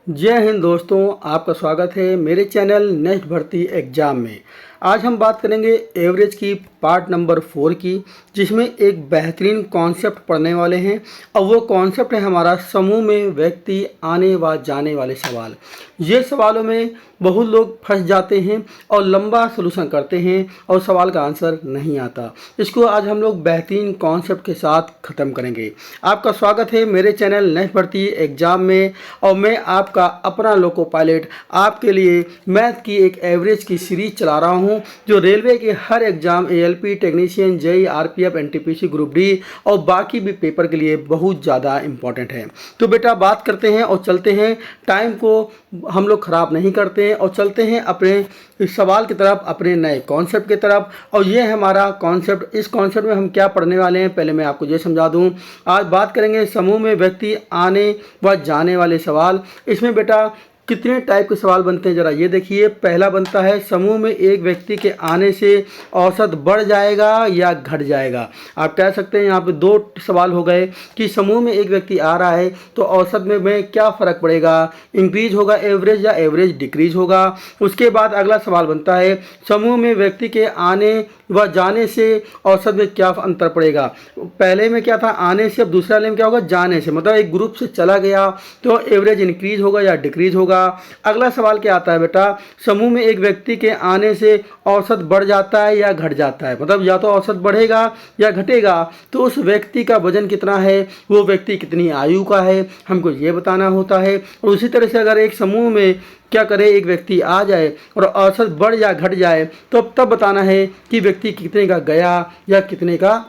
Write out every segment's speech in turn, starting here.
जय हिंद दोस्तों, आपका स्वागत है मेरे चैनल नेक्स्ट भर्ती एग्जाम में। आज हम बात करेंगे एवरेज की पार्ट नंबर 4 की, जिसमें एक बेहतरीन कॉन्सेप्ट पढ़ने वाले हैं और वो कॉन्सेप्ट है हमारा समूह में व्यक्ति आने व जाने वाले सवाल। ये सवालों में बहुत लोग फंस जाते हैं और लंबा सलूशन करते हैं और सवाल का आंसर नहीं आता। इसको आज हम लोग बेहतरीन कॉन्सेप्ट के साथ ख़त्म करेंगे। आपका स्वागत है मेरे चैनल नेक्स्ट भर्ती एग्जाम में और मैं आपका अपना लोको पायलट आपके लिए मैथ की एक एवरेज की सीरीज चला रहा हूँ जो रेलवे के हर exam ALP technician JE RPF NTPC group D और बाकी भी पेपर के लिए बहुत ज़्यादा इंपॉर्टेंट है। तो बेटा बात करते हैं और चलते हैं, टाइम को हम लोग ख़राब नहीं करते हैं और चलते हैं अपने इस सवाल की तरफ, अपने नए कॉन्सेप्ट की तरफ। और ये है हमारा कॉन्सेप्ट। इस कॉन्सेप्ट में हम क्या पढ़ने वाले हैं पहले मैं आपको ये समझा दूं। आज बात करेंगे समूह में व्यक्ति आने व जाने वाले सवाल। इसमें बेटा कितने टाइप के सवाल बनते हैं ज़रा ये देखिए। पहला बनता है समूह में एक व्यक्ति के आने से औसत बढ़ जाएगा या घट जाएगा। आप कह सकते हैं यहाँ पे दो सवाल हो गए कि समूह में एक व्यक्ति आ रहा है तो औसत में क्या फ़र्क पड़ेगा, इंक्रीज होगा एवरेज या एवरेज डिक्रीज होगा। उसके बाद अगला सवाल बनता है समूह में व्यक्ति के आने व जाने से औसत में क्या अंतर पड़ेगा। पहले में क्या था आने से, अब दूसरे वाले में क्या होगा जाने से, मतलब एक ग्रुप से चला गया तो एवरेज इंक्रीज होगा या डिक्रीज होगा। अगला सवाल क्या आता है बेटा, समूह में एक व्यक्ति के आने से औसत बढ़ जाता है या घट जाता है, मतलब या तो औसत बढ़ेगा या घटेगा। तो उस व्यक्ति का वजन कितना है, वो व्यक्ति कितनी आयु का है, हमको ये बताना होता है। और उसी तरह से अगर एक समूह में क्या करे एक व्यक्ति आ जाए और औसत बढ़ या घट जाए तो तब बताना है कि व्यक्ति कितने का गया या कितने का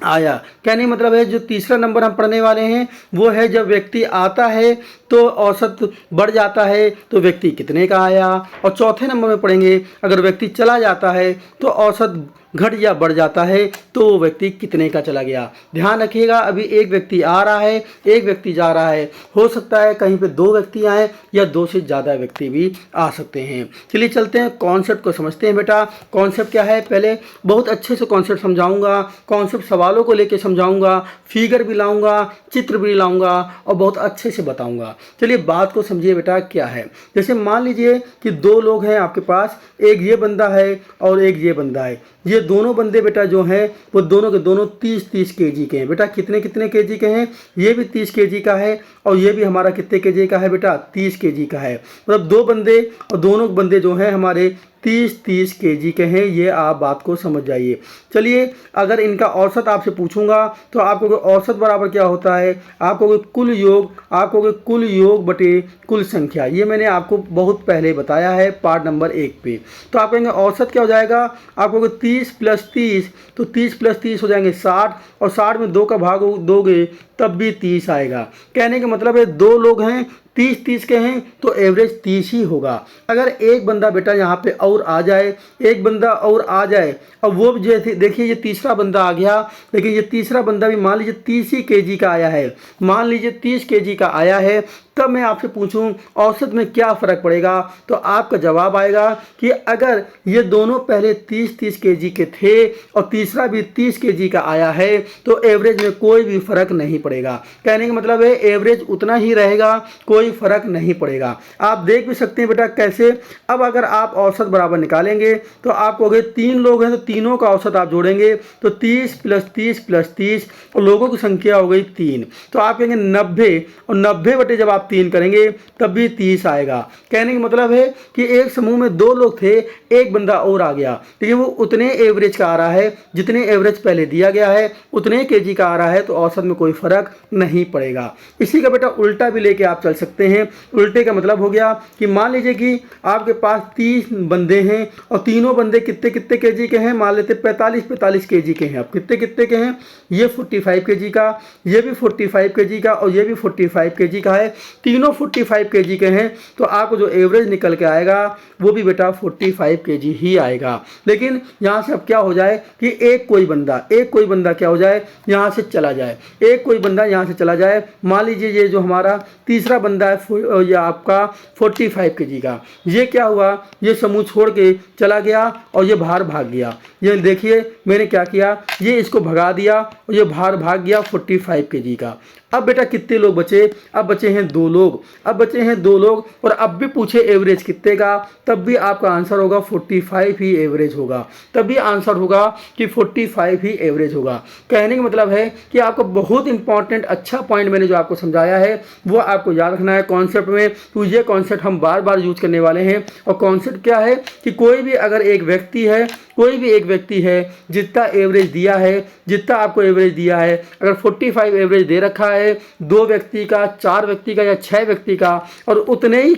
आया। कहने मतलब है जो तीसरा नंबर हम पढ़ने वाले हैं वो है जब व्यक्ति आता है तो औसत बढ़ जाता है तो व्यक्ति कितने का आया। और चौथे नंबर में पढ़ेंगे अगर व्यक्ति चला जाता है तो औसत घट या बढ़ जाता है तो वो व्यक्ति कितने का चला गया। ध्यान रखिएगा, अभी एक व्यक्ति आ रहा है एक व्यक्ति जा रहा है, हो सकता है कहीं पे दो व्यक्ति आए या दो से ज़्यादा व्यक्ति भी आ सकते हैं। चलिए चलते हैं कॉन्सेप्ट को समझते हैं। बेटा कॉन्सेप्ट क्या है, पहले बहुत अच्छे से कॉन्सेप्ट समझाऊंगा, कॉन्सेप्ट सवालों को लेकर समझाऊंगा, फिगर भी लाऊंगा, चित्र भी लाऊंगा और बहुत अच्छे से बताऊंगा। चलिए बात को समझिए बेटा क्या है। जैसे मान लीजिए कि दो लोग हैं आपके पास, एक ये बंदा है और एक ये बंदा है। ये दोनों बंदे बेटा जो हैं वो दोनों के दोनों 30-30 केजी के हैं। बेटा कितने कितने केजी के हैं, ये भी 30 केजी का है और ये भी हमारा कितने केजी का है बेटा 30 केजी का है। मतलब दो बंदे और दोनों बंदे जो हैं हमारे 30-30 केजी के हैं। ये आप बात को समझ जाइए। चलिए अगर इनका औसत आपसे पूछूंगा तो आप कहोगे औसत बराबर क्या होता है, आप कहोगे कुल योग, आप कहोगे कुल योग बटे कुल संख्या। ये मैंने आपको बहुत पहले बताया है पार्ट नंबर 1 पे। तो आप कहेंगे औसत क्या हो जाएगा, आप कहोगे 30 + 30, तो 30 + 30 हो जाएंगे 60 और 60 में 2 का भाग दोगे तब भी 30 आएगा। कहने का मतलब है दो लोग हैं 30-30 के हैं तो एवरेज 30 ही होगा। अगर एक बंदा बेटा यहाँ पे और आ जाए, एक बंदा और आ जाए, अब वो देखिए ये तीसरा बंदा आ गया, लेकिन ये तीसरा बंदा भी मान लीजिए 30 ही केजी का आया है, मान लीजिए 30 केजी का आया है, तब मैं आपसे पूछूं औसत में क्या फ़र्क पड़ेगा तो आपका जवाब आएगा कि अगर ये दोनों पहले 30-30 केजी के थे और तीसरा भी 30 केजी का आया है तो एवरेज में कोई भी फ़र्क नहीं पड़ेगा। कहने का मतलब है एवरेज उतना ही रहेगा, कोई फ़र्क नहीं पड़ेगा। आप देख भी सकते हैं बेटा कैसे। अब अगर आप औसत बराबर निकालेंगे तो आप कहोगे 3 लोग हैं तो तीनों का औसत आप जोड़ेंगे तो 30 + 30 + 30 और लोगों की संख्या हो गई 3, तो आप कहेंगे 90 और 90 बटे जब आप 3 करेंगे तब भी 30 आएगा। कहने का मतलब है कि एक समूह में दो लोग थे, एक बंदा और आ गया, लेकिन वो उतने एवरेज का आ रहा है जितने एवरेज पहले दिया गया है, उतने केजी का आ रहा है तो औसत में कोई फ़र्क नहीं पड़ेगा। इसी का बेटा उल्टा भी लेके आप चल सकते हैं। उल्टे का मतलब हो गया कि मान लीजिए कि आपके पास 30 बंदे हैं और तीनों बंदे कितने कितने केजी के हैं, मान लेते 45-45 केजी के हैं। अब कितने कितने के हैं, ये 45 केजी का, ये भी 45 केजी का और ये भी 45 केजी का है, तीनों 45 केजी के हैं। तो आपको जो एवरेज निकल के आएगा वो भी बेटा 45 केजी ही आएगा। लेकिन यहाँ से अब क्या हो जाए कि एक कोई बंदा क्या हो जाए यहाँ से चला जाए, एक कोई बंदा यहाँ से चला जाए। मान लीजिए ये जो हमारा तीसरा बंदा है या आपका 45 केजी का, ये क्या हुआ, ये समूह छोड़ के चला गया और ये बाहर भाग गया। ये देखिए मैंने क्या किया, ये इसको भगा दिया और ये बाहर भाग गया 45 केजी का। अब बेटा कितने लोग बचे, अब बचे हैं 2 लोग, अब बचे हैं 2 लोग और अब भी पूछे एवरेज कितने का, तब भी आपका आंसर होगा 45 ही एवरेज होगा, तब भी आंसर होगा कि 45 ही एवरेज होगा। कहने का मतलब है कि आपको बहुत इंपॉर्टेंट अच्छा पॉइंट मैंने जो आपको समझाया है वो आपको याद रखना है कॉन्सेप्ट में, तो ये कॉन्सेप्ट हम बार बार यूज करने वाले हैं। और कॉन्सेप्ट क्या है कि कोई भी अगर एक व्यक्ति है, कोई भी एक व्यक्ति है जितना एवरेज दिया है, जितना आपको एवरेज दिया है, अगर 45 एवरेज दे रखा है 2 व्यक्ति का, 4 व्यक्ति का या 6 व्यक्ति का, और उतने ही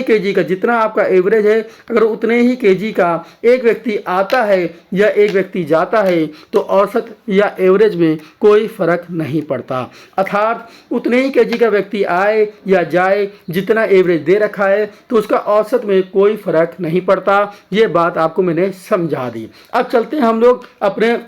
केजी का जितना आपका एवरेज है, अगर उतने ही केजी का एक व्यक्ति आता है या एक व्यक्ति जाता है तो औसत या एवरेज में कोई फर्क नहीं पड़ता। अर्थात उतने ही केजी का व्यक्ति आए या जाए, जितना एवरेज दे रखा है तो उसका औसत में कोई फर्क नहीं पड़ता। ये बात आपको मैंने समझा दी। अब चलते हैं हम लोग अपने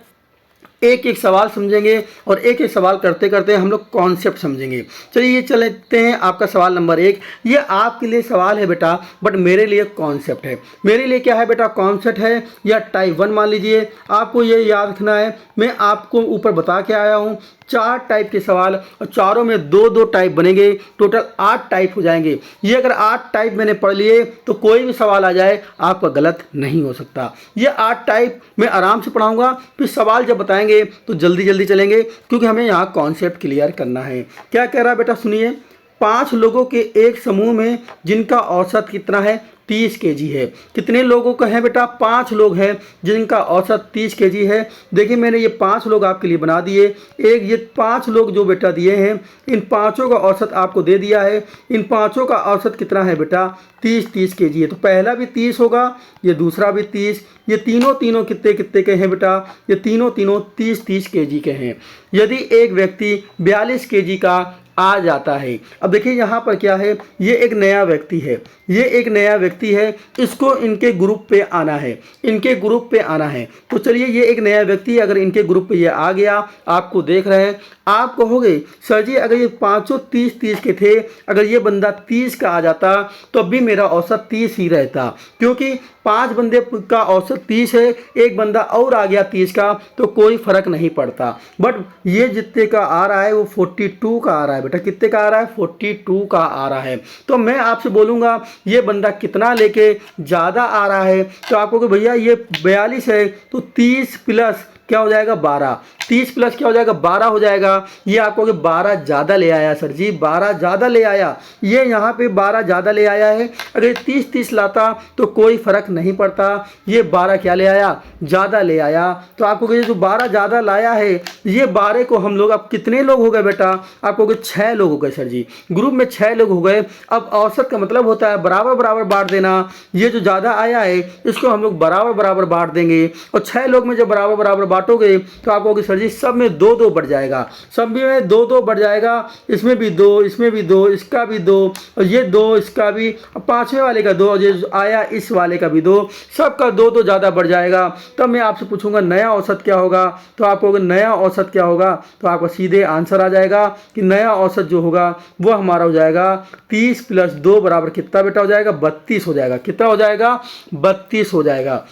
एक एक सवाल समझेंगे और एक एक सवाल करते करते हम लोग कॉन्सेप्ट समझेंगे। चलिए चलते हैं आपका सवाल नंबर 1। ये आपके लिए सवाल है बेटा, बट मेरे लिए कॉन्सेप्ट है। मेरे लिए क्या है बेटा, कॉन्सेप्ट है या टाइप 1 मान लीजिए। आपको ये याद रखना है, मैं आपको ऊपर बता के आया हूँ 4 टाइप के सवाल और चारों में 2-2 टाइप बनेंगे, टोटल 8 टाइप हो जाएंगे। ये अगर 8 टाइप मैंने पढ़ लिए तो कोई भी सवाल आ जाए आपका गलत नहीं हो सकता। ये 8 टाइप मैं आराम से पढ़ाऊंगा, फिर सवाल जब बताएंगे तो जल्दी जल्दी चलेंगे क्योंकि हमें यहाँ कॉन्सेप्ट क्लियर करना है। क्या कह रहा है बेटा, सुनिए। 5 लोगों के एक समूह में जिनका औसत कितना है, 30 केजी है। कितने लोगों का है बेटा, 5 लोग हैं जिनका औसत 30 केजी है। देखिए मैंने ये 5 लोग आपके लिए बना दिए। एक ये 5 लोग जो बेटा दिए हैं, इन पाँचों का औसत आपको दे दिया है। इन पाँचों का औसत कितना है बेटा, 30 केजी है। तो पहला भी 30 होगा, ये दूसरा भी 30, ये तीनों कितने कितने के हैं बेटा, ये तीनों 30 केजी के हैं। यदि एक व्यक्ति 42 केजी का आ जाता है। अब देखिए यहाँ पर क्या है, ये एक नया व्यक्ति है, ये एक नया व्यक्ति है, इसको इनके ग्रुप पे आना है, इनके ग्रुप पे आना है। तो चलिए ये एक नया व्यक्ति अगर इनके ग्रुप पे ये आ गया, आपको देख रहे हैं, आप कहोगे सर जी अगर ये पाँचों 30 के थे, अगर ये बंदा 30 का आ जाता तो भी मेरा औसत 30 ही रहता, क्योंकि 5 बंदे का औसत 30 है, एक बंदा और आ गया 30 का तो कोई फर्क नहीं पड़ता। बट ये जितने का आ रहा है वो 42 का आ रहा है बेटा। कितने का आ रहा है, 42 का आ रहा है। तो मैं आपसे बोलूँगा ये बंदा कितना लेके ज़्यादा आ रहा है, तो आपको कि भैया ये 42 है तो 30 प्लस क्या हो जाएगा, 12। 30 प्लस क्या हो जाएगा, 12 हो जाएगा। ये आपको कि 12 ज़्यादा ले आया सर जी, 12 ज़्यादा ले आया, ये यहाँ पे 12 ज़्यादा ले आया है। अगर ये 30 लाता तो कोई फ़र्क नहीं पड़ता, ये 12 क्या ले आया, ज़्यादा ले आया। तो आपको कि जो 12 ज़्यादा लाया है, ये 12 को हम लोग, अब कितने लोग हो गए बेटा, आपको कि 6 लोग हो गए सर जी, ग्रुप में 6 लोग हो गए। अब औसत का मतलब होता है बराबर बराबर बांट देना। ये जो ज़्यादा आया है इसको हम लोग बराबर बराबर बांट देंगे, और 6 लोग में जब बराबर बराबर बांटोगे तो आपको सर जी सब में 2-2 बढ़ जाएगा, सब में 2-2 बढ़ जाएगा। इसमें भी 2, इसमें भी 2, इसका भी 2, और ये 2, इसका भी, और 5वें वाले का 2, और ये आया इस वाले का भी 2, सबका 2-2 ज़्यादा बढ़ जाएगा। तब मैं आपसे पूछूंगा नया औसत क्या होगा, तो आपको अगर नया औसत क्या होगा तो आपको सीधे आंसर आ जाएगा कि नया औसत जो होगा वो हमारा हो जाएगा 30 प्लस 2 बराबर कितना बेटा हो जाएगा, 32 हो जाएगा। कितना हो जाएगा, 32 हो जाएगा।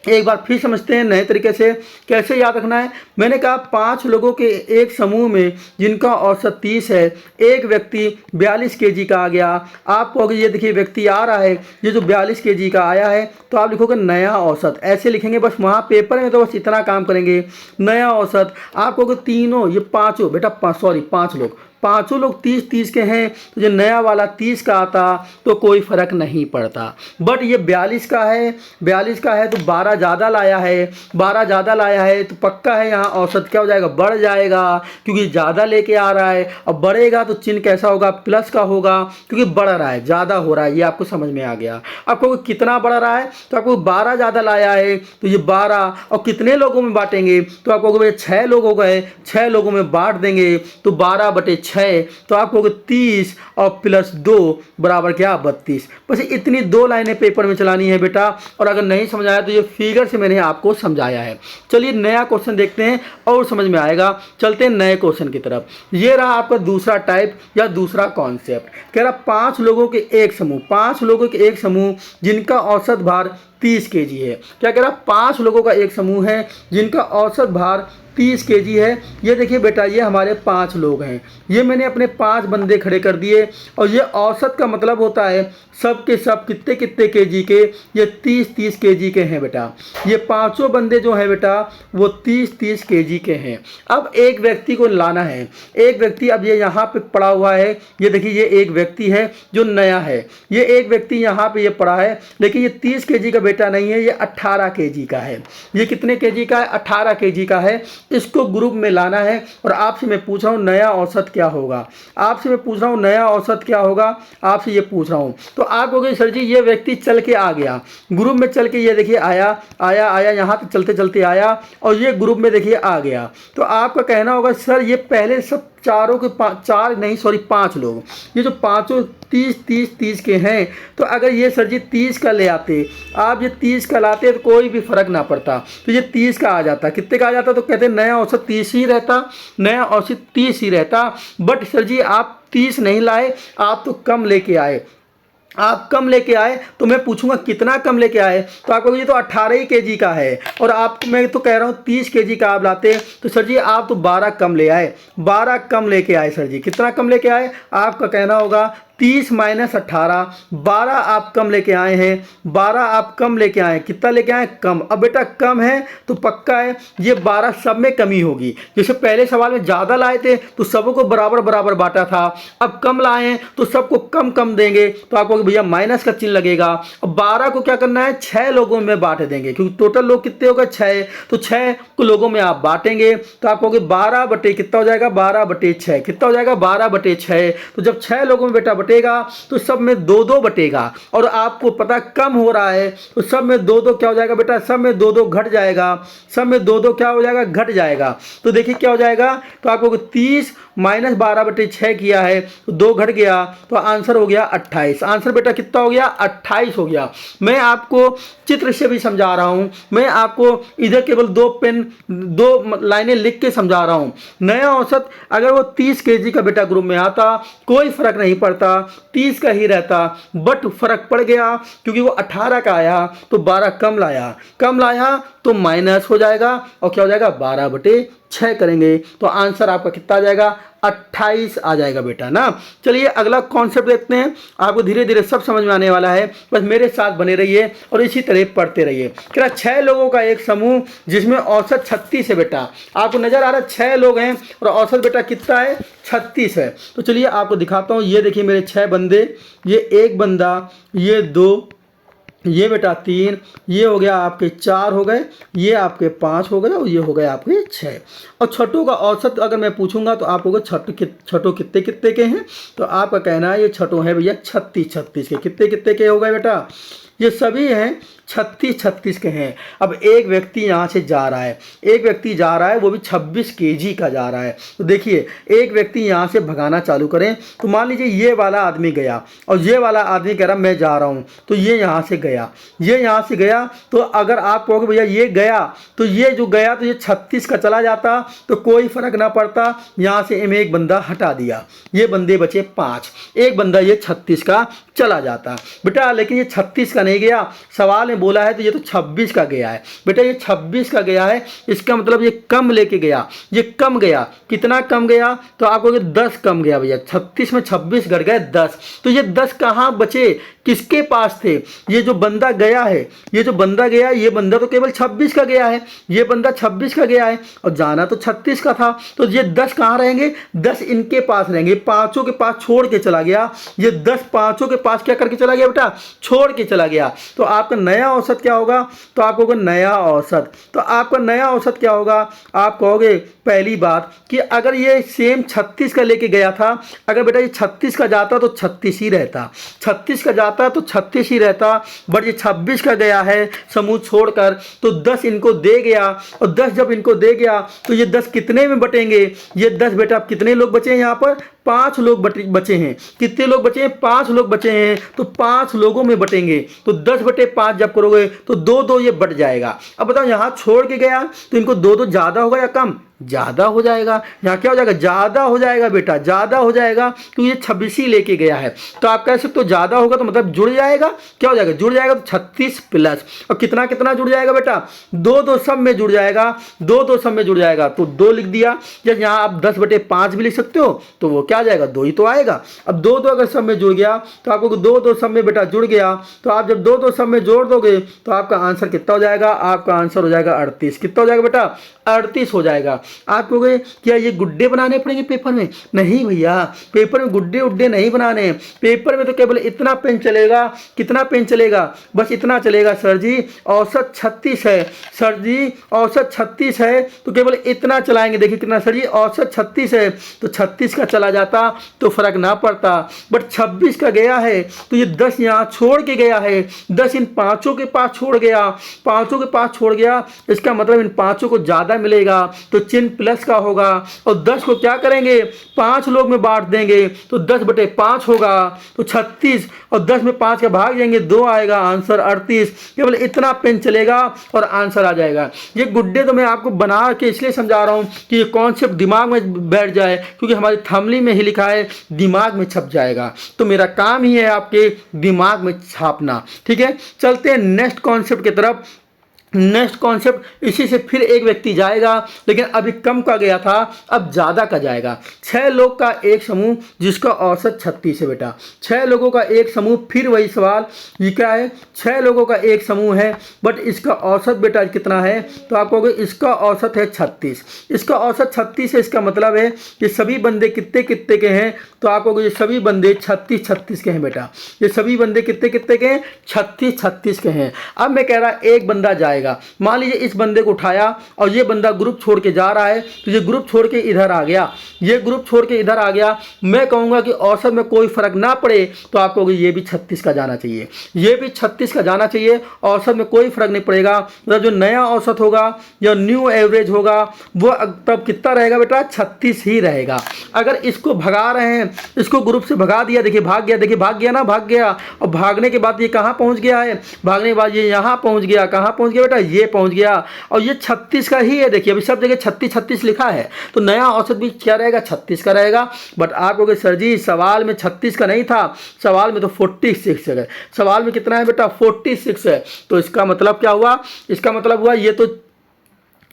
एक बार फिर समझते हैं नए तरीके से कैसे याद रखना है। मैंने कहा 5 लोगों के एक समूह में जिनका औसत 30 है, एक व्यक्ति 42 केजी का आ गया। आपको अगर ये देखिए व्यक्ति आ रहा है, ये जो 42 केजी का आया है, तो आप लिखोगे नया औसत, ऐसे लिखेंगे बस। वहाँ पेपर में तो बस इतना काम करेंगे, नया औसत। आपको अगर तीनों ये पाँचों बेटा 5 लोग 30 के हैं, तो जो नया वाला 30 का आता तो कोई फ़र्क नहीं पड़ता। बट ये 42 का है, 42 का है तो 12 ज़्यादा लाया है, 12 ज़्यादा लाया है तो पक्का है यहाँ औसत क्या हो जाएगा, बढ़ जाएगा, क्योंकि ज़्यादा लेके आ रहा है। अब बढ़ेगा तो चिन्ह कैसा होगा, प्लस का होगा, क्योंकि बढ़ रहा है, ज़्यादा हो रहा है। ये आपको समझ में आ गया। आपको कितना बढ़ रहा है, तो आपको 12 ज़्यादा लाया है तो ये 12, और कितने लोगों में बांटेंगे, तो आपको 6 लोग हो गए, 6 लोगों में बांट देंगे तो 12/6, तो आपको 30 और प्लस 2 बराबर क्या, 32। बस इतनी 2 लाइनें पेपर में चलानी है बेटा। और अगर नहीं समझ आया तो ये फिगर से मैंने आपको समझाया है। चलिए नया क्वेश्चन देखते हैं और समझ में आएगा। चलते हैं नए क्वेश्चन की तरफ। ये रहा आपका दूसरा टाइप या दूसरा कॉन्सेप्ट। कह रहा 5 लोगों के एक समूह, 5 लोगों के एक समूह जिनका औसत भार 30 केजी है। क्या कह रहा, 5 लोगों का एक समूह है जिनका औसत भार 30 केजी है। ये देखिए बेटा, ये हमारे 5 लोग हैं, ये मैंने अपने 5 बंदे खड़े कर दिए और ये औसत का मतलब होता है सब के सब कितने कितने केजी के, ये 30-30 केजी के हैं बेटा। ये पांचों बंदे जो हैं बेटा वो 30-30 केजी के हैं। अब एक व्यक्ति को लाना है, एक व्यक्ति अब ये यहाँ पे पड़ा हुआ है, ये देखिए ये एक व्यक्ति है जो नया है, ये एक व्यक्ति यहाँ पे ये पड़ा है, लेकिन ये 30 केजी का बेटा नहीं है, ये 18 केजी का है। ये कितने केजी का है, 18 केजी का है। इसको ग्रुप में लाना है और आपसे मैं पूछ रहा हूँ नया औसत क्या होगा, आपसे मैं पूछ रहा हूँ नया औसत क्या होगा, आपसे ये पूछ रहा हूँ। तो आप कहोगे सर जी ये व्यक्ति चल के आ गया, ग्रुप में चल के, ये देखिए आया आया आया, यहाँ तक चलते चलते आया और ये ग्रुप में देखिए आ गया। तो आपका कहना होगा सर ये पहले सब चारों के 5 लोग, ये जो पांचों 30-30 के हैं, तो अगर ये सर जी 30 का ले आते, आप ये 30 का लाते तो कोई भी फर्क ना पड़ता, तो ये 30 का आ जाता। कितने का आ जाता, तो कहते नया औसत 30 ही रहता, नया औसत 30 ही रहता। बट सर जी आप 30 नहीं लाए, आप तो कम लेके आए, आप कम लेके आए। तो मैं पूछूंगा कितना कम लेके आए, तो आप कहोगे ये तो 18 ही केजी का है और आप, मैं तो कह रहा हूँ 30 केजी का आप लाते, तो सर जी आप तो 12 कम ले आए, 12 कम लेके आए। सर जी कितना कम लेके आए, आपका कहना होगा 30 - 18, 12 आप कम लेके आए हैं, 12 आप कम लेके आए, कितना लेके आए, कम। अब बेटा कम है तो पक्का है ये 12 सब में कमी होगी। जैसे पहले सवाल में ज़्यादा लाए थे तो सबको बराबर बराबर बांटा था, अब कम लाए हैं तो सबको कम कम देंगे, तो आपको भैया माइनस का चिन्ह लगेगा। अब 12 को क्या करना है, 6 लोगों में बांट देंगे, क्योंकि टोटल लोग कितने हो गए, 6, तो 6 को लोगों में आप बांटेंगे, तो आप कहोगे 12 बटे कितना हो जाएगा, 12/6 कितना हो जाएगा, 12/6। तो जब 6 लोगों में बेटा बटेगा तो सब में 2-2 बटेगा, और आपको पता कम हो रहा है तो सब में 2-2 क्या हो जाएगा बेटा, सब में 2-2 घट जाएगा, सब में 2-2 क्या हो जाएगा, घट जाएगा। तो देखिए क्या हो जाएगा, तो आपको 30 - 12/6 किया है तो 2 घट गया, तो आंसर हो गया 28। आंसर बेटा कितना हो गया, 28 हो गया। मैं आपको चित्र से भी समझा रहा हूं, मैं आपको इधर केवल 2 लाइनें लिख के समझा रहा हूं। नया औसत अगर वो 30 केजी का बेटा ग्रुप में आता कोई फर्क नहीं पड़ता, 30 का ही रहता, बट फर्क पड़ गया क्योंकि वो 18 का आया तो 12 कम लाया, कम लाया तो माइनस हो जाएगा और क्या हो जाएगा, 12/6 करेंगे तो आंसर आपका कितना आ जाएगा, 28 आ जाएगा बेटा ना। चलिए अगला कॉन्सेप्ट देखते हैं, आपको धीरे धीरे सब समझ में आने वाला है, बस मेरे साथ बने रहिए और इसी तरह पढ़ते रहिए। क्या 6 लोगों का एक समूह जिसमें औसत 36 है बेटा, आपको नजर आ रहा है 6 लोग हैं और औसत बेटा कितना है, 36 है। तो चलिए आपको दिखाता हूँ, ये देखिए मेरे 6 बंदे, ये एक बंदा, ये 2, ये बेटा 3, ये हो गया आपके 4 हो गए, ये आपके 5 हो गए और ये हो गए आपके 6। और छठों का औसत अगर मैं पूछूंगा तो आप होगा छठों कितने कितने के हैं, तो आपका कहना है ये छठों है भैया 36 के। कितने कितने के हो गए बेटा, ये सभी हैं 36 के हैं। अब एक व्यक्ति यहाँ से जा रहा है, एक व्यक्ति जा रहा है वो भी 26 केजी का जा रहा है। तो देखिए एक व्यक्ति यहाँ से भगाना चालू करें, तो मान लीजिए ये वाला आदमी गया और ये वाला आदमी कह रहा मैं जा रहा हूँ, तो ये यहाँ से गया, ये यहाँ से गया, तो अगर आप कहोगे भैया ये गया, तो ये जो गया तो ये 36 का चला जाता तो कोई फर्क ना पड़ता, यहाँ से मैं एक बंदा हटा दिया, ये बंदे बचे 5, एक बंदा ये 36 का चला जाता बेटा। लेकिन ये 36 का नहीं गया, सवाल में बोला है तो ये तो 26 का गया है बेटा, ये 26 का गया है, इसका मतलब ये कम लेके गया, ये कम गया। कितना कम गया, तो आपको 10 कम गया भैया, 36 में 26 घट गए 10, तो ये 10 कहाँ बचे, किसके पास थे, ये जो बंदा गया है, ये जो बंदा गया, ये बंदा तो केवल 26 का गया है, ये बंदा 26 का गया है और जाना तो 36 का था, तो ये 10 कहाँ रहेंगे, 10 इनके पास रहेंगे, पांचों के पास छोड़ के चला गया, ये 10 पांचों के पास क्या करके चला गया बेटा, छोड़ के चला गया। तो आपका नया औसत क्या होगा, तो आप कहोगे नया औसत, तो आपका नया औसत क्या होगा, आप कहोगे पहली बात कि अगर ये सेम 36 का लेके गया था, अगर बेटा ये 36 का जाता तो 36 ही रहता, 36 का जाता तो 36 ही रहता, बट ये 26 का गया है समूह छोड़कर, तो 10 इनको दे गया, और 10 जब इनको दे गया तो ये 10 कितने में बटेंगे, ये 10 बेटा कितने लोग बचे हैं यहाँ पर, 5 लोग बचे हैं। कितने लोग बचे हैं? 5 लोग बचे हैं। तो 5 लोगों में बटेंगे तो 10/5 जब करोगे तो 2-2 ये बट जाएगा। अब बताओ यहाँ छोड़ के गया तो इनको 2-2 ज़्यादा होगा या कम? ज़्यादा हो जाएगा। यहाँ क्या हो जाएगा? ज़्यादा हो जाएगा बेटा, ज़्यादा हो जाएगा क्योंकि ये 26 ही लेके गया है। तो आप कह सकते हो ज़्यादा होगा तो मतलब जुड़ जाएगा। क्या हो जाएगा? जुड़ जाएगा। तो 36 प्लस और कितना कितना जुड़ जाएगा बेटा? 2-2 सब में जुड़ जाएगा। 2-2 सब में जुड़ जाएगा तो 2 लिख दिया। या यहाँ आप 10/5 भी लिख सकते हो तो वो क्या आ जाएगा? 2 ही तो आएगा। अब 2-2 अगर सब में जुड़ गया तो आपको 2-2 सब में बेटा जुड़ गया तो आप जब 2-2 सब में जोड़ दोगे तो आपका आंसर कितना हो जाएगा? आपका आंसर हो जाएगा 38। कितना हो जाएगा बेटा? 38 हो जाएगा। आप कहोगे क्या ये गुड्डे बनाने पड़ेंगे पेपर में? नहीं भैया, पेपर में गुड्डे उड्डे नहीं बनाने। पेपर में तो केवल इतना पेन चलेगा। कितना पेन चलेगा? बस इतना चलेगा। सर जी औसत 36 है। सर जी औसत 36 है तो केवल इतना चलाएंगे। देखिए कितना सर जी औसत 36 है तो 36 का चला जाता तो फर्क ना पड़ता। बट 26 का गया है तो ये 10 यहाँ छोड़ के गया है। 10 इन पाँचों के पास छोड़ गया। पाँचों के पास छोड़ गया इसका मतलब इन पाँचों को ज़्यादा मिलेगा तो चिन्ह प्लस का होगा। और 10 को क्या करेंगे? 5 लोग में बांट देंगे तो 10/5 होगा तो 36 और 10 में 5 का भाग जाएंगे 2 आएगा। आंसर 38। केवल इतना पेन चलेगा और आंसर आ जाएगा। ये गुड्डे तो मैं आपको बना के इसलिए समझा रहा हूँ कि ये कॉन्सेप्ट दिमाग में बैठ जाए क्योंकि हमारी थंबनेल में ही लिखा है दिमाग में छप जाएगा। तो मेरा काम ही है आपके दिमाग में छापना। ठीक है, चलते हैं नेक्स्ट कॉन्सेप्ट की तरफ। नेक्स्ट कॉन्सेप्ट इसी से फिर एक व्यक्ति जाएगा लेकिन अभी कम का गया था अब ज़्यादा का जाएगा। 6 लोग का एक समूह जिसका औसत 36 है बेटा। 6 लोगों का एक समूह, फिर वही सवाल। ये क्या है? 6 लोगों का एक समूह है बट इसका औसत बेटा कितना है? तो आप कहोगे इसका औसत है 36। इसका औसत 36 है। इसका मतलब है ये सभी बंदे कितने कितने के हैं? तो आप कहोगे ये सभी बंदे 36 के हैं बेटा। ये सभी बंदे कितने कितने के हैं? 36 के हैं। अब मैं कह रहा एक बंदा जाएगा। मान लीजिए इस बंदे को उठाया और ये बंदा ग्रुप छोड़ के जा रहा है तो ये ग्रुप छोड़ के इधर आ गया। ये ग्रुप छोड़ के इधर आ गया। मैं कहूँगा कि औसत में कोई फर्क ना पड़े तो आप कहोगे ये भी 36 का जाना चाहिए। ये भी 36 का जाना चाहिए। औसत में कोई फर्क नहीं पड़ेगा। मतलब जो नया औसत होगा या न्यू एवरेज होगा वो तब कितना रहेगा बेटा? 36 ही रहेगा। अगर इसको भगा रहे हैं, इसको ग्रुप से भगा दिया, देखिए भाग गया। देखिए भाग गया ना, भाग गया। और भागने के बाद ये कहाँ पहुँच गया है? भागने के बाद ये यहाँ पहुँच गया। कहाँ पहुँच गया बेटा? ये पहुंच गया। और ये 36 का ही है। देखिए अभी सब जगह 36 लिखा है तो नया औसत भी क्या रहेगा? 36 का रहेगा। बट आप कहोगे सर जी सवाल में 36 का नहीं था, सवाल में तो 46 है। सवाल में कितना है बेटा? 46 है। तो इसका मतलब क्या हुआ? इसका मतलब हुआ ये तो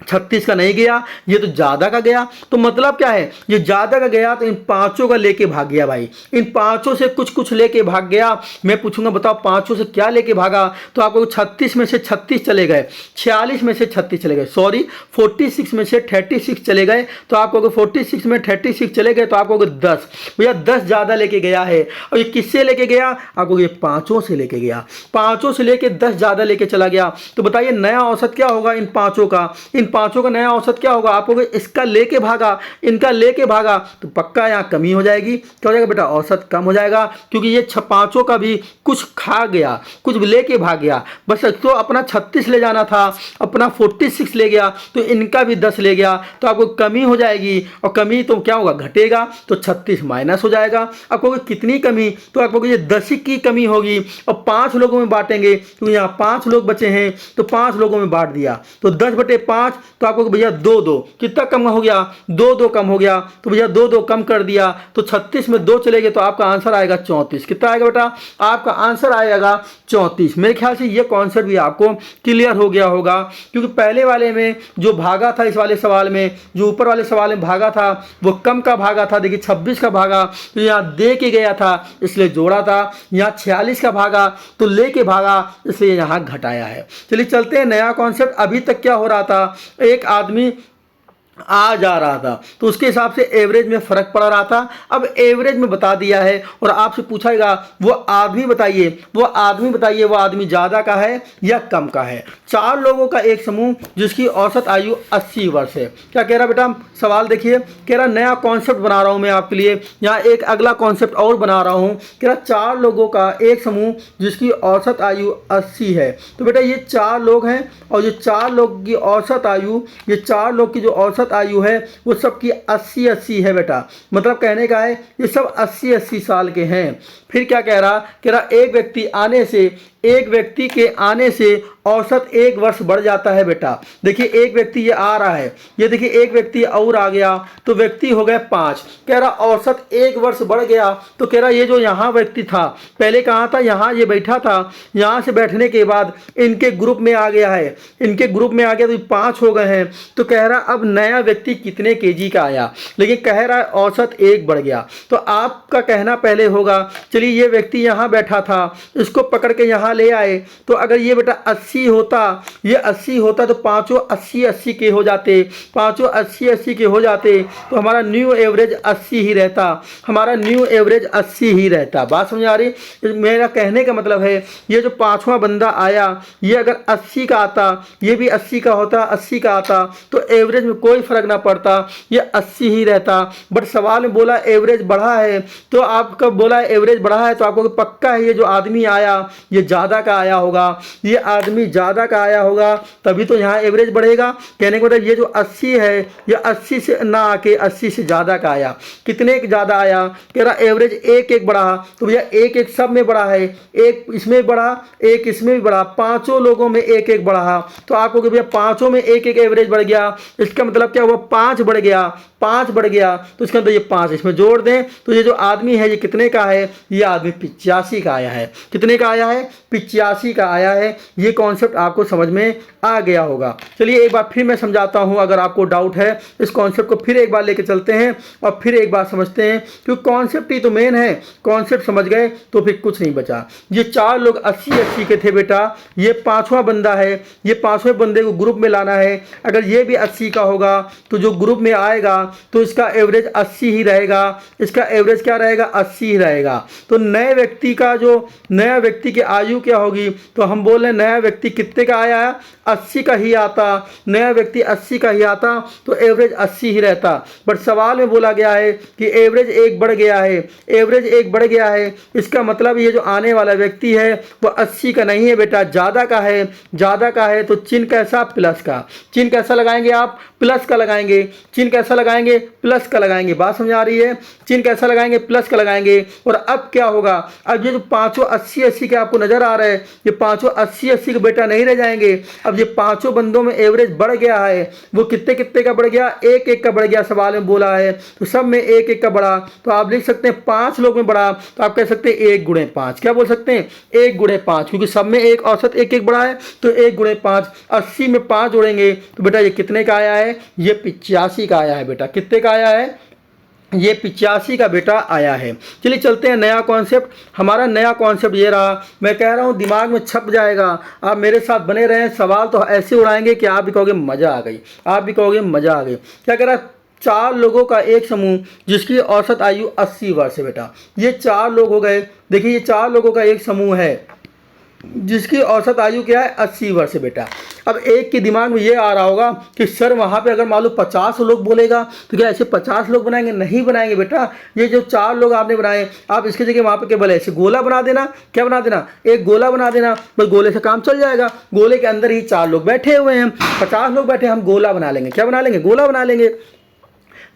36 का नहीं गया, ये तो ज़्यादा का गया। तो मतलब क्या है? ये ज़्यादा का गया तो इन पाँचों का लेके भाग गया भाई। इन पाँचों से कुछ कुछ लेके भाग गया। मैं पूछूंगा बताओ पाँचों से क्या लेके भागा? तो आपको 36 में से 36 चले गए, 46 में से 36 चले गए, सॉरी 46 में से 36 चले गए। तो आपको 46 में 36 चले गए तो आपको 10। भैया 10 ज़्यादा लेके गया है। और ये किससे लेके गया? आपको ये पाँचों से लेके गया। पाँचों से लेके 10 ज़्यादा लेके चला गया। तो बताइए नया औसत क्या होगा इन पाँचों का? इन पांचों का नया औसत क्या होगा? आपको इसका लेके भागा, इनका लेके भागा तो पक्का यहाँ कमी हो जाएगी। क्या हो जाएगा बेटा? औसत कम हो जाएगा क्योंकि ये पांचों का भी कुछ खा गया, कुछ लेके भाग गया। बस तो अपना 36 ले जाना था, अपना 46 ले गया तो इनका भी 10 ले गया तो आपको कमी हो जाएगी। और कमी तो क्या होगा? घटेगा। तो 36 माइनस हो जाएगा। आपको कितनी कमी? तो आपको ये 10 की कमी होगी। और 5 लोगों में बांटेंगे तो यहाँ 5 लोग बचे हैं तो 5 लोगों में बांट दिया तो 10/5। तो आपको भैया 2-2 कितना कम हो गया? 2-2 कम हो गया। तो भैया 2-2 कम कर दिया तो 36 में 2 चले गए तो आपका आंसर आएगा 34। कितना आएगा बेटा? आपका आंसर आएगा 34। मेरे ख्याल से ये कॉन्सेप्ट भी आपको क्लियर हो गया होगा क्योंकि पहले वाले में जो भागा था, इस वाले सवाल में जो ऊपर वाले सवाल में भागा था वो कम का भागा था। देखिए 26 का भागा तो यहाँ दे के गया था इसलिए जोड़ा था। यहाँ 46 का भागा तो लेके भागा इसलिए यहाँ घटाया है। चलिए चलते हैं नया कॉन्सेप्ट। अभी तक क्या हो रहा था? एक आदमी आ जा रहा था तो उसके हिसाब से एवरेज में फ़र्क पड़ रहा था। अब एवरेज में बता दिया है और आपसे पूछाएगा वो आदमी बताइए, वो आदमी बताइए वो आदमी ज़्यादा का है या कम का है। 4 लोगों का एक समूह जिसकी औसत आयु 80 वर्ष है। क्या कह रहा बेटा? सवाल देखिए, कह रहा नया कॉन्सेप्ट बना रहा हूँ मैं आपके लिए। यहाँ एक अगला कॉन्सेप्ट और बना रहा हूँ। कह रहा 4 लोगों का एक समूह जिसकी औसत आयु 80 है। तो बेटा ये 4 लोग हैं और ये 4 लोग की औसत आयु, ये 4 लोग की जो औसत औसत आयु है वो सबकी 80-80 है बेटा। मतलब कहने का है ये सब 80-80 साल के हैं। फिर क्या कह रहा एक व्यक्ति के आने से औसत 1 वर्ष बढ़ जाता है बेटा। देखिए एक व्यक्ति ये आ रहा है, ये देखिए एक व्यक्ति और आ गया तो व्यक्ति हो गए 5। कह रहा औसत 1 वर्ष बढ़ गया तो कह रहा ये जो यहाँ व्यक्ति था पहले कहाँ था, यहाँ ये बैठा था, यहाँ से बैठने के बाद इनके ग्रुप में आ गया है, इनके ग्रुप में आ गया तो 5 हो गए हैं। तो कह रहा अब नया व्यक्ति कितने केजी का आया, लेकिन कह रहा है औसत 1 बढ़ गया। तो आपका कहना पहले होगा चलिए ये व्यक्ति यहाँ बैठा था, इसको पकड़ के यहाँ ले आए तो अगर ये बेटा 80 होता, ये 80 होता तो पाँचों 80-80 के हो जाते, पाँचों 80-80 के हो जाते तो हमारा न्यू एवरेज 80 ही रहता, हमारा न्यू एवरेज 80 ही रहता। बात समझ आ रही? मेरा कहने का मतलब है ये जो 5वां बंदा आया ये अगर 80 का आता, ये भी 80 का होता, 80 का आता तो एवरेज में कोई फर्क ना पड़ता, ये 80 ही रहता। बट सवाल में बोला एवरेज बढ़ा है, तो आपका बोला एवरेज बढ़ा है तो आपको पक्का है ये जो आदमी आया ये ज़्यादा का आया होगा, ये आदमी ज़्यादा का आया होगा तभी तो यहाँ एवरेज बढ़ेगा। कहने का मतलब ये जो 80 है ये 80 से ना आके 80 से ज़्यादा का आया। कितने ज़्यादा आया? कह रहा एवरेज 1-1 बढ़ा, तो भैया 1-1 सब में बढ़ा है, एक इसमें बढ़ा, एक इसमें भी बढ़ा, पाँचों लोगों में 1-1 बढ़ा। तो आपको भैया पाँचों में 1-1 एवरेज बढ़ गया। इसका मतलब क्या हुआ? 5 बढ़ गया, 5 बढ़ गया तो इसका मतलब ये 5 इसमें जोड़ दें तो ये जो आदमी है ये कितने का है? ये आदमी 85 का आया है। कितने का आया है? 85 का आया है। ये कॉन्सेप्ट आपको समझ में आ गया होगा। चलिए एक बार फिर मैं समझाता हूँ, अगर आपको डाउट है इस कॉन्सेप्ट को फिर एक बार लेके चलते हैं और फिर एक बार समझते हैं, क्योंकि कॉन्सेप्ट ही तो मेन है। कॉन्सेप्ट समझ गए तो फिर कुछ नहीं बचा। ये 4 लोग 80-80 के थे बेटा, ये 5वां बंदा है, ये 5वें बंदे को ग्रुप में लाना है। अगर ये भी 80 का होगा तो जो ग्रुप में आएगा तो इसका एवरेज 80 ही रहेगा, इसका एवरेज क्या रहेगा? 80 ही रहेगा। तो नए व्यक्ति का जो नया व्यक्ति की आयु क्या होगी? तो हम बोल रहे हैं नया व्यक्ति कितने का आया है? 80 का ही आता, नया व्यक्ति 80 का ही आता तो एवरेज 80 ही रहता। बट सवाल में बोला गया है कि एवरेज 1 बढ़ गया है, एवरेज 1 बढ़ गया है। इसका मतलब ये जो आने वाला व्यक्ति है वो 80 का नहीं है बेटा, ज़्यादा का है, ज़्यादा का है। तो चिन्ह कैसा? प्लस का। चिन्ह कैसा लगाएंगे आप? प्लस का लगाएंगे। चिन्ह कैसा लगाएंगे? प्लस का लगाएंगे। बात समझ आ रही है? चिन्ह कैसा लगाएंगे? प्लस का लगाएंगे। और अब क्या होगा? अब ये जो पाँचों 80-80 के आपको नजर आ रहे हैं, ये पाँचों 80-80 के बेटा नहीं रह जाएंगे। अब ये पाँचों बंदों में एवरेज बढ़ गया है, वो कितने कितने का बढ़ गया? 1-1 का बढ़ गया। सवाल में बोला है तो सब में 1-1 का बढ़ा। तो आप लिख सकते हैं 5 लोग में बढ़ा तो आप कह सकते हैं 1 गुणे 5। क्या बोल सकते हैं? 1 गुणे 5, क्योंकि सब में एक औसत 1-1 बढ़ा है तो 1 गुणे 5। 80 में 5 जोड़ेंगे तो बेटा ये कितने का आया है? ये 85 का आया है बेटा। कितने का आया है? ये 85 का बेटा आया है। चलिए चलते हैं नया कॉन्सेप्ट। हमारा नया कॉन्सेप्ट ये रहा, मैं कह रहा हूँ दिमाग में छप जाएगा। आप मेरे साथ बने रहें, सवाल तो ऐसे उड़ाएंगे कि आप भी कहोगे मज़ा आ गई, आप भी कहोगे मज़ा आ गई। क्या कह रहा है? 4 लोगों का एक समूह जिसकी औसत आयु 80 वर्ष है बेटा। ये 4 लोग हो गए। देखिए ये 4 लोगों का एक समूह है जिसकी औसत आयु क्या है? 80 वर्ष है बेटा। अब एक के दिमाग में ये आ रहा होगा कि सर वहाँ पे अगर मालूम 50 लोग बोलेगा तो क्या ऐसे 50 लोग बनाएंगे? नहीं बनाएंगे बेटा। ये जो 4 लोग आपने बनाए, आप इसकी जगह वहाँ पे केवल ऐसे गोला बना देना। क्या बना देना? एक गोला बना देना, बस गोले से काम चल जाएगा। गोले के अंदर ही 4 लोग बैठे हुए हैं, 50 लोग बैठे, हम गोला बना लेंगे। क्या बना लेंगे? गोला बना लेंगे।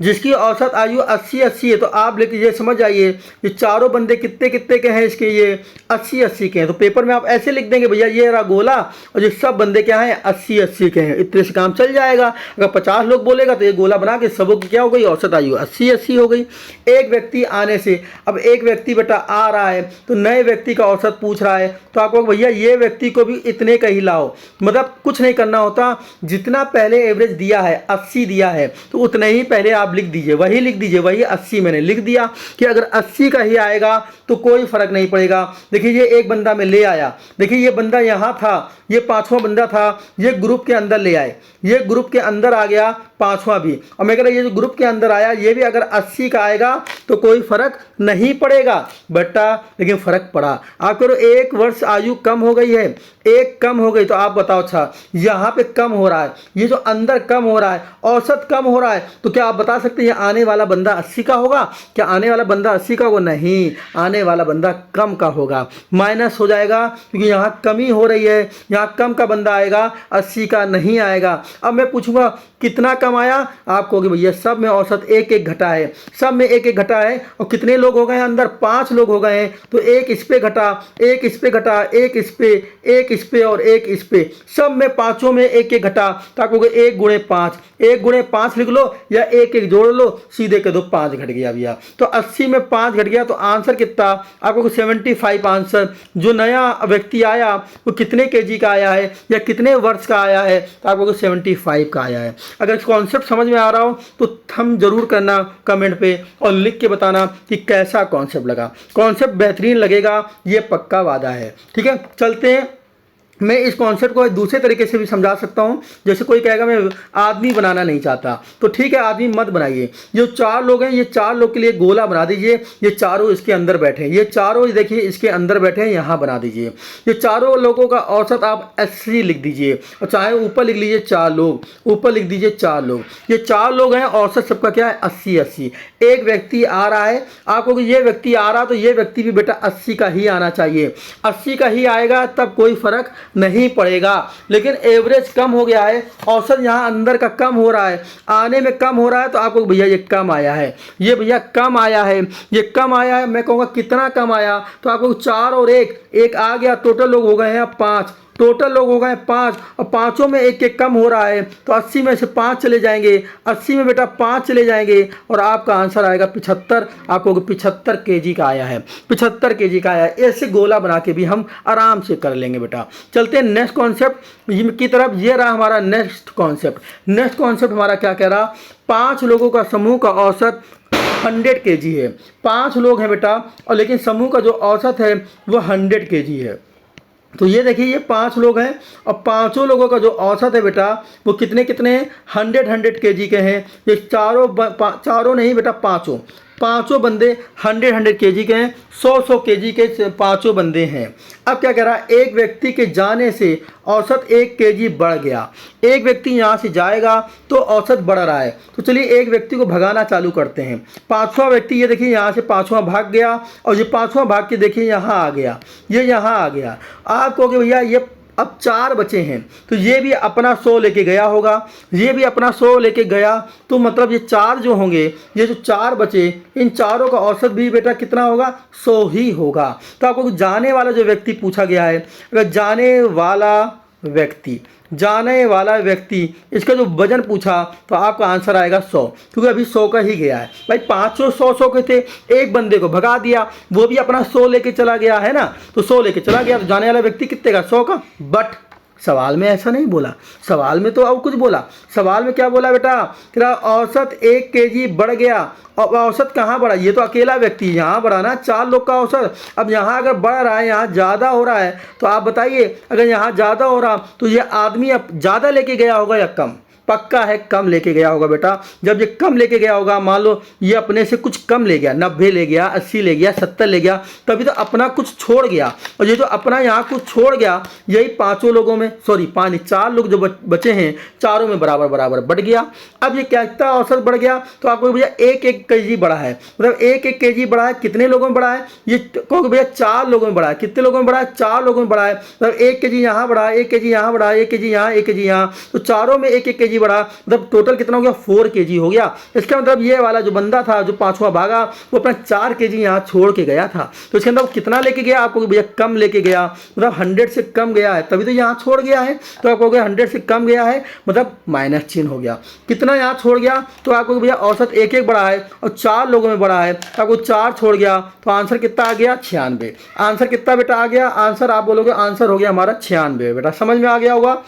जिसकी औसत आयु 80-80 है। तो आप लेके ये समझ जाइए ये चारों बंदे कितने कितने के हैं? इसके ये 80-80 के हैं। तो पेपर में आप ऐसे लिख देंगे भैया ये रहा गोला और ये सब बंदे क्या हैं? 80-80 के हैं। इतने से काम चल जाएगा। अगर 50 लोग बोलेगा तो ये गोला बना के सबों की क्या हो गई? औसत आयु 80-80 हो गई। एक व्यक्ति आने से, अब एक व्यक्ति बेटा आ रहा है तो नए व्यक्ति का औसत पूछ रहा है तो आपको भैया ये व्यक्ति को भी इतने का ही लाओ। मतलब कुछ नहीं करना होता, जितना पहले एवरेज दिया है 80 दिया है तो उतने ही पहले आप लिख दीजिए, वही लिख दीजिए, वही 80 मैंने लिख दिया कि अगर 80 का ही आएगा तो कोई फर्क नहीं पड़ेगा। देखिए ये एक बंदा में ले आया, देखिए ये बंदा यहाँ था, ये 5वां बंदा था, ये ग्रुप के अंदर ले आए, ये ग्रुप के अंदर आ गया 5वां भी। और मैं कह रहा ये जो ग्रुप के अंदर आया ये भी अगर 80 का आएगा तो कोई फर्क नहीं पड़ेगा बेटा। लेकिन फर्क पड़ा। आप कह रहे 1 वर्ष आयु कम हो गई है, 1 कम हो गई तो आप बताओ अच्छा यहाँ पे कम हो रहा है, ये जो अंदर कम हो रहा है, औसत कम हो रहा है, तो क्या आप बता सकते हैं आने वाला बंदा 80 का होगा? क्या आने वाला बंदा 80 का होगा? नहीं, आने वाला बंदा कम का होगा। माइनस हो जाएगा क्योंकि यहाँ कमी हो रही है, यहाँ कम का बंदा आएगा, 80 का नहीं आएगा। अब मैं पूछूंगा कितना कम कम आया? आप कहोगे भैया सब में औसत एक एक घटा है, सब में एक एक घटा है। और कितने लोग हो गए हैं अंदर? 5 लोग हो गए हैं, तो एक इस पे घटा, एक इस पे घटा, एक इस पे, एक इस पे और एक इस पे, सब में पांचों में एक एक घटा। तो आप कहोगे 1 गुणे 5, 1 गुणे 5 लिख लो या एक एक जोड़ लो, सीधे कह दो 5 घट गया भैया। तो 80 में 5 घट गया, तो आंसर कितना? आपको 75 आंसर। जो नया व्यक्ति आया वो कितने केजी का आया है या कितने वर्ष का आया है? तो आपको 75 का आया है। अगर कॉन्सेप्ट समझ में आ रहा हो तो थम जरूर करना कमेंट पे और लिख के बताना कि कैसा कॉन्सेप्ट लगा। कॉन्सेप्ट बेहतरीन लगेगा, ये पक्का वादा है। ठीक है, चलते हैं। मैं इस कॉन्सेप्ट को दूसरे तरीके से भी समझा सकता हूँ। जैसे कोई कहेगा मैं आदमी बनाना नहीं चाहता, तो ठीक है आदमी मत बनाइए। जो 4 लोग हैं, ये 4 लोग के लिए गोला बना दीजिए। ये चारों इसके अंदर बैठे हैं, ये चारों देखिए इसके अंदर बैठे हैं, यहाँ बना दीजिए। ये चारों लोगों का औसत आप 80 लिख दीजिए, और चाहे ऊपर लिख लीजिए 4 लोग, ऊपर लिख दीजिए 4 लोग। ये 4 लोग हैं, औसत सबका क्या है? 80-80। एक व्यक्ति आ रहा है, आपको ये व्यक्ति आ रहा तो ये व्यक्ति भी बेटा 80 का ही आना चाहिए। 80 का ही आएगा तब कोई फर्क नहीं पड़ेगा। लेकिन एवरेज कम हो गया है, औसत यहाँ अंदर का कम हो रहा है, आने में कम हो रहा है, तो आपको भैया ये कम आया है, ये भैया कम आया है, ये कम आया है। मैं कहूँगा कितना कम आया? तो आपको 4 और 1 आ गया, टोटल लोग हो गए हैं 5, टोटल लोग हो गए 5, और पाँचों में एक एक कम हो रहा है, तो 80 में से 5 चले जाएंगे, 80 में बेटा 5 चले जाएंगे, और आपका आंसर आएगा 75। आपको 75 केजी का आया है, 75 केजी का आया है। ऐसे गोला बना के भी हम आराम से कर लेंगे बेटा। चलते हैं नेक्स्ट कॉन्सेप्ट की तरफ। ये रहा हमारा नेक्स्ट कॉन्सेप्ट। नेक्स्ट कॉन्सेप्ट हमारा क्या कह रहा? 5 लोगों का समूह का औसत 100 केजी है। 5 लोग हैं बेटा, और लेकिन समूह का जो औसत है वो 100 केजी है। तो ये देखिए ये 5 लोग हैं, और पांचों लोगों का जो औसत है बेटा वो कितने कितने हैं? 100 केजी के हैं। ये चारों नहीं बेटा, पांचों बंदे 100 केजी के हैं, 100 केजी के पांचों बंदे हैं। अब क्या कह रहा है? एक व्यक्ति के जाने से औसत 1 केजी बढ़ गया। एक व्यक्ति यहाँ से जाएगा तो औसत बढ़ रहा है, तो चलिए एक व्यक्ति को भगाना चालू करते हैं। 5वां व्यक्ति ये देखिए यहाँ से 5वां भाग गया, और ये 5वां भाग के देखिए यहाँ आ गया, ये यहाँ आ गया। आप कहोगे भैया ये अब 4 बचे हैं, तो ये भी अपना 100 लेके गया होगा, ये भी अपना 100 लेके गया, तो मतलब ये 4 जो होंगे, ये जो 4 बचे, इन चारों का औसत भी बेटा कितना होगा? 100 ही होगा। तो आपको जाने वाला जो व्यक्ति पूछा गया है, अगर जाने वाला व्यक्ति इसका जो वजन पूछा तो आपका आंसर आएगा 100, क्योंकि अभी 100 का ही गया है भाई। 500 100 के थे, एक बंदे को भगा दिया, वो भी अपना 100 लेके चला गया है ना, तो 100 लेके चला गया, तो जाने वाला व्यक्ति कितने का? 100 का। बट सवाल में ऐसा नहीं बोला, सवाल में तो और कुछ बोला। सवाल में क्या बोला बेटा? कि औसत 1 केजी बढ़ गया। और औसत कहाँ बढ़ा? ये तो अकेला व्यक्ति यहाँ बढ़ा ना, 4 लोग का औसत। अब यहाँ अगर बढ़ रहा है, यहाँ ज़्यादा हो रहा है, तो आप बताइए अगर यहाँ ज़्यादा हो रहा तो ये आदमी अब ज़्यादा लेके गया होगा या कम? पक्का है कम लेके गया होगा बेटा। जब ये कम लेके गया होगा, मान लो ये अपने से कुछ कम ले गया, 90 ले गया, 80 ले गया, 70 ले गया, तभी तो अपना कुछ छोड़ गया। और ये जो अपना यहाँ कुछ छोड़ गया, यही 5 लोगों में, सॉरी 4 लोग जो बचे हैं, चारों में बराबर बराबर बढ़ गया। अब ये क्या कितना औसत बढ़ गया? तो आपको भैया 1-1 केजी बढ़ा है, मतलब 1-1 केजी बढ़ा है। कितने लोगों में बढ़ा है? ये कहोगे भैया 4 लोगों में बढ़ा है। कितने लोगों में बढ़ा है? 4 लोगों में बढ़ा है। मतलब 1 केजी यहाँ बढ़ा, 1 केजी यहाँ बढ़ा, 1 केजी यहाँ, 1 केजी यहाँ, तो चारों में 1-1 केजी बढ़ा, मतलब टोटल कितना हो गया? 4 केजी हो गया। इसका मतलब ये वाला जो बंदा था जो 5वां भागा, वो अपना 4 केजी यहाँ छोड़ के गया था। तो इसके अंदर कितना लेके गया? आपको भैया कम लेके गया, मतलब 100 से कम गया है, तभी तो यहाँ छोड़ गया है। तो आपको 100 से कम गया है, मतलब माइनस चिन्ह हो गया। कितना यहाँ छोड़ गया? तो आपको भैया औसत 1-1 बढ़ा है, और 4 लोगों में बढ़ा है, तो आपको 4 छोड़ गया, तो आंसर कितना आ गया? 96। आंसर कितना बेटा आ गया? आंसर आप बोलोगे आंसर हो गया हमारा 96 बेटा। समझ में आ गया होगा?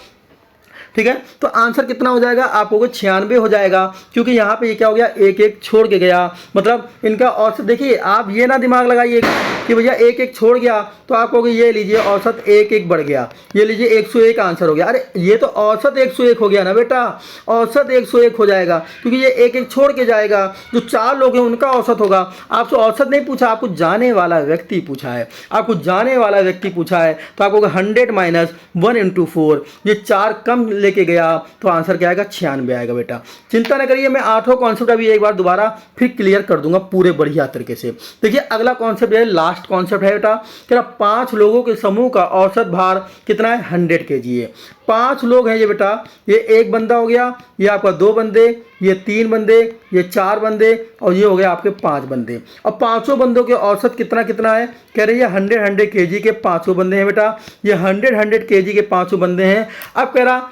ठीक है, तो आंसर कितना हो जाएगा? आप लोगों को 96 हो जाएगा, क्योंकि यहाँ पे ये क्या हो गया? 1-1 छोड़ के गया, मतलब इनका औसत। देखिए आप ये ना दिमाग लगाइए कि भैया 1-1 छोड़ गया, तो आप कहोगे ये लीजिए औसत 1-1 बढ़ गया, ये लीजिए 101 आंसर हो गया। अरे ये तो औसत 101 हो गया ना बेटा, औसत 101 हो जाएगा, क्योंकि ये 1-1 छोड़ के जाएगा। जो 4 लोग हैं उनका औसत होगा। आपसे औसत नहीं पूछा, आपको जाने वाला व्यक्ति पूछा है, आपको जाने वाला व्यक्ति पूछा है, तो आपको 100 माइनस 1 × 4, ये 4 कम लेके गया, तो आंसर क्या आएगा? 96 आएगा बेटा। चिंता न करिए, मैं 8वां कॉन्सेप्ट अभी एक बार दोबारा फिर क्लियर कर दूंगा पूरे बढ़िया तरीके से। देखिए अगला कॉन्सेप्ट है, लास्ट कॉन्सेप्ट है बेटा, कि 5 लोगों के समूह का औसत भार कितना है? 100 केजी है। 5 लोग हैं ये बेटा, ये एक बंदा हो गया, ये आपका 2 बंदे, ये 3 बंदे, ये 4 बंदे और ये हो गया आपके 5 बंदे। अब 500 बंदों के औसत कितना कितना है, कह रहे हैं 100 kg के 500 बंदे हैं बेटा, ये 100 kg के 500 बंदे हैं। अब कह रहा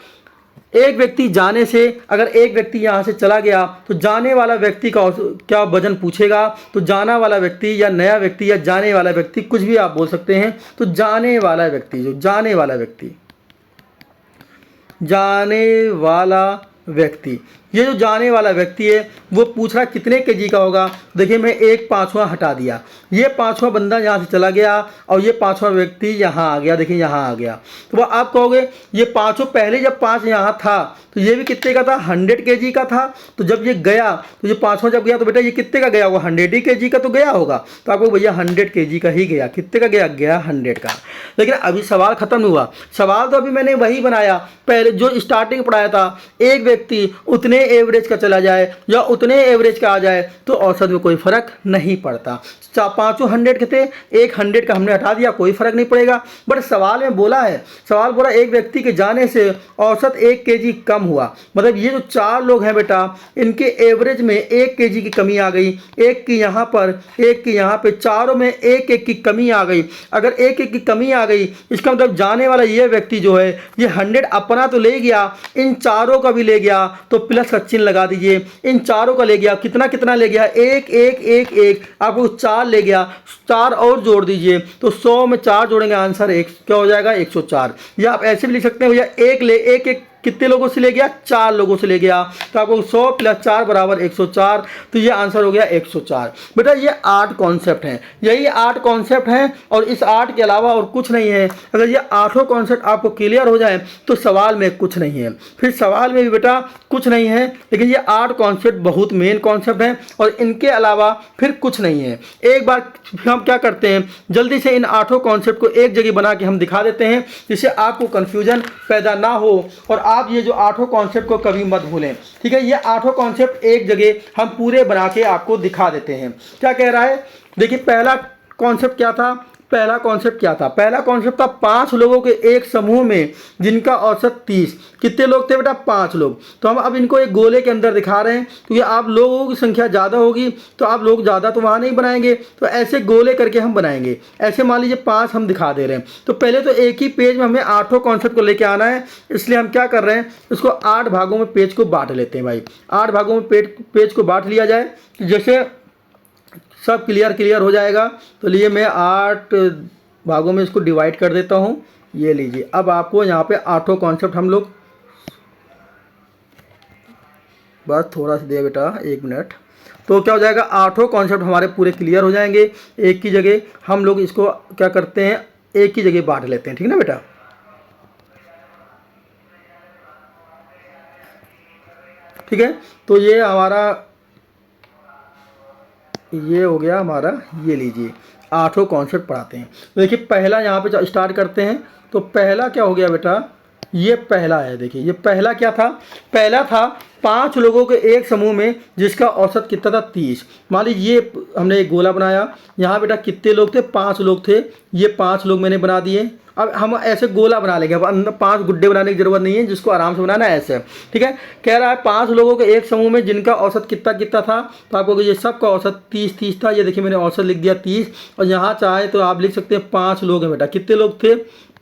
एक व्यक्ति जाने से, अगर एक व्यक्ति यहाँ से चला गया तो जाने वाला व्यक्ति का क्या वजन पूछेगा, तो जाना वाला व्यक्ति या नया व्यक्ति या जाने वाला व्यक्ति, कुछ भी आप बोल सकते हैं। तो जाने वाला व्यक्ति, जो जाने वाला व्यक्ति, जाने वाला व्यक्ति, ये जो जाने वाला व्यक्ति है वो पूछ रहा कितने केजी का होगा। देखिए मैं एक 5वां हटा दिया, ये 5वां बंदा यहाँ से चला गया और ये 5वां व्यक्ति यहाँ आ गया, देखिए यहाँ आ गया। तो वह आप कहोगे ये 5 पहले जब 5 यहाँ था तो ये भी कितने का था, 100 kg का था। तो जब ये गया तो ये 5वां जब गया तो बेटा ये कितने का गया होगा, 100 kg का तो गया होगा। तो आपको भैया 100 kg का ही गया, कितने का गया, गया 100 का। लेकिन अभी सवाल खत्म हुआ, सवाल तो अभी मैंने वही बनाया पहले जो स्टार्टिंग पढ़ाया था। एक व्यक्ति उतने एवरेज का चला जाए या उतने एवरेज का आ जाए तो औसत में कोई फर्क नहीं पड़ता। 5 100 के थे, एक 100 का हमने हटा दिया, कोई फर्क नहीं पड़ेगा। बट सवाल में बोला है, सवाल बोला एक व्यक्ति के जाने से औसत 1 kg कम हुआ। मतलब ये जो 4 लोग हैं बेटा, इनके एवरेज में 1 kg की कमी आ गई, एक की यहाँ पर, एक की यहाँ पे, चारों में 1 की कमी आ गई। अगर 1 की कमी आ गई इसका मतलब जाने वाला ये व्यक्ति जो है ये 100 अपना तो ले गया, इन चारों का भी ले गया, तो प्लस का चिन्ह लगा दीजिए। इन चारों का ले गया, कितना कितना ले गया, 1 1 1 1, आपको 4 ले गया, 4 और जोड़ दीजिए तो 100 में 4 जोड़ेंगे आंसर एक क्या हो जाएगा, 104। या आप ऐसे भी लिख सकते हैं भैया एक कितने लोगों से ले गया, 4 लोगों से ले गया, तो आपको 100 + 4 = 104। तो ये आंसर हो गया 104। बेटा ये 8 कॉन्सेप्ट हैं, यही 8 कॉन्सेप्ट हैं और इस 8 के अलावा और कुछ नहीं है। अगर ये 8 कॉन्सेप्ट आपको क्लियर हो जाए तो सवाल में कुछ नहीं है, फिर सवाल में भी बेटा कुछ नहीं है। लेकिन ये 8 कॉन्सेप्ट बहुत मेन कॉन्सेप्ट हैं और इनके अलावा फिर कुछ नहीं है। एक बार हम क्या करते हैं, जल्दी से इन 8 कॉन्सेप्ट को एक जगह बना के हम दिखा देते हैं जिससे आपको कन्फ्यूजन पैदा ना हो और आप ये जो 8 कॉन्सेप्ट को कभी मत भूलें। ठीक है, ये 8 कॉन्सेप्ट एक जगह हम पूरे बना के आपको दिखा देते हैं। क्या कह रहा है, देखिए पहला कॉन्सेप्ट क्या था, पहला कॉन्सेप्ट क्या था, पहला कॉन्सेप्ट था 5 लोगों के एक समूह में जिनका औसत 30। कितने लोग थे बेटा, 5 लोग। तो हम अब इनको एक गोले के अंदर दिखा रहे हैं क्योंकि आप लोगों की संख्या ज़्यादा होगी तो आप लोग ज़्यादा तो वहाँ नहीं बनाएंगे, तो ऐसे गोले करके हम बनाएंगे। ऐसे मान लीजिए 5 हम दिखा दे रहे हैं, तो पहले तो एक ही पेज में हमें 8 कॉन्सेप्ट को लेके आना है, इसलिए हम क्या कर रहे हैं, इसको 8 भागों में पेज को बांट लेते हैं भाई। 8 भागों में पेज को बांट लिया जाए, जैसे सब क्लियर हो जाएगा। तो लिए मैं 8 भागों में इसको डिवाइड कर देता हूँ। ये लीजिए, अब आपको यहाँ पे 8 कॉन्सेप्ट हम लोग, बस थोड़ा सा दे बेटा 1 मिनट। तो क्या हो जाएगा, 8 कॉन्सेप्ट हमारे पूरे क्लियर हो जाएंगे। एक की जगह हम लोग इसको क्या करते हैं, एक की जगह बांट लेते हैं, ठीक ना बेटा। ठीक है, तो ये हमारा ये हो गया हमारा, ये लीजिए 8 कॉन्सेप्ट पढ़ाते हैं। तो देखिए पहला यहाँ पे स्टार्ट करते हैं। तो पहला क्या हो गया बेटा, ये पहला है। देखिए ये पहला क्या था, पहला था 5 लोगों के एक समूह में जिसका औसत कितना था, 30। मान लीजिए ये हमने एक गोला बनाया, यहाँ बेटा कितने लोग थे, 5 लोग थे, ये 5 लोग मैंने बना दिए। अब हम ऐसे गोला बना लेंगे, अब अंदर 5 गुड्डे बनाने की जरूरत नहीं है, जिसको आराम से बनाना है ऐसे। ठीक है, कह रहा है 5 लोगों के एक समूह में जिनका औसत कितना कितना था, तो आपको ये सबका औसत 30 था। ये देखिए मैंने औसत लिख दिया 30, और यहाँ चाहे तो आप लिख सकते हैं 5 लोग हैं बेटा। कितने लोग थे,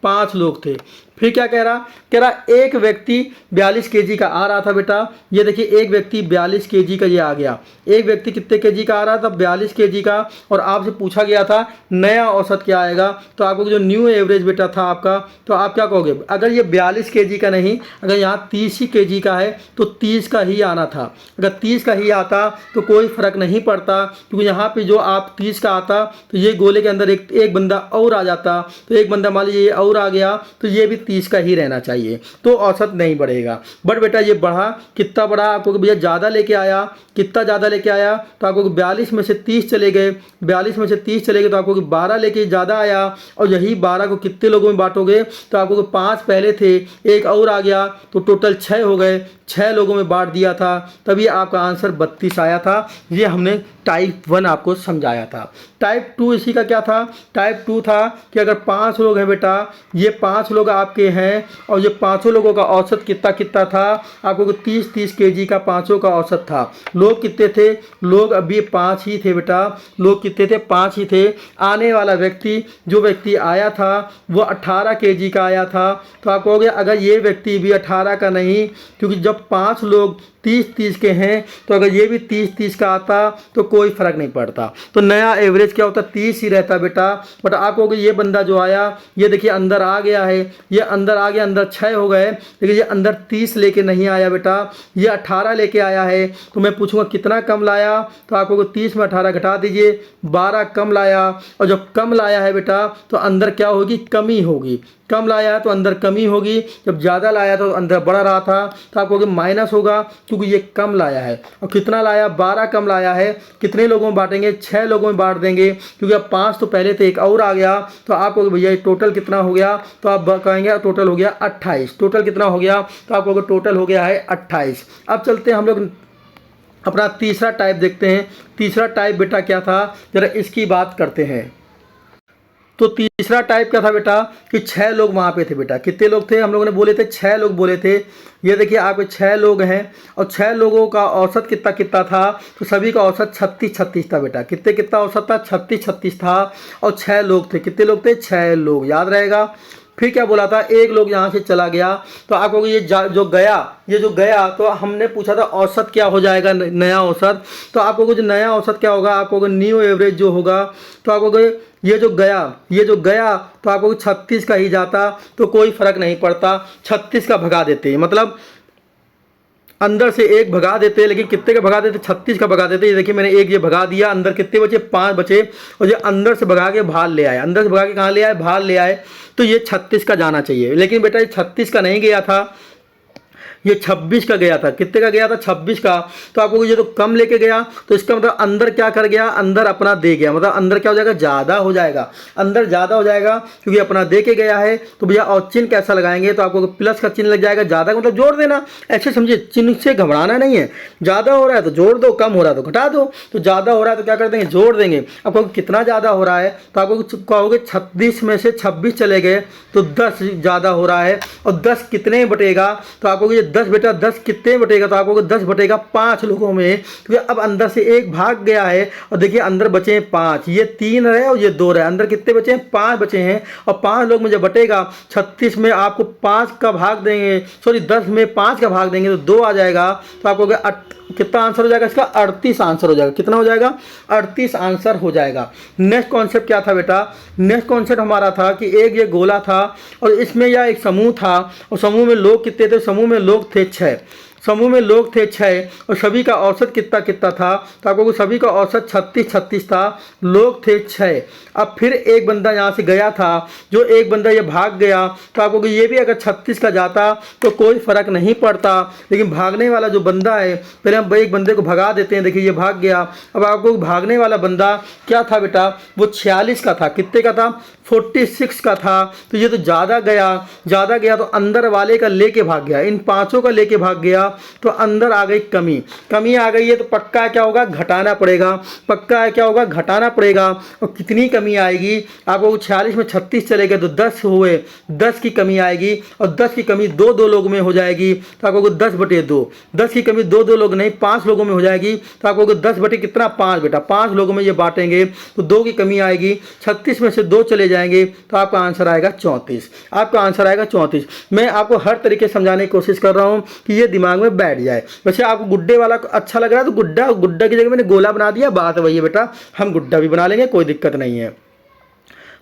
5 लोग थे। फिर क्या कह रहा एक व्यक्ति 42 kg का आ रहा था बेटा। ये देखिए एक व्यक्ति 42 kg का ये आ गया। एक व्यक्ति कितने kg का आ रहा था, 42 kg का। और आपसे पूछा गया था नया औसत क्या आएगा, तो आपको जो न्यू एवरेज बेटा था आपका, तो आप क्या कहोगे, अगर ये 42 kg का नहीं, अगर यहाँ 30 ही kg का है तो 30 का ही आना था। अगर 30 का ही आता तो कोई फ़र्क नहीं पड़ता, क्योंकि यहाँ पर जो आप 30 का आता तो ये गोले के अंदर एक बंदा और आ जाता। तो एक बंदा मान लीजिए ये और आ गया, तो ये भी 30 का ही रहना चाहिए, तो औसत नहीं बढ़ेगा। बट बेटा ये बढ़ा, कितना बढ़ा, आपको भैया ज़्यादा लेके आया। कितना ज़्यादा लेके आया, तो आपको 42 में से 30 चले गए, 42 में से 30 चले गए तो आपको 12 लेके ज़्यादा आया। और यही 12 को कितने लोगों में बांटोगे, तो आपको 5 पहले थे, एक और आ गया, तो टोटल 6 हो गए। 6 लोगों में बांट दिया था, तभी आपका आंसर 32 आया था। ये हमने टाइप 1 आपको समझाया था। टाइप 2 इसी का क्या था, टाइप 2 था कि अगर 5 लोग हैं बेटा, ये 5 लोग आपके हैं और ये पाँचों लोगों का औसत कितना कितना था, आपको 30-30 केजी का पाँचों का औसत था। लोग कितने थे, लोग अभी 5 ही थे बेटा, लोग कितने थे, 5 ही थे। आने वाला व्यक्ति, जो व्यक्ति आया था वो 18 केजी का आया था। तो आप कहोगे अगर ये व्यक्ति भी 18 का नहीं, क्योंकि जब 5 लोग 30-30 के हैं तो अगर ये भी 30-30 का आता तो कोई फ़र्क नहीं पड़ता। तो नया एवरेज क्या होता, 30 ही रहता बेटा। बट आप कहोगे ये बंदा जो आया, ये देखिए अंदर आ गया है, ये अंदर आ गया, अंदर 6 हो गए, लेकिन ये अंदर 30 लेके नहीं आया बेटा, ये 18 लेके आया है। तो मैं पूछूंगा कितना कम लाया, तो आप कहोगे 30 में 18 घटा दीजिए, 12 कम लाया। और जब कम लाया है बेटा तो अंदर क्या होगी, कमी होगी। कम लाया है तो अंदर कमी होगी, जब ज़्यादा लाया तो अंदर बढ़ रहा था, तो आप कहोगे माइनस होगा, क्योंकि ये कम लाया है। और कितना लाया, 12 कम लाया है। कितने लोगों में बांटेंगे, 6 लोगों में बांट देंगे, क्योंकि अब 5 तो पहले थे, एक और आ गया। तो आप कहोगे भैया ये टोटल कितना हो गया, तो आप कहेंगे टोटल हो गया 28। टोटल कितना हो गया, तो आप कहोगे टोटल हो गया है 28। अब चलते हैं हम लोग अपना तीसरा टाइप देखते हैं। तीसरा टाइप बेटा क्या था, जरा इसकी बात करते हैं। तो तीसरा टाइप क्या था बेटा कि 6 लोग वहाँ पे थे बेटा। कितने लोग थे, हम लोगों ने बोले थे 6 लोग बोले थे। ये देखिए आपके 6 लोग हैं और 6 लोगों का औसत कितना कितना था, तो सभी का औसत 36-36 था बेटा। कितना औसत था, 36-36 था। और 6 लोग थे, कितने लोग थे, 6 लोग, याद रहेगा। फिर क्या बोला था, एक लोग यहाँ से चला गया। तो आप कहोगे ये जो गया तो हमने पूछा था औसत क्या हो जाएगा, नया औसत। तो आप कहोगे जो नया औसत क्या होगा, आप कहोगे न्यू एवरेज जो होगा। तो आप कहोगे ये जो गया तो आपको 36 का ही जाता तो कोई फ़र्क नहीं पड़ता। 36 का भगा देते हैं, मतलब अंदर से एक भगा देते हैं, लेकिन कितने का भगा देते, 36 का भगा देते। ये देखिए मैंने एक ये भगा दिया, अंदर कितने बचे, 5 बचे। और ये अंदर से भगा के बाहर ले आए, अंदर से भगा के कहाँ ले आए, बाहर ले आए। तो ये 36 का जाना चाहिए, लेकिन बेटा ये 36 का नहीं गया था, ये 26 का गया था। कितने का गया था, 26 का। तो आपको ये तो कम लेके गया, तो इसका मतलब अंदर क्या कर गया, अंदर अपना दे गया, मतलब अंदर क्या हो जाएगा, ज़्यादा हो जाएगा। अंदर ज़्यादा हो जाएगा क्योंकि अपना दे के गया है। तो भैया और चिन्ह कैसा लगाएंगे, तो आपको प्लस का चिन्ह लग जाएगा। ज़्यादा का मतलब जोड़ देना, ऐसे समझिए, चिन्ह से घबराना नहीं है। ज़्यादा हो रहा है तो जोड़ दो, कम हो रहा है तो घटा दो। तो ज़्यादा हो रहा है तो क्या कर देंगे, जोड़ देंगे। आपको कितना ज़्यादा हो रहा है, तो आपको कहोगे 36 में से 26 चले गए तो 10 ज़्यादा हो रहा है। और 10 कितने बटेगा, तो आपको ये 10 बेटा 10 कितने बटेगा, तो आपको 10 बटेगा 5 लोगों में, क्योंकि अब अंदर से एक भाग गया है। और देखिए अंदर बचे हैं 5, ये 3 रहे और ये 2 रहे, अंदर कितने बचे हैं, 5 बचे हैं। और 5 लोग में जब बटेगा, 36 में आपको 5 का भाग देंगे, सॉरी 10 में 5 का भाग देंगे तो 2 आ जाएगा। तो आपको कितना आंसर हो जाएगा इसका, 38 आंसर हो जाएगा। कितना हो जाएगा, 38 आंसर हो जाएगा। नेक्स्ट कॉन्सेप्ट क्या था बेटा, नेक्स्ट कॉन्सेप्ट हमारा था कि एक ये गोला था और इसमें यह एक समूह था, और समूह में लोग कितने थे, समूह में लोग थे 6। समूह में लोग थे 6 और सभी का औसत कितना कितना था, तो आपको सभी का औसत 36-36 था, लोग थे 6। अब फिर एक बंदा यहाँ से गया था, जो एक बंदा ये भाग गया, तो आपको ये भी अगर 36 का जाता तो कोई फ़र्क नहीं पड़ता। लेकिन भागने वाला जो बंदा है, पहले हम एक बंदे को भगा देते हैं। देखिए ये भाग गया। अब आपको भागने वाला बंदा क्या था बेटा, वो 46 का था। कितने का था, 46 का था। तो ये तो ज़्यादा गया तो अंदर वाले का लेके भाग गया, इन 5 का लेके भाग गया, तो अंदर आ गई कमी आ गई है। तो पक्का क्या होगा, घटाना पड़ेगा। पक्का है क्या होगा, घटाना पड़ेगा। और कितनी कमी आएगी, आपको 46 में 36 चले गए तो 10 हुए, 10 की कमी आएगी। और 10 की कमी 2 लोग में हो जाएगी, तो आपको 10/2। 10 की कमी 2 लोग नहीं, 5 लोगों में हो जाएगी। तो आपको 10 बटे कितना, 5 बेटा, 5 लोगों में ये बांटेंगे तो 2 की कमी आएगी। 36 में से 2 चले जाएंगे तो आपका आंसर आएगा 34। आपका आंसर आएगा 34। मैं आपको हर तरीके से समझाने की कोशिश कर रहा हूँ कि ये दिमाग में बैठ जाए। वैसे आपको गुड्डे वाला अच्छा लग रहा है तो गुड्डा की जगह मैंने गोला बना दिया, बात वही है बेटा, हम गुड्डा भी बना लेंगे, कोई दिक्कत नहीं है।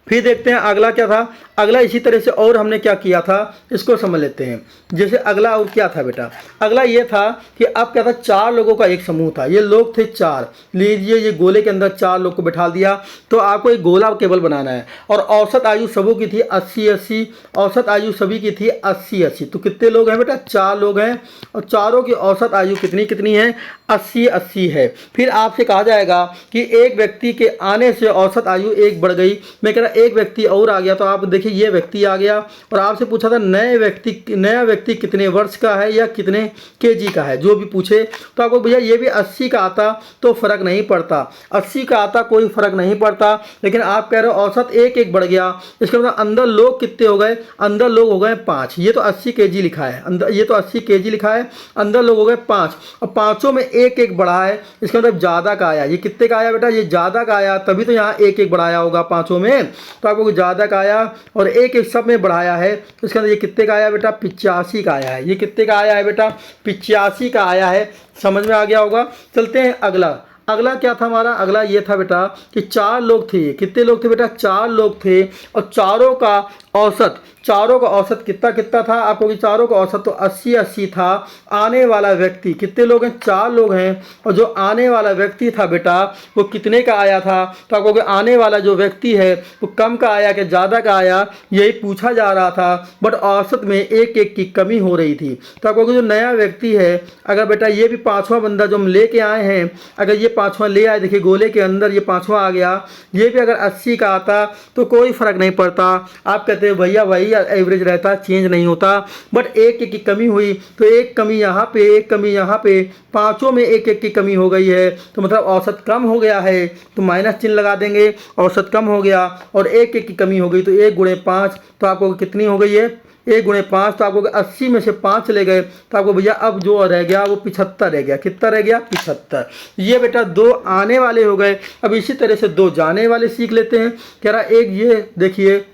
फिर देखते हैं अगला क्या था। अगला इसी तरह से और हमने क्या किया था, इसको समझ लेते हैं। जैसे अगला और क्या था बेटा, अगला ये था कि अब क्या था, 4 लोगों का एक समूह था। ये लोग थे 4, लीजिए ये गोले के अंदर 4 लोग को बैठा दिया। तो आपको एक गोला केवल बनाना है और औसत आयु सबों की थी 80-80। औसत आयु सभी की थी 80-80। तो कितने लोग हैं बेटा, 4 लोग हैं और चारों की औसत आयु कितनी कितनी है, 80-80 है। फिर आपसे कहा जाएगा कि एक व्यक्ति के आने से औसत आयु 1 बढ़ गई। मैं कह रहा एक व्यक्ति और आ गया, तो आप देखिए ये व्यक्ति आ गया और आपसे पूछा था नया व्यक्ति कितने वर्ष का है या कितने केजी का है, जो भी पूछे तो आपको भैया ये भी 80 का आता तो फ़र्क नहीं पड़ता, 80 का आता कोई फ़र्क नहीं पड़ता। लेकिन आप कह रहे हो औसत एक एक बढ़ गया, इसका मतलब अंदर लोग कितने हो गए, अंदर लोग हो गए 5। ये तो 80 केजी लिखा है, अंदर ये तो 80 केजी लिखा है, अंदर लोग हो गए 5 और पाँचों में एक एक बढ़ा है, इसका मतलब ज़्यादा का आया। ये कितने का आया बेटा, ये ज़्यादा का आया, तभी तो यहाँ एक एक बढ़ाया होगा पाँचों में, तो आपको ज़्यादा का आया और एक एक सब में बढ़ाया है, तो इसका मतलब ये कितने का आया बेटा, 85 का आया है। ये कितने का आया है बेटा, 85 का आया है। समझ में आ गया होगा। चलते हैं अगला क्या था हमारा, अगला ये था बेटा कि 4 लोग थे। कितने लोग थे बेटा, 4 लोग थे और चारों का औसत कितना कितना था आपको, कि चारों का औसत तो 80-80 था। आने वाला व्यक्ति कितने लोग हैं, 4 लोग हैं और जो आने वाला व्यक्ति था बेटा वो कितने का आया था, तो आपको आने वाला जो व्यक्ति है वो कम का आया कि ज़्यादा का आया, यही पूछा जा रहा था। बट औसत में एक एक की कमी हो रही थी। तो आपको जो नया व्यक्ति है, अगर बेटा ये भी 5वां बंदा जो हम लेके आए हैं, अगर ये 5वां ले आए, देखिए गोले के अंदर ये 5वां आ गया, ये भी अगर 80 का आता तो कोई फ़र्क नहीं पड़ता। आप कहते हैं भैया वही एवरेज रहता, चेंज नहीं होता। बट एक एक की कमी हुई तो एक कमी यहाँ पे, एक कमी यहाँ पे, पाँचों में एक एक की कमी हो गई है, तो मतलब औसत कम हो गया है, तो माइनस चिन्ह लगा देंगे। औसत कम हो गया और एक एक की कमी हो गई, तो 1 गुणे 5 तो आपको कितनी हो गई है, 1 गुणे 5 तो आपको 80 में से 5 चले गए, तो आपको भैया अब जो रह गया वो 75 रह गया। कितना रह गया, 75। ये बेटा 2 आने वाले हो गए। अब इसी तरह से 2 जाने वाले सीख लेते हैं। कह रहा एक ये देखिए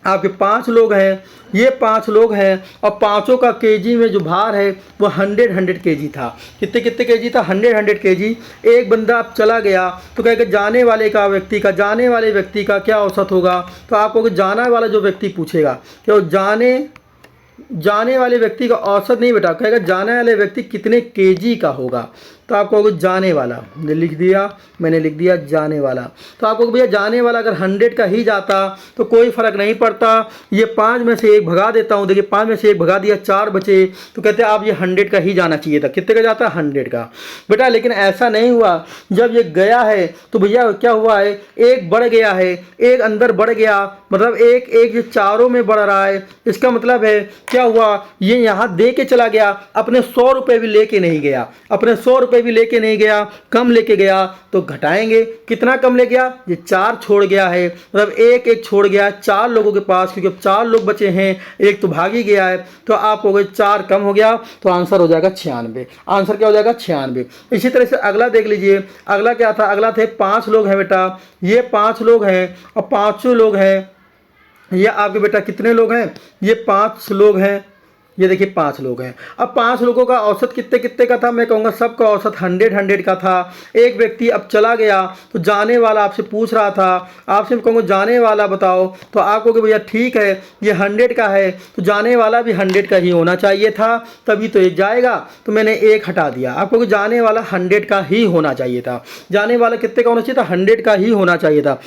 आपके 5 लोग हैं, ये 5 लोग हैं और पाँचों का केजी में जो भार है वो 100 केजी था। कितने कितने केजी था, 100 केजी। एक बंदा अब चला गया तो कहेगा जाने वाले व्यक्ति का क्या औसत होगा, तो आपको जाना वाला जो व्यक्ति पूछेगा कि वो जाने वाले व्यक्ति का औसत नहीं बेटा, कहेगा जाने वाले व्यक्ति कितने केजी का होगा, तो आपको होगा जाने वाला, मैंने लिख दिया जाने वाला। तो आपको भैया जाने वाला अगर 100 का ही जाता तो कोई फ़र्क नहीं पड़ता। ये 5 में से 1 भगा देता हूँ, देखिए 5 में से 1 भगा दिया, 4 बचे, तो कहते हैं आप ये 100 का ही जाना चाहिए था। कितने का जाता, 100 का बेटा। लेकिन ऐसा नहीं हुआ, जब ये गया है तो भैया क्या हुआ है, 1 बढ़ गया है, 1 अंदर बढ़ गया, मतलब एक ये चारों में बढ़ रहा है। इसका मतलब है क्या हुआ, ये यहाँ दे के चला गया, अपने 100 रुपये भी लेके नहीं गया, अपने 100 रुपये भी लेके नहीं गया, कम लेके गया, तो घटाएंगे। कितना कम ले गया, ये 4 छोड़ गया है, मतलब एक छोड़ गया 4 लोगों के पास, क्योंकि अब 4 लोग बचे हैं, 1 तो भाग ही गया है, तो आप हो गए 4 कम हो गया, तो आंसर हो जाएगा 96। आंसर क्या हो जाएगा, 96। इसी तरह से अगला देख लीजिए, अगला क्या था, अगला थे 5 लोग हैं बेटा, ये 5 लोग हैं और 5 लोग हैं, ये आपके बेटा कितने लोग हैं, ये 5 लोग हैं, ये देखिए 5 लोग हैं। अब 5 लोगों का औसत कितने कितने का था, मैं कहूँगा सबका औसत 100 का था। एक व्यक्ति अब चला गया तो जाने वाला आपसे पूछ रहा था, आपसे मैं कहूँगा जाने वाला बताओ, तो आप कहोगे भैया ठीक है ये 100 का है, तो जाने वाला भी 100 का ही होना चाहिए था, तभी तो ये जाएगा, तो मैंने 1 हटा दिया। आप कहोगे जाने वाला 100 का ही होना चाहिए था, जाने वाला कितने का होना चाहिए था, 100 का ही होना चाहिए था।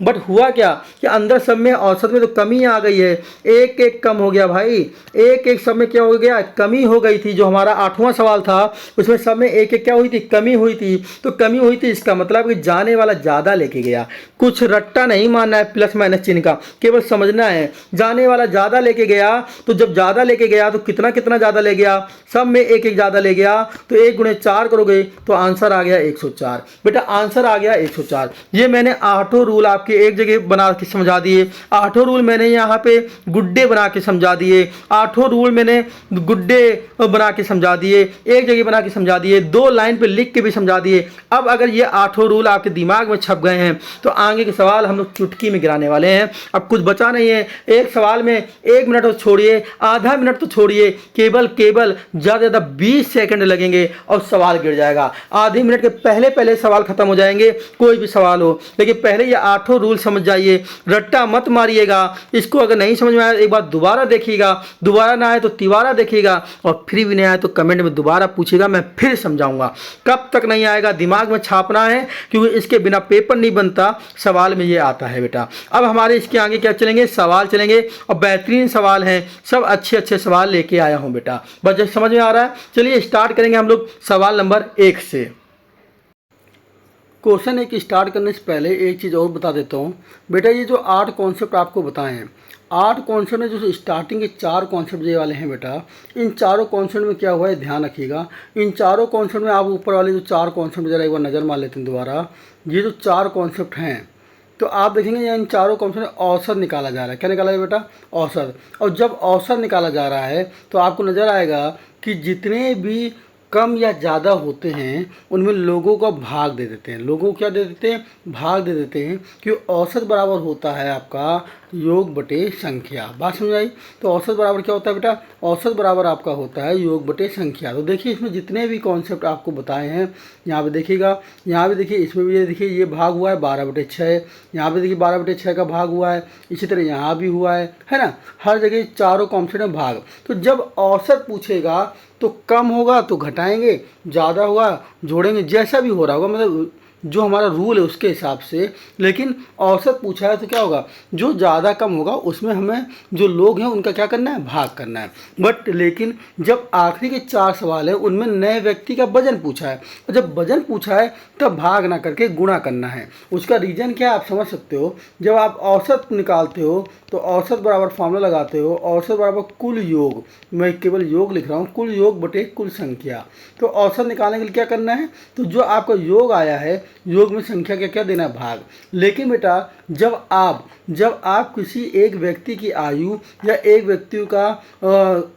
बट हुआ क्या कि अंदर सब में औसत में तो कमी आ गई है, एक कम हो गया भाई, एक सब में क्या हो गया, कमी हो गई थी। जो हमारा 8वां सवाल था उसमें सब में एक क्या हुई थी, कमी हुई थी। तो कमी हुई थी, इसका मतलब कि जाने वाला ज़्यादा लेके गया। कुछ रट्टा नहीं मानना है प्लस माइनस चिन्ह का, केवल समझना है। जाने वाला ज़्यादा लेके गया, तो जब ज़्यादा लेके गया तो कितना कितना ज़्यादा ले गया, सब में एक ज़्यादा ले गया, तो 1 गुणे 4 करोगे तो आंसर आ गया 104। बेटा आंसर आ गया 104। ये मैंने 8 रूल आपके एक जगह बना के समझा दिए, 8 रूल मैंने यहाँ पे गुड्डे बना के समझा दिए, 8 रूल मैंने गुड्डे बना के समझा दिए, एक जगह बना के समझा दिए, 2 लाइन पे लिख के भी समझा दिए। अब अगर ये 8 रूल आपके दिमाग में छप गए हैं तो आगे के सवाल हम लोग चुटकी में गिराने वाले हैं। अब कुछ बचा नहीं है, एक सवाल में 1 मिनट तो छोड़िए, आधा मिनट तो छोड़िए, केवल ज़्यादा ज़्यादा 20 सेकंड लगेंगे और सवाल गिर जाएगा। आधे मिनट के पहले सवाल खत्म हो जाएंगे, कोई भी सवाल हो, लेकिन पहले ये 8 रूल समझ जाइए, रट्टा मत मारिएगा। इसको अगर नहीं समझ में आया एक बार दोबारा देखिएगा, दोबारा ना आए तो तिबारा देखिएगा, और फिर भी नहीं आए तो कमेंट में दोबारा पूछिएगा, मैं फिर समझाऊंगा। कब तक नहीं आएगा दिमाग में छापना है, क्योंकि इसके बिना पेपर नहीं बनता, सवाल में ये आता है बेटा। अब हमारे इसके आगे क्या चलेंगे, सवाल चलेंगे, और बेहतरीन सवाल हैं, सब अच्छे सवाल लेके आया हूँ बेटा। बस समझ में आ रहा है, चलिए स्टार्ट करेंगे हम लोग सवाल नंबर 1 से। क्वेश्चन एक स्टार्ट करने से पहले एक चीज़ और बता देता हूँ बेटा। ये जो 8 कॉन्सेप्ट आपको बताए हैं, 8 कॉन्सेप्ट में जो स्टार्टिंग के 4 कॉन्सेप्ट ये वाले हैं बेटा, इन चारों कॉन्सेप्ट में क्या हुआ है ध्यान रखिएगा। इन चारों कॉन्सेप्ट में आप ऊपर वाले जो 4 कॉन्सेप्ट जरा एक बार नज़र मार लेते हैं दोबारा। ये जो 4 कॉन्सेप्ट हैं तो आप देखेंगे इन चारों कॉन्सेप्ट में औसत निकाला जा रहा है। क्या निकाला है बेटा? औसत। और जब औसत निकाला जा रहा है तो आपको नज़र आएगा कि जितने भी कम या ज़्यादा होते हैं उनमें लोगों का भाग दे देते हैं। लोगों को क्या दे देते हैं? भाग दे देते हैं कि औसत बराबर होता है आपका योग बटे संख्या। बात समझ आई? तो औसत बराबर क्या होता है बेटा? औसत बराबर आपका होता है योग बटे संख्या। तो देखिए इसमें जितने भी कॉन्सेप्ट आपको बताए हैं यहाँ पे देखिएगा, यहाँ पे देखिए, इसमें भी ये देखिए ये भाग हुआ है 12/6, यहाँ पे देखिए 12/6 का भाग हुआ है, इसी तरह यहाँ भी हुआ है ना। हर जगह चारों कॉन्सेप्ट में भाग। तो जब औसत पूछेगा तो कम होगा तो घटाएंगे, ज़्यादा होगा जोड़ेंगे, जैसा भी हो रहा होगा, मतलब जो हमारा रूल है उसके हिसाब से। लेकिन औसत पूछा है तो क्या होगा? जो ज़्यादा कम होगा उसमें हमें जो लोग हैं उनका क्या करना है? भाग करना है। बट लेकिन जब आखिरी के 4 सवाल हैं उनमें नए व्यक्ति का वजन पूछा है, और जब वजन पूछा है तब भाग ना करके गुणा करना है। उसका रीज़न क्या है आप समझ सकते हो। जब आप औसत निकालते हो तो औसत बराबर फॉर्मूला लगाते हो, औसत बराबर कुल योग, मैं केवल योग लिख रहा हूँ, कुल योग बटे कुल संख्या। तो औसत निकालने के लिए क्या करना है? तो जो आपका योग आया है, योग में संख्या का क्या देना है? भाग। लेकिन बेटा जब आप किसी एक व्यक्ति की आयु या एक व्यक्ति का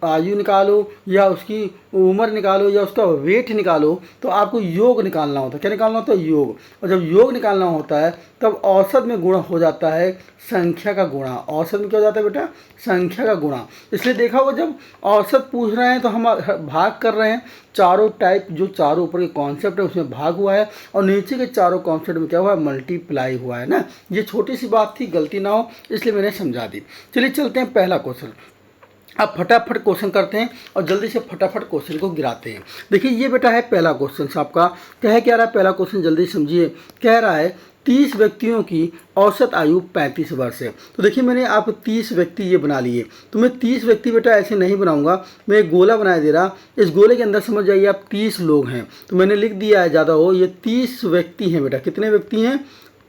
आयु निकालो या उसकी उम्र निकालो या उसका वेट निकालो तो आपको योग निकालना होता है। क्या निकालना होता है? योग। और जब योग निकालना होता है तब औसत में गुणा हो जाता है संख्या का गुणा। औसत में क्या हो जाता है बेटा? संख्या का गुणा। इसलिए देखा होगा जब औसत पूछ रहे हैं तो हम भाग कर रहे हैं। चारों टाइप जो चारों ऊपर के कॉन्सेप्ट है उसमें भाग हुआ है, और नीचे के चारों कॉन्सेप्ट में क्या हुआ है? मल्टीप्लाई हुआ है ना। ये छोटी सी बात थी, गलती ना हो इसलिए मैंने समझा दी। चलिए चलते हैं पहला क्वेश्चन। अब फटाफट क्वेश्चन करते हैं और जल्दी से फटाफट क्वेश्चन को गिराते हैं। देखिए ये बेटा है पहला क्वेश्चन आपका। कह क्या रहा है पहला क्वेश्चन? जल्दी समझिए। कह रहा है 30 व्यक्तियों की औसत आयु 35 वर्ष है। तो देखिए मैंने आप 30 व्यक्ति ये बना लिए। तो मैं 30 व्यक्ति बेटा ऐसे नहीं बनाऊंगा, मैं एक गोला बना दे रहा। इस गोले के अंदर समझ जाइए आप 30 लोग हैं। तो मैंने लिख दिया है, ज़्यादा हो, ये 30 व्यक्ति हैं बेटा। कितने व्यक्ति हैं?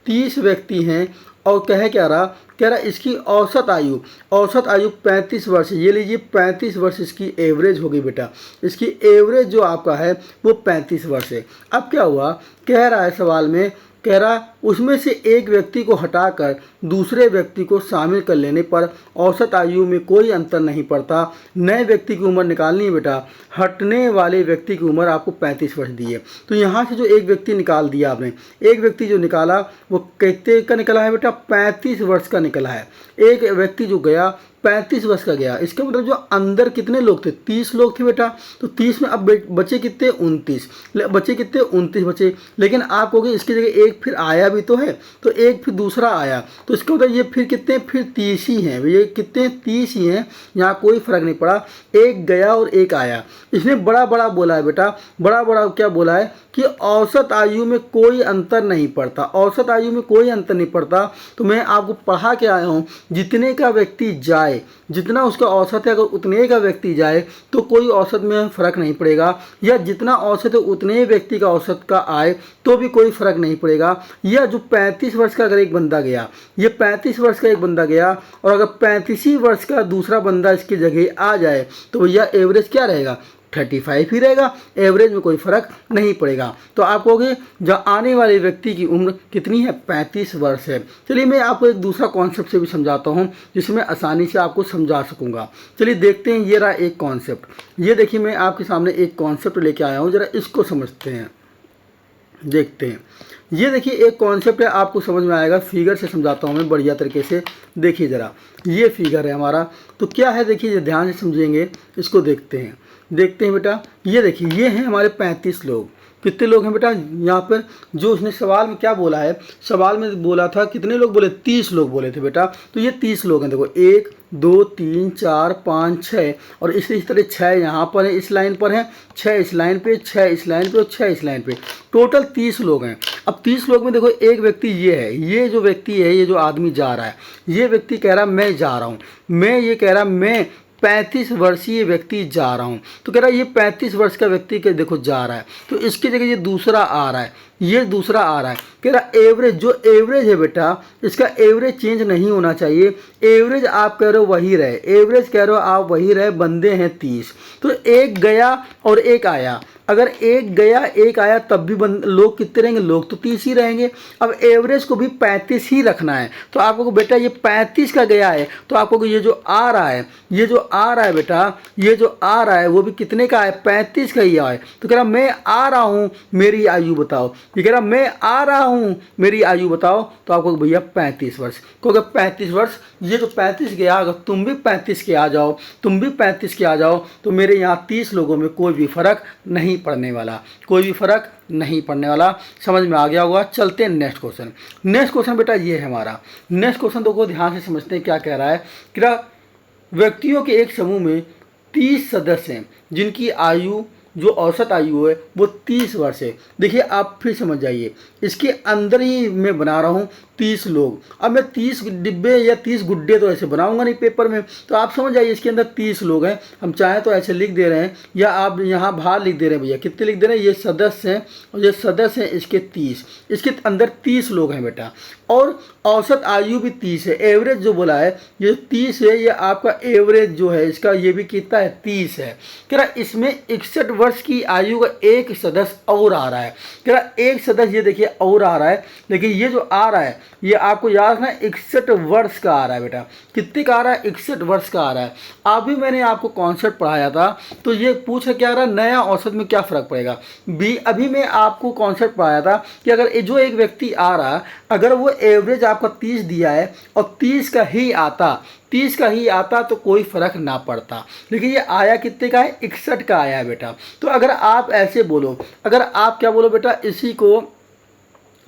30 व्यक्ति हैं। और कह रहा इसकी औसत आयु 35 वर्ष। ये लीजिए 35 वर्ष इसकी एवरेज होगी बेटा। इसकी एवरेज जो आपका है वो 35 वर्ष है। अब क्या हुआ? कह रहा है सवाल में, कह रहा उसमें से एक व्यक्ति को हटाकर दूसरे व्यक्ति को शामिल कर लेने पर औसत आयु में कोई अंतर नहीं पड़ता। नए व्यक्ति की उम्र निकालनी है बेटा। हटने वाले व्यक्ति की उम्र आपको 35 वर्ष दी है। तो यहाँ से जो एक व्यक्ति निकाल दिया आपने, एक व्यक्ति जो निकाला वो कितने का निकला है बेटा? 35 वर्ष का निकला है। एक व्यक्ति जो गया 35 वर्ष का गया। इसका मतलब जो अंदर कितने लोग थे? 30 लोग थे बेटा। तो 30 में अब बचे कितने? 29 बचे। कितने? 29 बचे। लेकिन आप कहोगे इसकी जगह एक फिर आया भी तो है, तो एक फिर दूसरा आया, तो इसका मतलब ये फिर कितने? फिर 30 ही हैं। ये कितने? 30 ही हैं। यहाँ कोई फर्क नहीं पड़ा, एक गया और एक आया। इसने बड़ा बड़ा बोला है बेटा। बड़ा बड़ा क्या बोला है कि औसत आयु में कोई अंतर नहीं पड़ता। औसत आयु में कोई अंतर नहीं पड़ता। तो मैं आपको पढ़ा के आया हूँ, जितने का व्यक्ति जाए, जितना उसका औसत है, अगर उतने का व्यक्ति जाए तो कोई औसत में फ़र्क नहीं पड़ेगा, या जितना औसत है उतने व्यक्ति का औसत का आए तो भी कोई फ़र्क नहीं पड़ेगा। या जो 35 वर्ष का अगर एक बंदा गया, ये 35 वर्ष का एक बंदा गया, और अगर 35 वर्ष का दूसरा बंदा इसकी जगह आ जाए तो भैया एवरेज क्या रहेगा? 35 ही रहेगा। एवरेज में कोई फ़र्क नहीं पड़ेगा। तो आप कहोगे जो आने वाले व्यक्ति की उम्र कितनी है? 35 वर्ष है। चलिए मैं आपको एक दूसरा कॉन्सेप्ट से भी समझाता हूँ जिसमें आसानी से आपको समझा सकूँगा। चलिए देखते हैं। ये रहा एक कॉन्सेप्ट। ये देखिए मैं आपके सामने एक कॉन्सेप्ट लेके आया हूँ, ज़रा इसको समझते हैं, देखते हैं। ये देखिए एक कॉन्सेप्ट है, आपको समझ में आएगा। फिगर से समझाता हूँ मैं बढ़िया तरीके से। देखिए ज़रा, ये फिगर है हमारा। तो क्या है देखिए, ध्यान से समझेंगे, इसको देखते हैं बेटा। ये देखिए ये हैं हमारे 35 लोग। कितने लोग हैं बेटा यहाँ पर? जो उसने सवाल में क्या बोला है, सवाल में बोला था कितने लोग बोले? 30 लोग बोले थे बेटा। तो ये 30 लोग हैं। देखो 1 2 3 4 5 6, और इसी तरह 6 यहाँ पर है, इस लाइन पर है, 6 इस लाइन पे, 6 इस लाइन पे और 6 इस लाइन पे। टोटल 30 लोग हैं। अब 30 लोग में देखो एक व्यक्ति ये है, ये जो व्यक्ति है, ये जो आदमी जा रहा है, ये व्यक्ति कह रहा मैं जा रहा हूँ, मैं ये कह रहा मैं 35 वर्षीय व्यक्ति जा रहा हूँ। तो कह रहा है ये 35 वर्ष का व्यक्ति के देखो जा रहा है, तो इसकी जगह ये दूसरा आ रहा है, ये दूसरा आ रहा है, कह रहा एवरेज, जो एवरेज है बेटा इसका एवरेज चेंज नहीं होना चाहिए। एवरेज आप कह रहे हो वही रहे, एवरेज कह रहे हो आप वही रहे, बंदे हैं 30, तो एक गया और एक आया। अगर एक गया एक आया तब भी लोग कितने रहेंगे, लोग तो 30 ही रहेंगे। अब एवरेज को भी 35 ही रखना है, तो आपको बेटा ये 35 का गया है, तो आपको ये जो आ रहा है, ये जो आ रहा है बेटा, ये जो आ रहा है वो भी कितने का है, 35 का ही है। तो कह रहा मैं आ रहा हूँ मेरी आयु बताओ, ये कह रहा मैं आ रहा हूँ मेरी आयु बताओ, तो आपको भैया 35 वर्ष, क्योंकि 35 वर्ष, ये जो 35 गया, अगर तुम भी 35 के आ जाओ, तुम भी 35 के आ जाओ, तो मेरे यहाँ 30 लोगों में कोई भी फर्क नहीं पड़ने वाला, कोई भी फर्क नहीं पड़ने वाला। समझ में आ गया होगा। चलते हैं नेक्स्ट क्वेश्चन। नेक्स्ट क्वेश्चन बेटा ये है हमारा। नेक्स्ट क्वेश्चन देखो ध्यान से समझते हैं क्या कह रहा है। कि व्यक्तियों के एक समूह में 30 सदस्य हैं जिनकी आयु, जो औसत आयु है वो 30 वर्ष है। देखिए आप फिर समझ जाइए, इसके अंदर ही मैं बना रहा हूँ 30 लोग। अब मैं 30 डिब्बे या 30 गुड्डे तो ऐसे बनाऊंगा नहीं पेपर में, तो आप समझ जाइए इसके अंदर 30 लोग हैं। हम चाहें तो ऐसे लिख दे रहे हैं, या आप यहाँ बाहर लिख दे रहे हैं भैया, कितने लिख दे रहे हैं, ये सदस्य हैं और ये सदस्य हैं इसके 30, इसके अंदर 30 लोग हैं बेटा, और औसत आयु भी 30 है। एवरेज जो बोला है ये 30 है, ये आपका एवरेज जो है इसका ये भी कितना है, 30 है। कह रहा इसमें 61 वर्ष की आयु का एक सदस्य और आ रहा है। कह रहा एक सदस्य ये देखिए और आ रहा है, लेकिन ये जो आ रहा है ये आपको याद रखना 61 वर्ष का आ रहा है बेटा। कितने का आ रहा है, 61 वर्ष का आ रहा है। अभी मैंने आपको कॉन्सेप्ट पढ़ाया था, तो ये पूछ क्या आ रहा है, नया औसत में क्या फ़र्क पड़ेगा। अभी मैं आपको कॉन्सेप्ट पढ़ाया था कि अगर जो एक व्यक्ति आ रहा है, अगर वो एवरेज आपका 30 दिया है और 30 का ही आता तो कोई फ़र्क ना पड़ता, लेकिन ये आया कितने का है, 61 का आया है बेटा। तो अगर आप ऐसे बोलो, अगर आप क्या बोलो बेटा, इसी को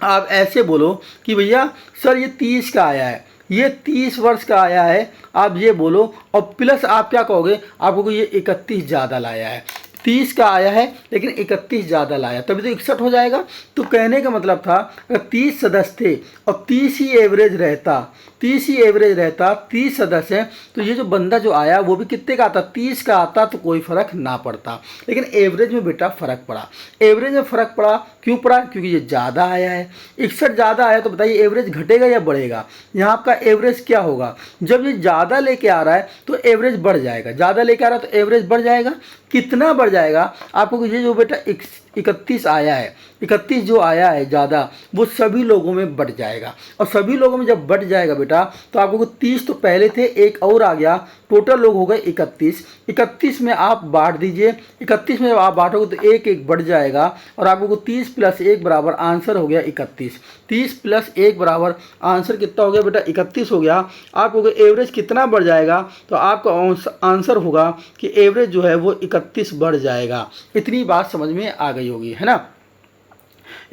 आप ऐसे बोलो कि भैया सर ये 30 का आया है, ये 30 वर्ष का आया है, आप ये बोलो, और प्लस आप क्या कहोगे, आपको ये 31 ज़्यादा लाया है। 30 का आया है लेकिन 31 ज़्यादा लाया, तभी तो 61 हो जाएगा। तो कहने का मतलब था अगर 30 सदस्य थे और 30 ही एवरेज रहता, 30 सदस्य हैं, तो ये जो बंदा जो आया वो भी कितने का आता, 30 का आता, तो कोई फ़र्क ना पड़ता। लेकिन एवरेज में बेटा फ़र्क पड़ा। एवरेज में फ़र्क पड़ा, क्यों पड़ा, क्योंकि ये ज़्यादा आया है। 61 ज़्यादा आया, तो बताइए एवरेज घटेगा या बढ़ेगा। यहाँ आपका एवरेज क्या होगा, जब ये ज़्यादा लेके आ रहा है तो एवरेज बढ़ जाएगा, ज़्यादा लेके आ रहा है तो एवरेज बढ़ जाएगा। कितना बढ़ जाएगा, आपको ये जो बेटा 31 आया है, 31 जो आया है ज़्यादा, वो सभी लोगों में बढ़ जाएगा। और सभी लोगों में जब बढ़ जाएगा बेटा, तो आपको 30 तो पहले थे, एक और आ गया, टोटल लोग हो गए 31। 31 में आप बांट दीजिए, 31 में जब आप बांटोगे तो एक एक बढ़ जाएगा, और आपको 30 + 1 बराबर आंसर हो गया 31। 30 + 1 बराबर आंसर कितना हो गया बेटा, 31 हो गया। आपको एवरेज कितना बढ़ जाएगा, तो आपका आंसर होगा कि एवरेज जो है वो 31 बढ़ जाएगा। इतनी बात समझ में आ गई होगी, है ना।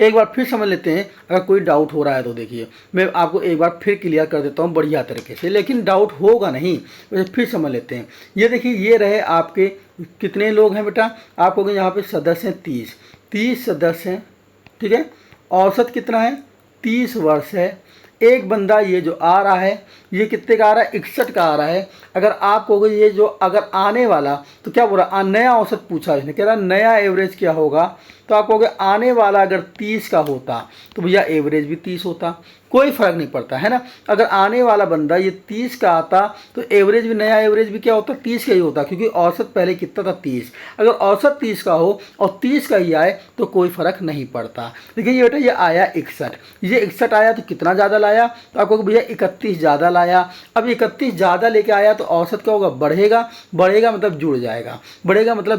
एक बार फिर समझ लेते हैं, अगर कोई डाउट हो रहा है तो देखिए मैं आपको एक बार फिर क्लियर कर देता हूँ बढ़िया तरीके से, लेकिन डाउट होगा नहीं, वैसे फिर समझ लेते हैं। ये देखिए ये रहे आपके कितने लोग हैं बेटा, आप हो गए यहाँ पे सदस्य हैं 30 सदस्य हैं, ठीक है। औसत कितना है, 30 वर्ष है। एक बंदा ये जो आ रहा है ये कितने का आ रहा है, 61 का आ रहा है। अगर आप कहोगे ये जो अगर आने वाला, तो क्या बोल रहा, नया औसत पूछा इसने, कह रहा नया एवरेज क्या होगा, तो आप कहोगे आने वाला अगर 30 का होता तो भैया एवरेज भी 30 होता, कोई फ़र्क नहीं पड़ता, है ना। अगर आने वाला बंदा ये 30 का आता तो एवरेज भी, नया एवरेज भी क्या होता, 30 का ही होता, क्योंकि औसत पहले कितना था, 30। अगर औसत 30 का हो और 30 का ही आए तो कोई फ़र्क नहीं पड़ता। लेकिन ये बेटा ये आया 61, ये 61 आया तो कितना ज़्यादा लाया, तो आपको भैया 31 ज़्यादा लाया। अब 31 ज़्यादा लेके आया तो औसत क्या होगा, बढ़ेगा मतलब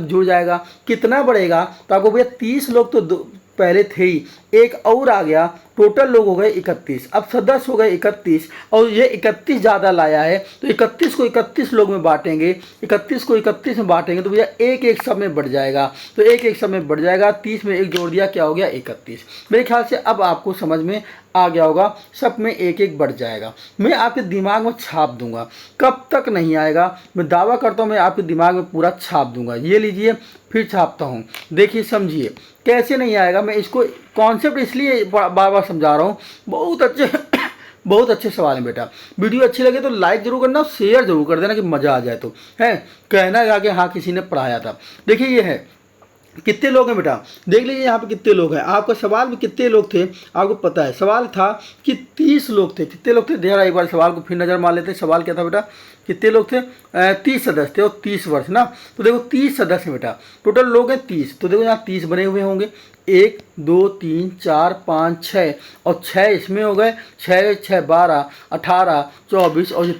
जुड़ जाएगा, कितना बढ़ेगा, तो आपको भैया 30 लोग तो पहले थे ही, एक और आ गया, टोटल लोग हो गए 31। अब सदस्य हो गए 31 और ये 31 ज़्यादा लाया है, तो 31 को 31 लोग में बांटेंगे, 31 को 31 में बांटेंगे तो भैया एक एक सब में बढ़ जाएगा, तो एक एक सब में बढ़ जाएगा। 30 में एक जोड़ दिया, क्या हो गया 31। मेरे ख्याल से अब आपको समझ में आ गया होगा, सब में एक एक बढ़ जाएगा। मैं आपके दिमाग में छाप दूंगा, कब तक नहीं आएगा, मैं दावा करता हूँ मैं आपके दिमाग में पूरा छाप दूंगा। ये लीजिए फिर छापता हूँ, देखिए समझिए कैसे नहीं आएगा। मैं इसको कॉन्सेप्ट इसलिए बार बार समझा रहा हूँ, बहुत अच्छे सवाल हैं बेटा। वीडियो अच्छी लगे तो लाइक जरूर करना, शेयर जरूर कर देना कि मज़ा आ जाए, तो है कहना है कि हाँ किसी ने पढ़ाया था। देखिए ये है कितने लोग हैं बेटा, देख लीजिए यहाँ पे कितने लोग हैं। आपका सवाल में कितने लोग थे आपको पता है, सवाल था कि 30 लोग थे। कितने लोग थे, जरा एक बार सवाल को फिर नज़र मार लेते हैं। सवाल क्या था बेटा, कितने लोग थे, 30 सदस्य थे और 30 वर्ष ना। तो देखो 30 सदस्य हैं बेटा, टोटल लोग हैं 30। तो देखो यहाँ 30 बने हुए होंगे, 1 2 3 4 5 6 और 6 इसमें हो गए, 6 6 12 18 24 और ये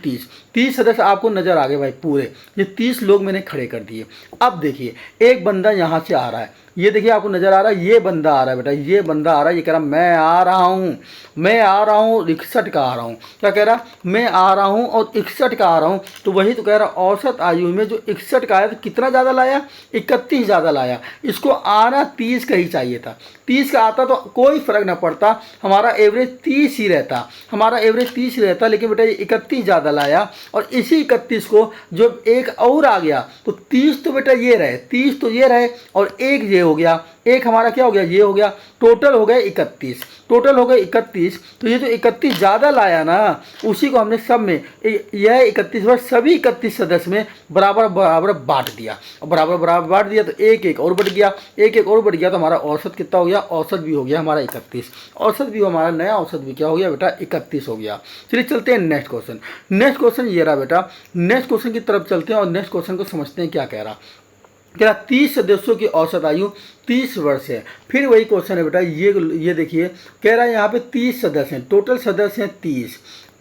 30 सदस्य आपको नज़र आ गए भाई पूरे। ये 30 लोग मैंने खड़े कर दिए। अब देखिए एक बंदा यहाँ से आ रहा है, ये देखिए आपको नज़र आ रहा है, ये बंदा आ रहा है बेटा, ये बंदा आ रहा है। ये कह रहा मैं आ रहा हूँ, मैं आ रहा हूँ 61 का आ रहा हूँ। क्या कह रहा, मैं आ रहा हूँ और 61 का आ रहा हूँ। तो वही तो कह रहा, औसत आयु में जो 61 का आया तो कितना ज़्यादा लाया, 31 ज़्यादा लाया। इसको आना 30 का ही चाहिए था। 30 का आता तो कोई फ़र्क ना पड़ता, हमारा एवरेज 30 ही रहता, हमारा एवरेज 30 ही रहता। लेकिन बेटा ये 31 ज़्यादा लाया और इसी 31 को जब एक और आ गया तो 30 तो बेटा ये रहे, 30 तो ये रहे और एक ये हो गया, एक हमारा क्या हो गया, ये हो गया। टोटल हो गए 31, टोटल हो गए 31। तो ये जो 31 ज़्यादा लाया ना, उसी को हमने सब में यह 31 वर्ष सभी 31 सदस्य में बराबर बराबर बांट दिया। और बराबर बराबर बांट दिया तो एक एक और बढ़ गया, एक एक और बढ़ गया। तो हमारा औसत कितना हो गया, औसत भी हो गया हमारा 31। औसत भी हमारा नया औसत भी क्या हो गया बेटा, 31 हो गया। चलिए चलते हैं नेक्स्ट क्वेश्चन। नेक्स्ट क्वेश्चन ये रहा बेटा, नेक्स्ट क्वेश्चन की तरफ चलते हैं और नेक्स्ट क्वेश्चन को समझते हैं क्या कह रहा। कह रहा 30 सदस्यों की औसत आयु 30 वर्ष है। फिर वही क्वेश्चन है बेटा, ये देखिए कह रहा है यहाँ पे 30 सदस्य हैं, टोटल सदस्य हैं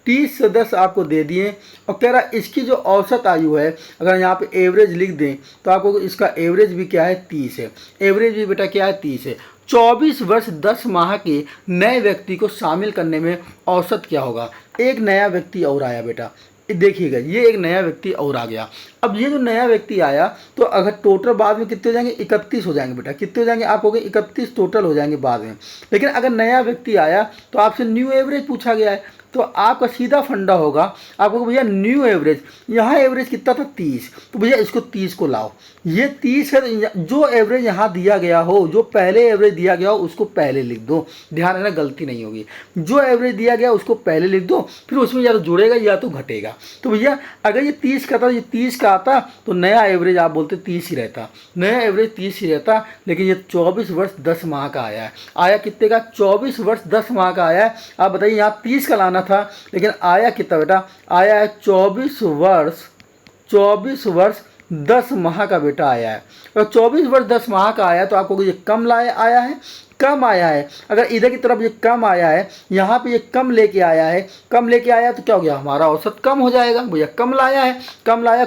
30 सदस्य आपको दे दिए। और कह रहा है इसकी जो औसत आयु है, अगर यहाँ पे एवरेज लिख दें तो आपको इसका एवरेज भी क्या है, 30 है। एवरेज भी बेटा क्या है, 30 है। 24 वर्ष 10 माह के नए व्यक्ति को शामिल करने में औसत क्या होगा। एक नया व्यक्ति और आया बेटा, देखिएगा ये एक नया व्यक्ति और आ गया। अब ये जो नया व्यक्ति आया तो अगर टोटल बाद में कितने हो जाएंगे, 31 हो जाएंगे बेटा। कितने हो जाएंगे, आप हो गए 31 टोटल हो जाएंगे बाद में। लेकिन अगर नया व्यक्ति आया तो आपसे न्यू एवरेज पूछा गया है, तो आपका सीधा फंडा होगा, आपको भैया न्यू एवरेज, यहाँ एवरेज कितना था 30, तो भैया इसको 30 को लाओ। ये 30 है, जो एवरेज यहाँ दिया गया हो, जो पहले एवरेज दिया गया हो उसको पहले लिख दो। ध्यान रखना गलती नहीं होगी, जो एवरेज दिया गया उसको पहले लिख दो, फिर उसमें या तो जुड़ेगा या तो घटेगा। तो भैया अगर ये 30 का था, ये 30 का आता तो नया एवरेज आप बोलते 30 ही रहता, नया एवरेज 30 ही रहता। लेकिन ये 24 वर्ष 10 माह का आया है। आया कितने का, 24 वर्ष 10 माह का आया है। आप बताइए यहाँ 30 का लाना था, लेकिन आया कितना बेटा, आया है 24 वर्ष 10 माह का बेटा आया है। और 24 वर्ष 10 माह का आया तो आपको ये कम लाया आया है, कम आया है। अगर इधर की तरफ ये कम आया है, यहाँ पे ये कम लेके आया है, कम लेके आया तो क्या हो गया, हमारा औसत कम हो जाएगा। भैया कम लाया है, कम लाया,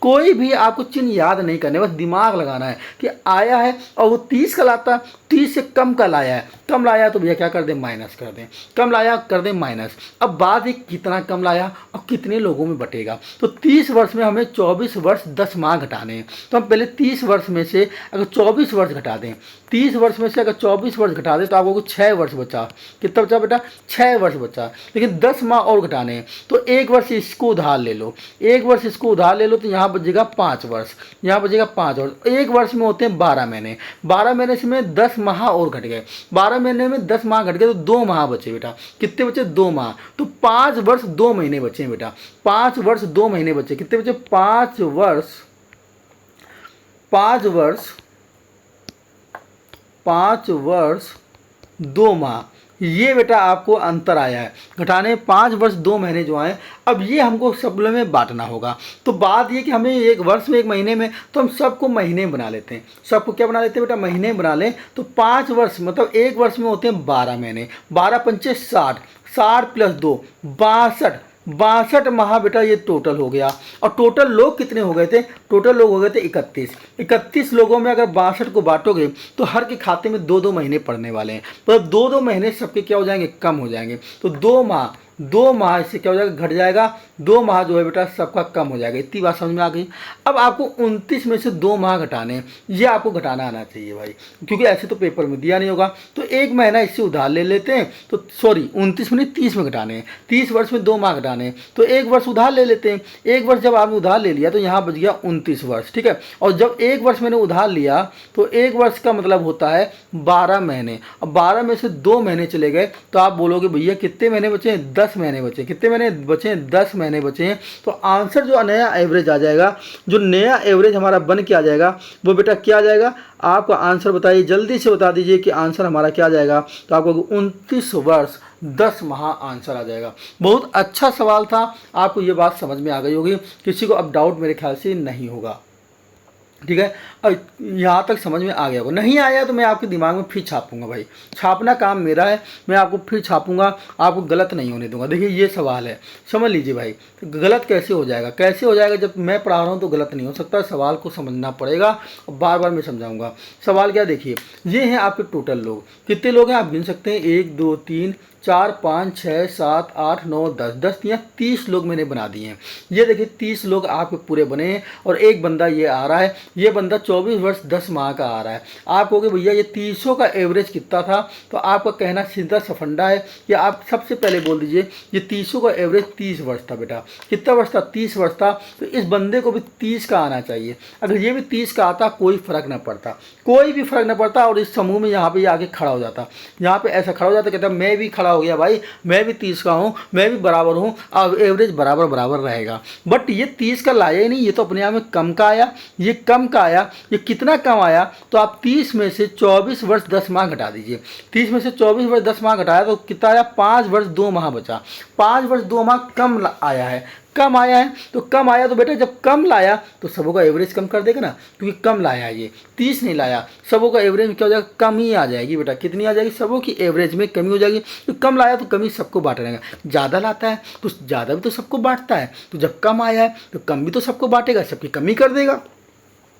कोई भी आपको चिन्ह याद नहीं करने, बस दिमाग लगाना है कि आया है और वो 30 का लाता, 30 से कम का लाया है, कम लाया तो भैया क्या कर दें, माइनस कर दें, कम लाया कर दें माइनस। अब बात है कितना कम लाया और कितने लोगों में बटेगा। तो 30 वर्ष में हमें 24 वर्ष 10 माह घटाने हैं। तो हम पहले 30 वर्ष में से अगर 24 वर्ष घटा दें, 30 वर्ष में से अगर 24 वर्ष घटा दें तो आपको 6 वर्ष बचा। कितना बचा बेटा, 6 वर्ष बचा। लेकिन 10 माह और घटाने हैं तो 1 वर्ष इसको उधार ले लो, 1 वर्ष इसको उधार ले लो, तो यहाँ बचेगा 5 वर्ष, यहाँ बचेगा 5 वर्ष। 1 वर्ष में होते हैं 12 महीने, 12 महीने से में 10 माह और घट गए, 12 महीने में 10 माह घट गए तो 2 माह बचे बेटा। कितने बचे, 2 माह। तो 5 वर्ष 2 महीने बचे हैं बेटा, 5 वर्ष 2 महीने बचे। कितने बचे, 5 वर्ष 2 माह। ये बेटा आपको अंतर आया है, घटाने 5 वर्ष 2 महीने जो आए। अब ये हमको सब में बांटना होगा। तो बात ये कि हमें 1 वर्ष में 1 महीने में, तो हम सबको महीने बना लेते हैं। सबको क्या बना लेते हैं बेटा, महीने बना लें। तो 5 वर्ष मतलब 1 वर्ष में होते हैं 12 महीने, 12 पंचे 60, 60 प्लस 2 62, 62 माह बेटा ये टोटल हो गया। और टोटल लोग कितने हो गए थे, टोटल लोग हो गए थे 31। 31 लोगों में अगर 62 को बांटोगे तो हर के खाते में 2-2 महीने पड़ने वाले हैं। तो 2-2 महीने सबके क्या हो जाएंगे, कम हो जाएंगे। तो 2 माह इससे क्या हो जाएगा, घट जाएगा। 2 माह जो है बेटा सबका कम हो जाएगा। इतनी बात समझ में आ गई। अब आपको 29 में से 2 माह घटाने, ये आपको घटाना आना चाहिए भाई, क्योंकि ऐसे तो पेपर में दिया नहीं होगा। तो 1 महीना इससे उधार ले लेते हैं। तो सॉरी 29 में नहीं, 30 में घटाने हैं। 30 वर्ष में 2 माह घटाने हैं तो 1 वर्ष उधार ले लेते हैं। 1 वर्ष जब आपने उधार ले लिया तो यहाँ बच गया 29 वर्ष, ठीक है। और जब 1 वर्ष मैंने उधार लिया तो 1 वर्ष का मतलब होता है 12 महीने। अब 12 में से 2 महीने चले गए तो आप बोलोगे भैया कितने महीने बचे हैं, 10 10 महीने बचे। कितने महीने बचे हैं? 10 महीने बचे हैं। तो आंसर जो नया एवरेज आ जाएगा, जो नया एवरेज हमारा बन के आ जाएगा, वो बेटा क्या आ जाएगा? आपका आंसर बताइए, जल्दी से बता दीजिए कि आंसर हमारा क्या आ जाएगा। तो आपको 29 वर्ष 10 माह आंसर आ जाएगा। बहुत अच्छा सवाल था, आपको ये बात समझ में आ गई होगी, किसी को अब डाउट मेरे ख्याल से नहीं होगा। ठीक है, और यहाँ तक समझ में आ गया होगा। नहीं आया तो मैं आपके दिमाग में फिर छापूंगा भाई, छापना काम मेरा है, मैं आपको फिर छापूंगा, आपको गलत नहीं होने दूंगा। देखिए ये सवाल है, समझ लीजिए भाई। तो गलत कैसे हो जाएगा? कैसे हो जाएगा? जब मैं पढ़ा रहा हूँ तो गलत नहीं हो सकता, सवाल को समझना पड़ेगा और बार बार मैं समझाऊंगा। सवाल क्या, देखिए ये हैं आपके टोटल लोग। कितने लोग हैं आप गिन सकते हैं? 1 2 3 4 5 6 7 8 9 10, 10 या 30 लोग मैंने बना दिए हैं। ये देखिए 30 लोग आपके पूरे बने हैं और एक बंदा ये आ रहा है, ये बंदा 24 वर्ष 10 माह का आ रहा है। आप कहोगे भैया ये 30 का एवरेज कितना था? तो आपका कहना सीधा सफंडा है कि आप सबसे पहले बोल दीजिए ये 30 का एवरेज 30 वर्ष था। बेटा कितना वर्ष था? 30 वर्ष था। तो इस बंदे को भी 30 का आना चाहिए। अगर ये भी 30 का आता कोई फर्क ना पड़ता, कोई भी फर्क ना पड़ता, और इस समूह में यहाँ पे आके खड़ा हो जाता, यहाँ पे ऐसा खड़ा हो जाता, कहता मैं भी खड़ा हो गया भाई, मैं भी 30 का हूँ, मैं भी बराबर हूँ, अब एवरेज बराबर बराबर रहेगा। बट ये 30 का लाया ही नहीं, ये तो अपने आप में कम का आया। ये कम का आया, ये कितना कम आया? तो आप 30 में से 24 वर्ष 10 माह घटा दीजिए। 30 में से 24 वर्ष 10 माह घटाया तो कितना आया? 5 वर्ष 2 माह बचा। 5 वर्ष 2 माह कम आया है, कम आया है। तो कम आया तो बेटा जब कम लाया तो सबों का एवरेज कम कर देगा ना, क्योंकि कम लाया है, ये 30 नहीं लाया, सबों का एवरेज में क्या हो जाएगा? कम ही आ जाएगी बेटा। कितनी आ जाएगी? सबों की एवरेज में कमी हो जाएगी। तो कम लाया तो कमी सबको बांट रहेगा, ज़्यादा लाता है तो ज़्यादा भी तो सबको बांटता है, तो जब कम आया है तो कम भी तो सबको बांटेगा, सबकी कमी कर देगा।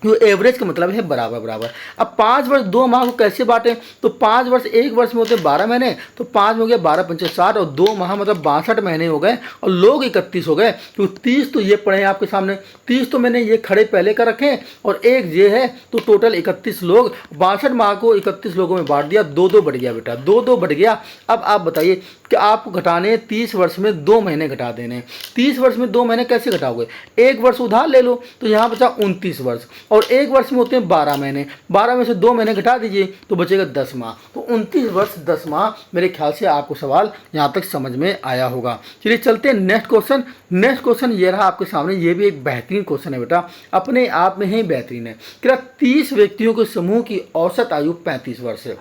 तो एवरेज का मतलब है बराबर बराबर। अब 5 वर्ष 2 माह को कैसे बांटे? तो 5 वर्ष, एक वर्ष में होते 12 महीने, तो 5 में हो गया 12 पंचे 60 और 2 माह मतलब 62 महीने हो गए और लोग 31 हो गए। तो 30 तो ये पड़े हैं आपके सामने, 30 तो मैंने ये खड़े पहले कर रखे हैं और एक ये है, तो टोटल 31 लोग। 62 माह को 31 लोगों में बांट दिया, 2-2 बढ़ गया बेटा, 2-2 बढ़ गया। अब आप बताइए कि आपको घटाने 30 वर्ष में 2 महीने घटा देने। 30 वर्ष में 2 महीने कैसे घटाओगे? एक वर्ष उधार ले लो तो यहाँ बचा 29 वर्ष, और एक वर्ष में होते हैं 12 महीने, 12 में से 2 महीने घटा दीजिए तो बचेगा 10 माह। तो 29 वर्ष 10 माह। मेरे ख्याल से आपको सवाल यहाँ तक समझ में आया होगा। चलिए चलते हैं नेक्स्ट क्वेश्चन। नेक्स्ट क्वेश्चन ये रहा आपके सामने, ये भी एक बेहतरीन क्वेश्चन है बेटा, अपने आप में ही बेहतरीन है। क्या 30 व्यक्तियों के समूह की औसत आयु 35 वर्ष है?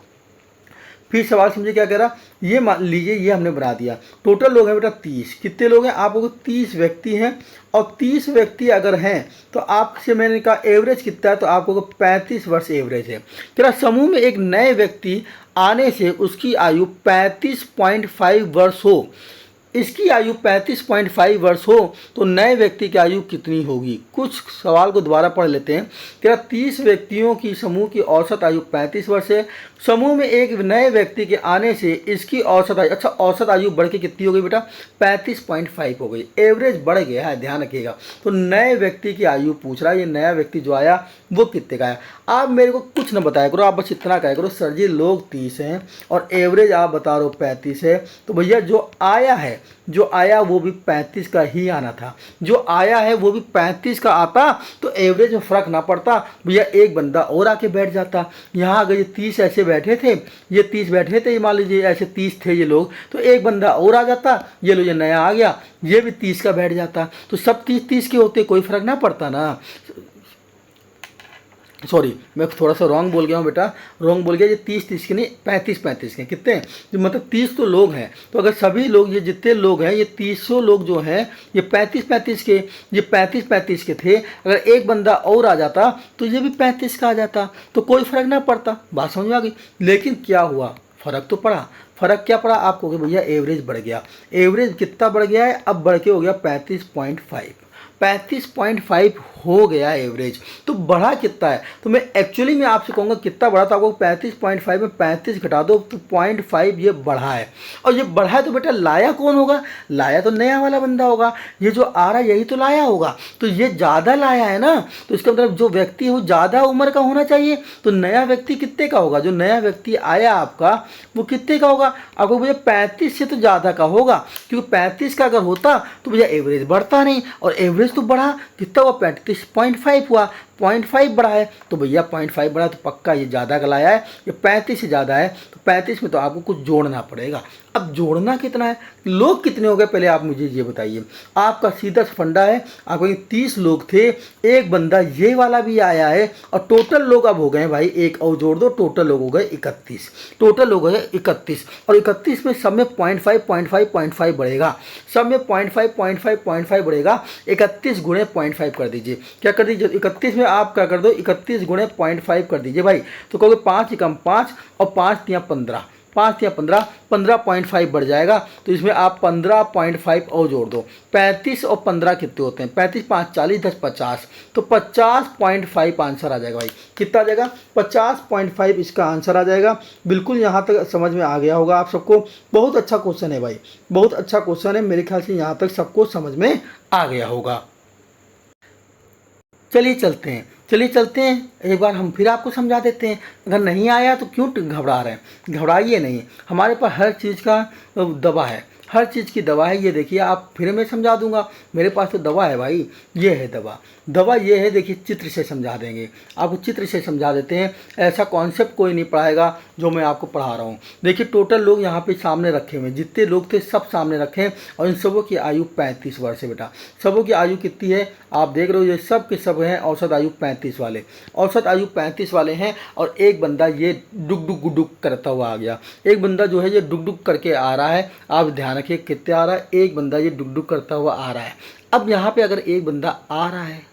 फिर सवाल समझिए क्या कह रहा, ये मान लीजिए ये हमने बना दिया, टोटल लोग हैं बेटा 30। कितने लोग हैं? आपको 30 व्यक्ति हैं, और 30 व्यक्ति अगर हैं तो आपसे मैंने कहा एवरेज कितना है, तो आपको 35 वर्ष एवरेज है। तेरा समूह में एक नए व्यक्ति आने से उसकी आयु 35.5 वर्ष हो, इसकी आयु 35.5 वर्ष हो तो नए व्यक्ति की आयु कितनी होगी? कुछ सवाल को दोबारा पढ़ लेते हैं। क्या 30 व्यक्तियों की समूह की औसत आयु 35 वर्ष है, समूह में एक नए व्यक्ति के आने से इसकी औसत आयु, अच्छा औसत आयु बढ़ के कितनी हो गई बेटा? 35.5 हो गई, एवरेज बढ़ गया है, ध्यान रखिएगा। तो नए व्यक्ति की आयु पूछ रहा है, ये नया व्यक्ति जो आया वो कितने का आया। आप मेरे को कुछ ना बताया करो, आप बस इतना कहा करो सर जी लोग 30 हैं और एवरेज आप बता रहे हो 35 है, तो भैया जो आया है, जो आया वो भी 35 का ही आना था, जो आया है वो भी 35 का आता तो एवरेज में फ़र्क ना पड़ता भैया, एक बंदा और आके बैठ जाता। यहाँ अगर ये 30 ऐसे बैठे थे, ये 30 बैठे थे, मान लीजिए ऐसे 30 थे ये लोग, तो एक बंदा और आ जाता, ये लो ये नया आ गया, ये भी 30 का बैठ जाता, तो सब 30-30 के होते, कोई फ़र्क ना पड़ता ना। सॉरी मैं थोड़ा सा रॉन्ग बोल गया हूँ बेटा, रॉन्ग बोल गया। ये 30-30 के नहीं, 35-35 के। कितने? मतलब 30 तो लोग हैं, तो अगर सभी लोग, ये जितने लोग हैं, ये 300 लोग जो हैं, ये 35-35 के, ये 35-35 के थे। अगर एक बंदा और आ जाता तो ये भी 35 का आ जाता, तो कोई फ़र्क ना पड़ता। बात समझ में आ गई? लेकिन क्या हुआ? फ़र्क तो पड़ा। फ़र्क क्या पड़ा आपको कि भैया एवरेज बढ़ गया। एवरेज कितना बढ़ गया है? अब बढ़ के हो गया 35.5, 35.5 हो गया एवरेज। तो बढ़ा कितना है? तो मैं एक्चुअली में आपसे कहूँगा कितना बढ़ा, तो आपको 35.5 में 35 घटा दो तो 0.5 ये बढ़ा है। और ये बढ़ा है तो बेटा लाया कौन होगा? लाया तो नया वाला बंदा होगा, ये जो आ रहा है यही तो लाया होगा। तो ये ज़्यादा लाया है ना, तो इसका मतलब जो व्यक्ति है वो ज़्यादा उम्र का होना चाहिए। तो नया व्यक्ति कितने का होगा? जो नया व्यक्ति आया आपका वो कितने का होगा? आपको भैया 35 से तो ज़्यादा का होगा, क्योंकि 35 का अगर होता तो भैया एवरेज बढ़ता नहीं, और एवरेज तो बढ़ा, कितना हुआ? 35.5 हुआ, 0.5 बढ़ा है, तो भैया 0.5 बढ़ा तो पक्का ये ज़्यादा का लाया है, ये 35 से ज़्यादा है, तो 35 में तो आपको कुछ जोड़ना पड़ेगा। अब जोड़ना कितना है, लोग कितने हो गए, पहले आप मुझे ये बताइए। आपका सीधा सा फंडा है, आपको 30 लोग थे, एक बंदा ये वाला भी आया है, और टोटल लोग अब हो गए भाई, एक और जोड़ दो, टोटल लोग हो गए 31। टोटल लोग हो गए 31, और 31 में सब में 0.5 बढ़ेगा, सब में 0.5 बढ़ेगा। 31 गुणे 0.5 कर दीजिए, क्या कर दीजिए, 31 में आप क्या कर दो, 31 गुणे 0.5 कर दीजिए भाई, तो कहोगे 5 एकम 5 और 5 या 15, 5 या 15, 15.5 बढ़ जाएगा। तो इसमें आप 15.5 और जोड़ दो। 35 और 15 कितने होते हैं, 35 5 40 10 50, तो 50.5 आंसर आ जाएगा भाई। कितना आ जाएगा, 50.5 इसका आंसर आ जाएगा। बिल्कुल यहाँ तक समझ में आ गया होगा आप सबको। बहुत अच्छा क्वेश्चन है भाई, बहुत अच्छा क्वेश्चन है, मेरे ख्याल से यहाँ तक सबको समझ में आ गया होगा। चलिए चलते हैं, एक बार हम फिर आपको समझा देते हैं। अगर नहीं आया तो क्यों घबरा रहे हैं, घबराइए नहीं, हमारे पास हर चीज़ का दवा है, हर चीज़ की दवा है। ये देखिए, आप फिर मैं समझा दूंगा, मेरे पास तो दवा है भाई, ये है दवा। दवा ये है, देखिए चित्र से समझा देंगे, आपको चित्र से समझा देते हैं। ऐसा कॉन्सेप्ट कोई नहीं पढ़ाएगा जो मैं आपको पढ़ा रहा हूँ। देखिए टोटल लोग यहाँ पे सामने रखे हुए हैं, जितने लोग थे सब सामने रखे हैं, और इन सबों की आयु 35 वर्ष है बेटा। सबों की आयु कितनी है, आप देख रहे हो, ये सब के सब हैं औसत आयु 35 वाले, औसत आयु 35 वाले हैं। और एक बंदा ये डुक डुक डुक करता हुआ आ गया, एक बंदा जो है ये डुक डुक करके आ रहा है। आप ध्यान रखिए कितने आ रहा है, एक बंदा ये डुक डुक करता हुआ आ रहा है। अब यहाँ पे अगर एक बंदा आ रहा है,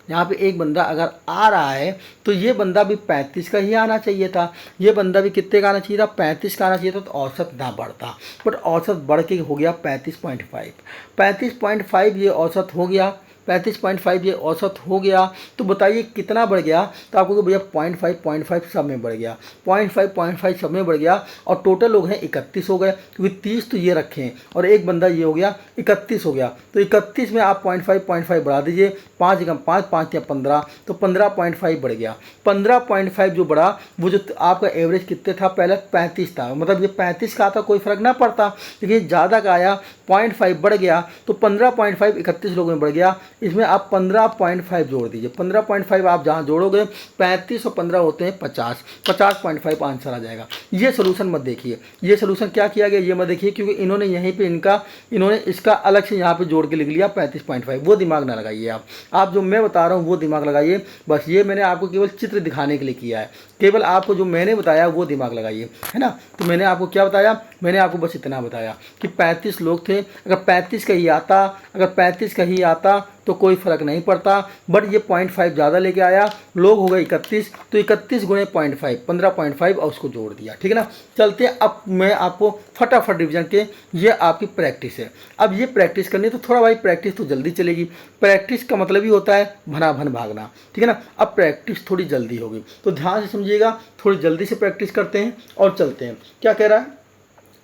यहाँ पे एक बंदा अगर आ रहा है, तो ये बंदा भी 35 का ही आना चाहिए था, ये बंदा भी कितने का आना चाहिए था, 35 का आना चाहिए था, तो औसत ना बढ़ता। बट औसत बढ़ के हो गया 35.5, 35.5 ये औसत हो गया, 35.5 ये औसत हो गया। तो बताइए कितना बढ़ गया, तो आपको भैया 0.5 सब में बढ़ गया, 0.5 सब में बढ़ गया। और टोटल लोग हैं 31 हो गए, क्योंकि 30 तो ये रखे हैं, और एक बंदा ये हो गया, 31 हो गया। तो 31 में आप 0.5 बढ़ा दीजिए, 5 एकम 5 5 या 15, तो 15.5 बढ़ गया। 15.5 जो बढ़ा, वो जो आपका एवरेज कितने था, पहले 35 था, मतलब ये 35 का आता कोई फर्क ना पड़ता, लेकिन ज़्यादा का आया, 0.5 बढ़ गया, तो 15.5 31 लोगों में बढ़ गया। इसमें आप 15.5 जोड़ दीजिए, 15.5 आप जहाँ जोड़ोगे, 35 और 15 होते हैं 50, 50.5 आंसर आ जाएगा। ये सोल्यूशन मत देखिए, ये सोल्यूशन क्या किया गया ये मत देखिए, क्योंकि इन्होंने यहीं पे इन्होंने इसका अलग से यहाँ पे जोड़ के लिख लिया 35.5, वो दिमाग ना लगाइए आप जो मैं बता रहा हूँ वो दिमाग लगाइए। बस ये मैंने आपको केवल चित्र दिखाने के लिए किया है, केवल आपको जो मैंने बताया वो दिमाग लगाइए, है ना। तो मैंने आपको क्या बताया, मैंने आपको बस इतना बताया कि 35 लोग थे, अगर 35 का ही आता, अगर 35 का ही आता तो कोई फ़र्क नहीं पड़ता। बट ये 0.5 ज़्यादा लेके आया, लोग हो गए 31, तो 31 गुणे 0.5 15.5 और उसको जोड़ दिया, ठीक है ना। चलते अब मैं आपको फटाफट रिविजन के, ये आपकी प्रैक्टिस है। अब ये प्रैक्टिस करनी है, तो थोड़ा भाई प्रैक्टिस तो जल्दी चलेगी, प्रैक्टिस का मतलब ही होता है भना भन भागना, ठीक है ना। अब प्रैक्टिस थोड़ी जल्दी होगी, तो ध्यान से समझिएगा, थोड़ी जल्दी से प्रैक्टिस करते हैं और चलते हैं। क्या कह रहा है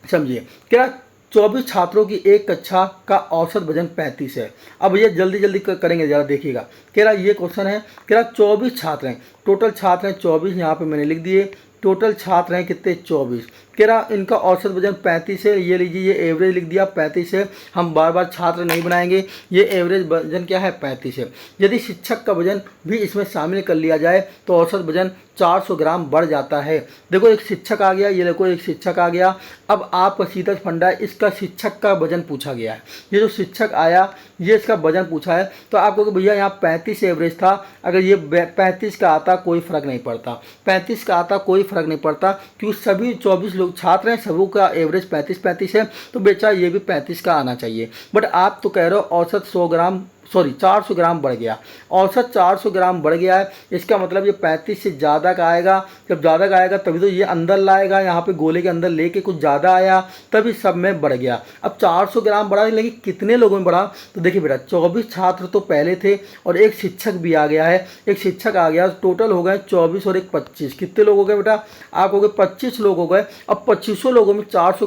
समझिए, कह रहा 24 छात्रों की एक कक्षा का औसत वजन 35 है। अब ये जल्दी जल्दी करेंगे, ज़रा देखिएगा। कह रहा ये क्वेश्चन है, कह रहा 24 छात्र हैं, टोटल छात्र हैं 24, यहाँ पे मैंने लिख दिए, टोटल छात्र हैं कितने 24। कह रहा इनका औसत वजन 35 है, ये लीजिए, ये एवरेज लिख दिया 35 है, हम बार बार छात्र नहीं बनाएंगे, ये एवरेज वजन क्या है 35 है। यदि शिक्षक का वजन भी इसमें शामिल कर लिया जाए तो औसत वजन 400 ग्राम बढ़ जाता है। देखो एक शिक्षक आ गया, ये देखो एक शिक्षक आ गया। अब आपका सीधा फंडा है, इसका शिक्षक का वजन पूछा गया है, ये जो शिक्षक आया ये इसका वजन पूछा है, तो आपको कि भैया यहाँ 35 एवरेज था, अगर ये 35 का आता कोई फ़र्क नहीं पड़ता, 35 का आता कोई फ़र्क नहीं पड़ता, क्योंकि सभी 24 लोग छात्र हैं, सबों का एवरेज 35 है, तो बेचा ये भी 35 का आना चाहिए। बट आप तो कह रहे हो औसत 400 ग्राम बढ़ गया, औसत 400 ग्राम बढ़ गया है, इसका मतलब ये 35 से ज़्यादा का आएगा। जब ज़्यादा का आएगा तभी तो ये अंदर लाएगा, यहाँ पे गोले के अंदर लेके कुछ ज़्यादा आया, तभी सब में बढ़ गया। अब 400 ग्राम बढ़ा, लेकिन कितने लोगों में बढ़ा, तो देखिए बेटा 24 छात्र तो पहले थे और एक शिक्षक भी आ गया है, एक शिक्षक आ गया, टोटल हो गए 24 और एक 25, कितने लोग हो गए बेटा, आप हो गए 25 लोग हो गए। अब 2500 लोगों में 400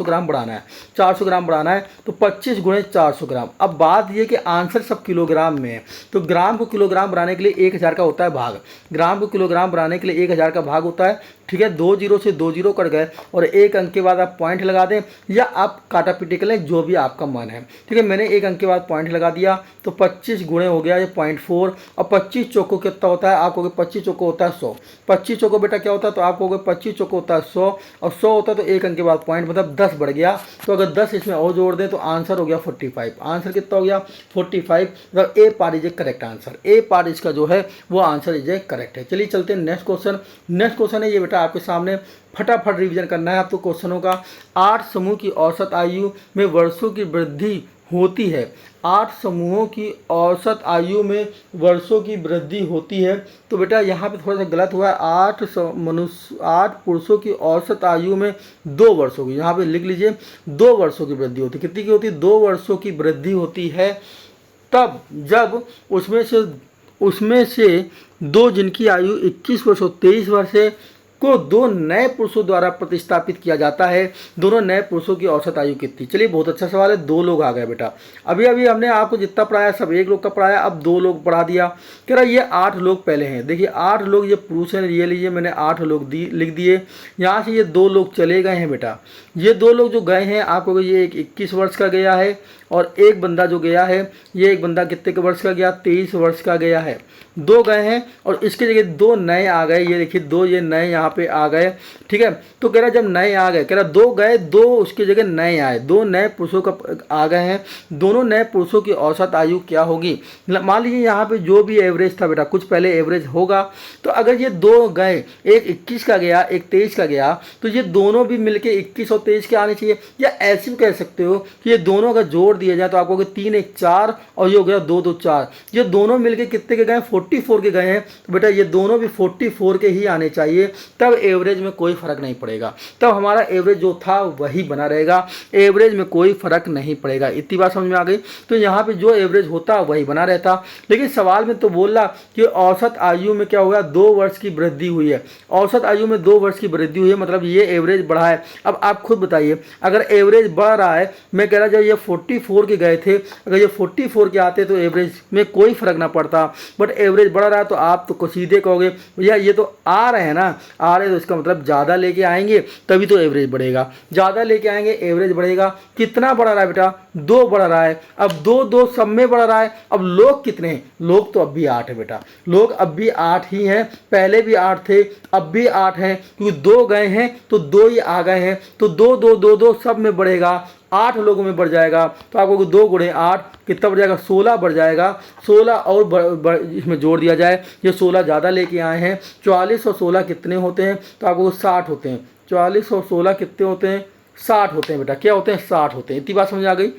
ग्राम बढ़ाना है, 400 ग्राम बढ़ाना है, तो 25 गुणे 400 ग्राम। अब बात ये कि आंसर आंसर सब किलोग्राम में है। तो ग्राम को किलोग्राम बनाने के लिए 1000 का होता है भाग, ग्राम को किलोग्राम बनाने के लिए 1000 का भाग होता है। ठीक है, 2 जीरो से 2 जीरो कट गए और 1 अंक के बाद आप पॉइंट लगा दें या आप काटा पीटी कर लें, जो भी आपका मन है। ठीक है, मैंने 1 अंक के बाद पॉइंट लगा दिया तो 25 गुणे हो गया ये 0.4 और 25 चौको कितना होता है, आप कहोगे 25 चौको होता है 100। 25 चौको बेटा क्या होता है, तो आप कहोगे 25 चौको होता है 100 और 100 होता है तो 1 अंक के बाद पॉइंट मतलब 10 बढ़ गया। तो अगर 10 इसमें और जोड़ दें तो आंसर हो गया 45। आंसर कितना हो गया 45, मतलब A part is a correct answer. A part इसका जो है वो आंसर इज ए करेक्ट है। चलिए चलते हैं नेक्स्ट क्वेश्चन। नेक्स्ट क्वेश्चन है ये बेटा आपके सामने, फटाफट रिवीजन करना है आपको क्वेश्चनों का। 8 समूह की औसत आयु में वर्षों की वृद्धि होती है। 8 समूहों की औसत आयु में वर्षों की वृद्धि होती है। तो बेटा यहाँ पे थोड़ा सा गलत हुआ है। 8 पुरुषों की औसत आयु में 2 वर्षों की, यहाँ पे लिख लीजिए 2 वर्षों की वृद्धि होती है। कितनी की होती है, 2 वर्षों की वृद्धि होती है तब जब उसमें से 2 जिनकी आयु 21 वर्ष और 23 वर्ष है को 2 नए पुरुषों द्वारा प्रतिस्थापित किया जाता है। दोनों नए पुरुषों की औसत आयु कितनी। चलिए बहुत अच्छा सवाल है। 2 लोग आ गए बेटा, अभी हमने आपको जितना पढ़ाया सब 1 लोग का पढ़ाया, अब 2 लोग पढ़ा दिया। कह रहा ये 8 लोग पहले हैं, देखिए 8 लोग ये पुरुष हैं, ये लीजिए मैंने 8 लोग लिख दिए। यहाँ से ये 2 लोग चले गए हैं बेटा। ये 2 लोग जो गए हैं आपको, ये एक 21 वर्ष का गया है और एक बंदा जो गया है, ये एक बंदा कितने के वर्ष का गया, 23 वर्ष का गया है। 2 गए हैं और इसके जगह 2 नए आ गए। ये देखिए 2 ये नए यहाँ पे आ गए। ठीक है, तो कह रहा जब नए आ गए, कह रहा 2 गए, 2 उसकी जगह नए आए, 2 नए पुरुषों का आ गए हैं। दोनों नए पुरुषों की औसत आयु क्या होगी। मान लीजिए यहाँ पे जो भी एवरेज था बेटा, कुछ पहले एवरेज होगा। तो अगर ये 2 गए, एक 21 का गया एक 23 का गया, तो ये दोनों भी मिलके 21 और 23 के आने चाहिए। या ऐसे भी कह सकते हो कि ये दोनों का जोड़ दिया जाए तो आपको 3 1 4 और ये हो गया 2 2 4। ये दोनों मिलके कितने के गए, 44 के गए हैं। तो बेटा ये दोनों भी 44 के ही आने चाहिए, तब एवरेज में कोई फर्क नहीं पड़ेगा। तब हमारा एवरेज जो था वही बना रहेगा, एवरेज में कोई फर्क नहीं पड़ेगा। इतनी बात समझ में आ गई। तो यहाँ पे जो एवरेज होता वही बना रहता। लेकिन सवाल में तो बोल रहा कि औसत आयु में क्या होगा, 2 वर्ष की वृद्धि हुई है। औसत आयु में 2 वर्ष की वृद्धि हुई है, मतलब ये एवरेज बढ़ा है। अब आप खुद बताइए, अगर एवरेज बढ़ रहा है, मैं कह रहा जब ये 44 के गए थे, अगर ये 44 के आते तो एवरेज में कोई फर्क ना पड़ता, बट एवरेज बढ़ रहा है तो आप तो सीधे कहोगे भैया ये तो आ रहे हैं ना, आ रहे तो इसका मतलब ज़्यादा लेके आएंगे तभी तो एवरेज बढ़ेगा। ज़्यादा लेके आएंगे एवरेज बढ़ेगा। कितना बढ़ रहा है बेटा, 2 बढ़ रहा है। अब 2 2 सब में बढ़ रहा है। अब लोग कितने हैं, लोग तो अब भी 8 है बेटा, लोग अब भी 8 ही हैं। पहले भी 8 थे, अब भी 8 हैं, क्योंकि 2 गए हैं तो 2 ही आ गए हैं। तो 2 2 2 2 सब में बढ़ेगा, 8 लोगों में बढ़ जाएगा। तो आपको 2 गुणे 8 कितना बढ़ जाएगा, 16 बढ़ जाएगा। 16 और इसमें जोड़ दिया जाए, ये 16 ज़्यादा लेके आए हैं। 44 और 16 कितने होते हैं, तो आपको 60 होते हैं। 44 और 16 कितने होते हैं, 60 होते हैं बेटा। क्या होते हैं, 60 होते हैं। इतनी बात समझ आ गई,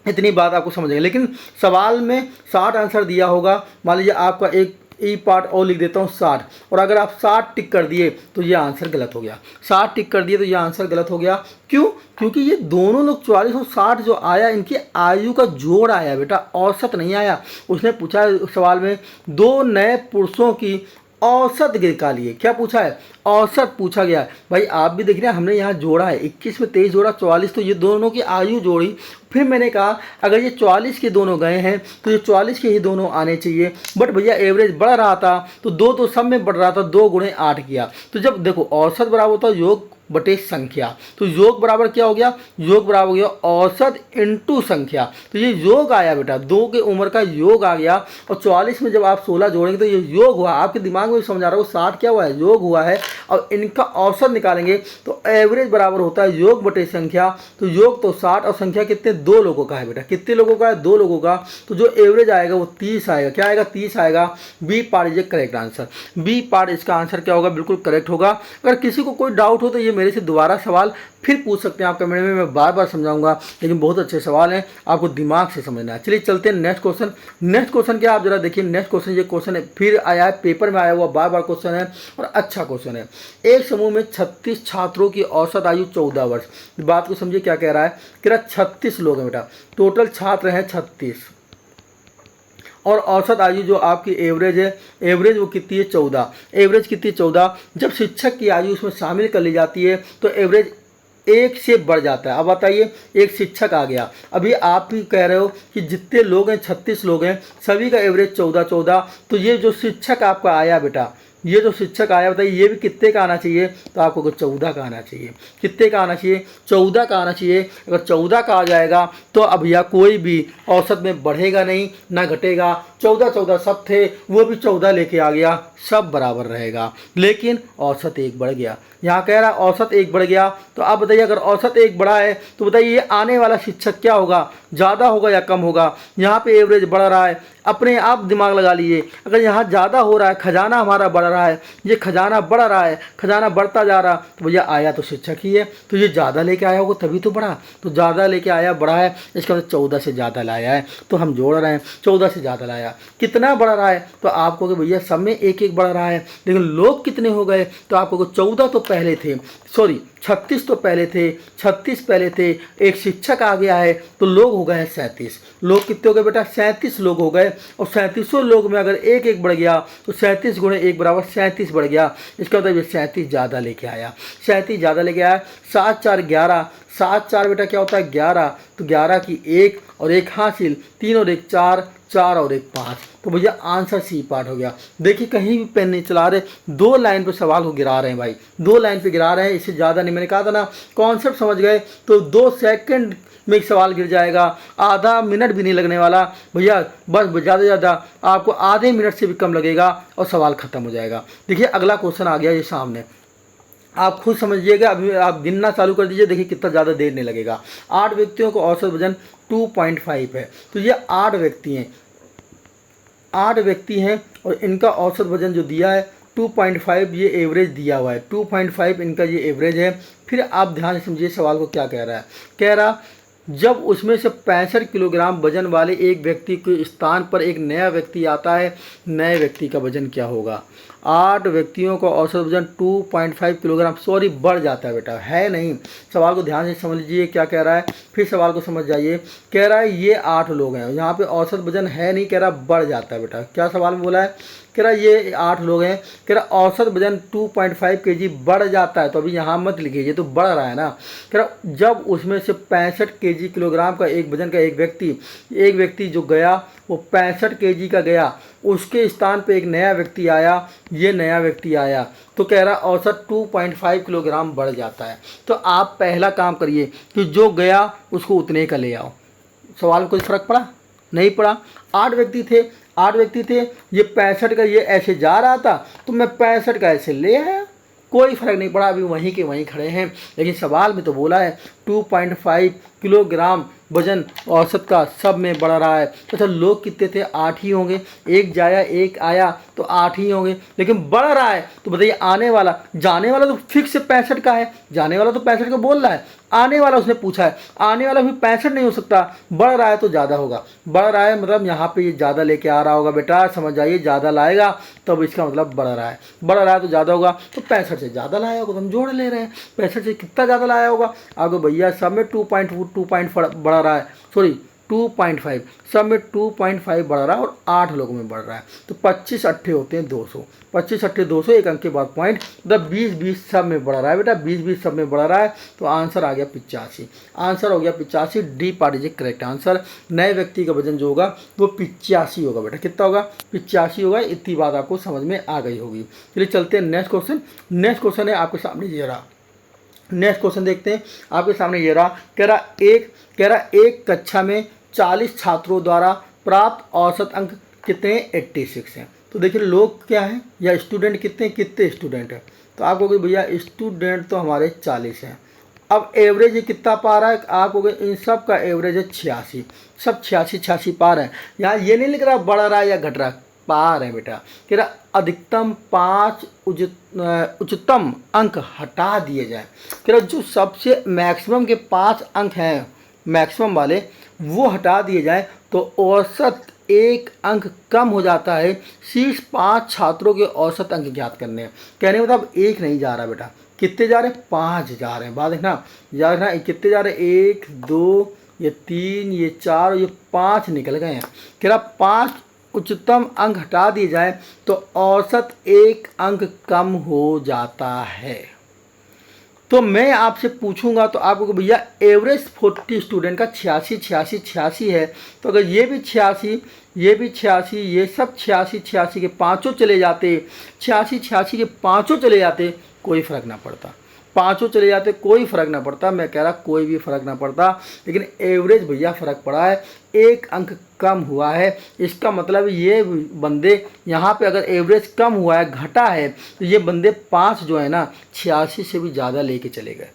इतनी बात आपको समझ आएगी। लेकिन सवाल में 60 आंसर दिया होगा, मान लीजिए आपका एक ई पार्ट और लिख देता हूँ 60, और अगर आप 60 टिक कर दिए तो ये आंसर गलत हो गया। 60 टिक कर दिए तो ये आंसर गलत हो गया। क्यों, क्योंकि ये दोनों लोग 44 और 60 जो आया, इनकी आयु का जोड़ आया बेटा, औसत नहीं आया। उसने पूछा सवाल में 2 नए पुरुषों की औसत निकालिए। क्या पूछा है, औसत पूछा गया है। भाई आप भी देख रहे हैं, हमने यहाँ जोड़ा है 21 में 23 जोड़ा 44, तो ये दोनों की आयु जोड़ी। फिर मैंने कहा अगर ये 44 के दोनों गए हैं तो ये 44 के ही दोनों आने चाहिए। बट भैया एवरेज बढ़ रहा था तो 2 तो सब में बढ़ रहा था, 2 गुणे 8 किया। तो जब देखो औसत बराबर होता है योग बटे संख्या, तो योग बराबर क्या हो गया, योग बराबर हो गया औसत इंटू संख्या। तो ये योग आया बेटा, 2 के उम्र का योग आ गया। और 44 में जब आप 16 जोड़ेंगे तो ये योग हुआ। आपके दिमाग में समझा रहा हूँ, 60 क्या हुआ है, योग हुआ है। और इनका औसत निकालेंगे तो एवरेज बराबर होता है योग बटे संख्या। तो योग तो 60 और संख्या कितने, 2 लोगों का है बेटा। कितने लोगों का है, 2 लोगों का। तो जो एवरेज आएगा वो 30 आएगा। क्या आएगा, 30 आएगा। B part is correct answer. B part इसका आंसर क्या होगा, बिल्कुल करेक्ट होगा। अगर किसी को कोई डाउट हो तो ये मेरे से दोबारा सवाल फिर पूछ सकते हैं आप कमेंट में, मैं बार बार समझाऊंगा। लेकिन बहुत अच्छे सवाल हैं, आपको दिमाग से समझना है। चलिए चलते हैं नेक्स्ट क्वेश्चन। नेक्स्ट क्वेश्चन क्या, आप जरा देखिए नेक्स्ट क्वेश्चन। ये क्वेश्चन है फिर आया है, पेपर में आया हुआ बार बार क्वेश्चन है और अच्छा क्वेश्चन है। एक समूह में 36 छात्रों की औसत आयु 14 वर्ष। बात को समझिए क्या कह रहा है, कह रहा 36 लोग हैं बेटा, टोटल छात्र हैं 36, और औसत आयु जो आपकी एवरेज है, एवरेज वो कितनी है, 14। एवरेज कितनी है, 14। जब शिक्षक की आयु उसमें शामिल कर ली जाती है तो एवरेज एक से बढ़ जाता है। अब बताइए, एक शिक्षक आ गया, अभी आप ही कह रहे हो कि जितने लोग हैं 36 लोग हैं, सभी का एवरेज 14-14, तो ये जो शिक्षक आपका आया बेटा, ये जो शिक्षक आया बताइए ये भी कितने का आना चाहिए, तो आपको 14 का आना चाहिए। कितने का आना चाहिए, 14 का आना चाहिए। अगर 14 का आ जाएगा तो अब भैया कोई भी औसत में बढ़ेगा नहीं ना घटेगा। 14-14 सब थे, वो भी 14 लेके आ गया, सब बराबर रहेगा, लेकिन औसत एक बढ़ गया। यहाँ कह रहा औसत एक बढ़ गया, तो आप बताइए अगर औसत एक बढ़ा है तो बताइए ये आने वाला शिक्षक क्या होगा, ज़्यादा होगा या कम होगा। यहाँ पे एवरेज बढ़ रहा है, अपने आप दिमाग लगा लीजिए, अगर यहाँ ज़्यादा हो रहा है, खजाना हमारा बढ़ रहा है, ये खजाना बढ़ रहा है, खजाना बढ़ता जा रहा, तो भैया आया तो शिक्षक ही है, तो ये ज़्यादा लेके आया होगा तभी तो बढ़ा। तो ज़्यादा लेके आया बढ़ा है, इसका मतलब 14 से ज़्यादा लाया है, तो हम जोड़ रहे हैं 14 से ज़्यादा लाया। कितना बढ़ रहा है, तो आपको कि भैया सब में एक एक बढ़ रहा है, लेकिन लोग कितने हो गए, तो आपको 14 तो पहले थे, सॉरी 36 तो पहले थे, 36 पहले थे, एक शिक्षक आ गया है तो लोग हो गए हैं 37। लोग कितने हो गए बेटा, 37 लोग हो गए, और 37 लोग में अगर एक एक बढ़ गया तो 37 गुणे 1 बराबर 37 बढ़ गया। इसका मतलब ये 37 ज़्यादा लेके आया, 37 ज़्यादा लेके आया। 7 4 11, 7 4 बेटा क्या होता है 11, तो 11 की 1 और 1 हासिल, 3 और 1 4, 4 और 1 5, तो भैया आंसर सी पार्ट हो गया। देखिए कहीं भी पेन नहीं चला रहे, 2 लाइन पे सवाल को गिरा रहे हैं भाई, 2 लाइन पे गिरा रहे हैं, इससे ज़्यादा नहीं। मैंने कहा था ना, कॉन्सेप्ट समझ गए तो 2 सेकंड में एक सवाल गिर जाएगा, आधा मिनट भी नहीं लगने वाला भैया, बस ज़्यादा से ज़्यादा आपको आधे मिनट से भी कम लगेगा और सवाल ख़त्म हो जाएगा। देखिए अगला क्वेश्चन आ गया ये सामने, आप खुद समझिएगा, अभी आप गिनना चालू कर दीजिए, देखिए कितना ज़्यादा देर नहीं लगेगा। 8 व्यक्तियों को औसत वजन 2.5 है, तो ये 8 व्यक्ति हैं, 8 व्यक्ति हैं और इनका औसत वजन जो दिया है 2.5, ये एवरेज दिया हुआ है, 2.5 इनका ये एवरेज है। फिर आप ध्यान से समझिए सवाल को क्या कह रहा है, कह रहा जब उसमें से 65 किलोग्राम वजन वाले एक व्यक्ति के स्थान पर एक नया व्यक्ति आता है, नए व्यक्ति का वजन क्या होगा। 8 व्यक्तियों का औसत वजन 2.5 किलोग्राम, सॉरी बढ़ जाता है बेटा, है नहीं। सवाल को ध्यान से समझ लीजिए क्या कह रहा है, फिर सवाल को समझ जाइए। कह रहा है ये 8 लोग हैं, यहाँ पे औसत वजन है नहीं, कह रहा बढ़ जाता है बेटा। क्या सवाल में बोला है, कह रहा ये 8 लोग हैं, कह रहा औसत वजन 2.5 kg बढ़ जाता है, तो अभी यहाँ मत लिखिए, ये तो बढ़ रहा है ना। कह रहा जब उसमें से 65 kg किलोग्राम का एक वजन का एक व्यक्ति जो गया वो 65 kg का गया, उसके स्थान पे एक नया व्यक्ति आया, ये नया व्यक्ति आया, तो कह रहा औसत 2.5 किलोग्राम बढ़ जाता है। तो आप पहला काम करिए कि जो गया उसको उतने का ले आओ। सवाल में कोई फ़र्क पड़ा नहीं पड़ा, 8 व्यक्ति थे, 8 व्यक्ति थे, ये 65 का ये ऐसे जा रहा था तो मैं 65 का ऐसे ले आया, कोई फ़र्क नहीं पड़ा, अभी वहीं के वहीं खड़े हैं। लेकिन सवाल में तो बोला है 2.5 किलोग्राम वजन औसत का सब में बढ़ रहा है। तो अच्छा लोग कितने थे, 8 ही होंगे, एक जाया एक आया तो 8 ही होंगे, लेकिन बढ़ रहा है तो बताइए आने वाला, जाने वाला तो फिक्स 65 का है, जाने वाला तो 65 का बोल रहा है, आने वाला उसने पूछा है, आने वाला भी 65 नहीं हो सकता, बढ़ रहा है तो ज़्यादा होगा। बढ़ रहा है मतलब यहाँ पे ये ज़्यादा लेके आ रहा होगा बेटा, समझ जाइए, ज़्यादा लाएगा तब इसका मतलब बढ़ रहा है, बढ़ रहा है तो ज़्यादा होगा, तो 65 से ज़्यादा लाया होगा तो हम जोड़ ले रहे हैं। 65 से कितना ज़्यादा लाया होगा, आपको भैया सब में 2.2 बढ़ रहा है, सॉरी 2.5, सब में 2.5 बढ़ रहा है और 8 लोगों में बढ़ रहा है, तो 25 अट्ठे होते हैं 200, 25 अट्ठे 200, एक अंक के बाद पॉइंट, मतलब 20-20 सब में बढ़ रहा है बेटा, 20-20 सब में बढ़ रहा है, तो आंसर आ गया 85। आंसर हो गया 85, D part is correct answer. नए व्यक्ति का वजन जो होगा वो 85 होगा बेटा, कितना होगा 85 होगा। इतनी बात आपको समझ में आ गई होगी। चलिए चलते हैं नेक्स्ट क्वेश्चन। नेक्स्ट क्वेश्चन है आपके सामने ये रहा, नेक्स्ट क्वेश्चन देखते हैं आपके सामने ये रहा। कह रहा एक कक्षा में 40 छात्रों द्वारा प्राप्त औसत अंक कितने 86 हैं। तो देखिए लोग क्या हैं या स्टूडेंट कितने स्टूडेंट हैं, तो आप कहोगे भैया स्टूडेंट तो हमारे 40 हैं। अब एवरेज कितना पा रहा है, आप कहोगे इन सब का एवरेज है 86, सब 86 पा रहे हैं। यहाँ ये नहीं लिख रहा बढ़ रहा है या घट रहा है, पा रहे हैं बेटा। कह रहा अधिकतम 5 उच्चतम अंक हटा दिए जाए। कह रहा जो सबसे मैक्सिमम के 5 अंक हैं मैक्सिमम वाले वो हटा दिए जाए तो औसत 1 अंक कम हो जाता है। शीर्ष 5 छात्रों के औसत अंक ज्ञात करने हैं। कहने मतलब 1 नहीं जा रहा बेटा, कितने जा रहे हैं 5 जा रहे हैं। बात देखना याद रखना, कितने जा रहे हैं 1 2 ये 3 ये 4 ये 5 निकल गए हैं। कह रहा 5 उच्चतम अंक हटा दिए जाए तो औसत 1 अंक कम हो जाता है। तो मैं आपसे पूछूंगा तो आपको भैया एवरेज 40 स्टूडेंट का 86 है, तो अगर ये भी 86, ये भी 86, ये सब 86 के पाँचों चले जाते, 86 के पाँचों चले जाते, कोई फ़र्क ना पड़ता, पाँचों चले जाते कोई फ़र्क ना पड़ता, मैं कह रहा कोई भी फ़र्क ना पड़ता, लेकिन एवरेज भैया फ़र्क पड़ा है, एक अंक कम हुआ है। इसका मतलब ये बंदे यहाँ पे अगर एवरेज कम हुआ है, घटा है, तो ये बंदे 5 जो है ना 86 से भी ज़्यादा लेके चले गए,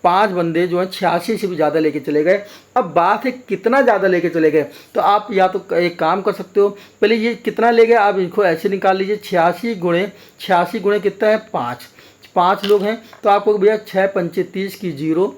5 बंदे जो हैं 86 से भी ज़्यादा लेके चले गए। अब बात है कितना ज़्यादा लेके चले गए, तो आप या तो एक काम कर सकते हो, पहले ये कितना ले गए आप इनको ऐसे निकाल लीजिए, 86 गुणे कितना है 5, 5 लोग हैं, तो आपको भैया 6 पंचे 30 की 0,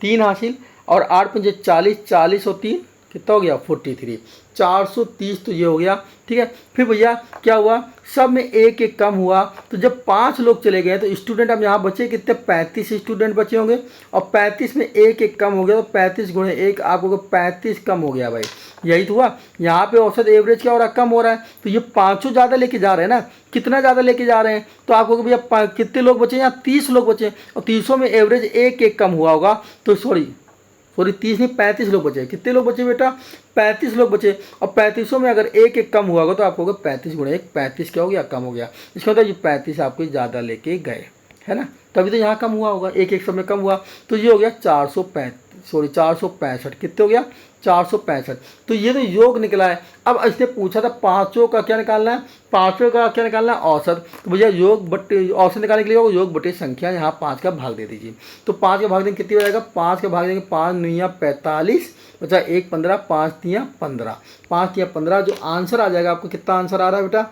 3 हासिल, और 8 पंचे 40, 40 और 3 कितना हो गया 43, 430 तो ये हो गया। ठीक है, फिर भैया क्या हुआ, सब में एक एक कम हुआ, तो जब 5 लोग चले गए तो स्टूडेंट अब यहाँ बचे कितने, 35 स्टूडेंट बचे होंगे, और 35 में एक एक कम हो गया, तो 35 गुणे 1 आपको 35 कम हो गया भाई, यही तो हुआ। यहाँ पे औसत एवरेज क्या हो रहा है, कम हो रहा है, तो ये पाँचों ज़्यादा लेके जा रहे हैं ना, कितना ज़्यादा लेके जा रहे हैं, तो आपको भैया कितने लोग बचे, यहाँ 30 लोग बचे, और 30 में एवरेज एक एक कम हुआ होगा, तो सॉरी 30 नहीं 35 लोग बचे, कितने लोग बचे बेटा 35 लोग बचे, और 35 में अगर एक एक कम हुआ होगा तो आपको 35 गुणे 1, 35 क्या हो गया, कम हो गया। इसका मतलब ये 35 आपको ज़्यादा लेके गए, है ना, तभी तो यहाँ कम हुआ होगा, एक एक सब में कम हुआ, तो ये हो गया 465, कितने हो गया 465। तो ये तो योग निकला है। अब इसने पूछा था पाँचों का क्या निकालना है, पाँचों का क्या निकालना है, औसत, तो भैया योग बटे औसत निकालने के लिए योग बटे संख्या, यहाँ 5 का भाग दे दीजिए, तो 5 का भाग देंगे कितनी हो जाएगा, 5 का भाग देंगे 5 9 45, बचा 1 15, 5 3 15, 5 3 15, जो आंसर आ जाएगा आपको, कितना आंसर आ रहा है बेटा,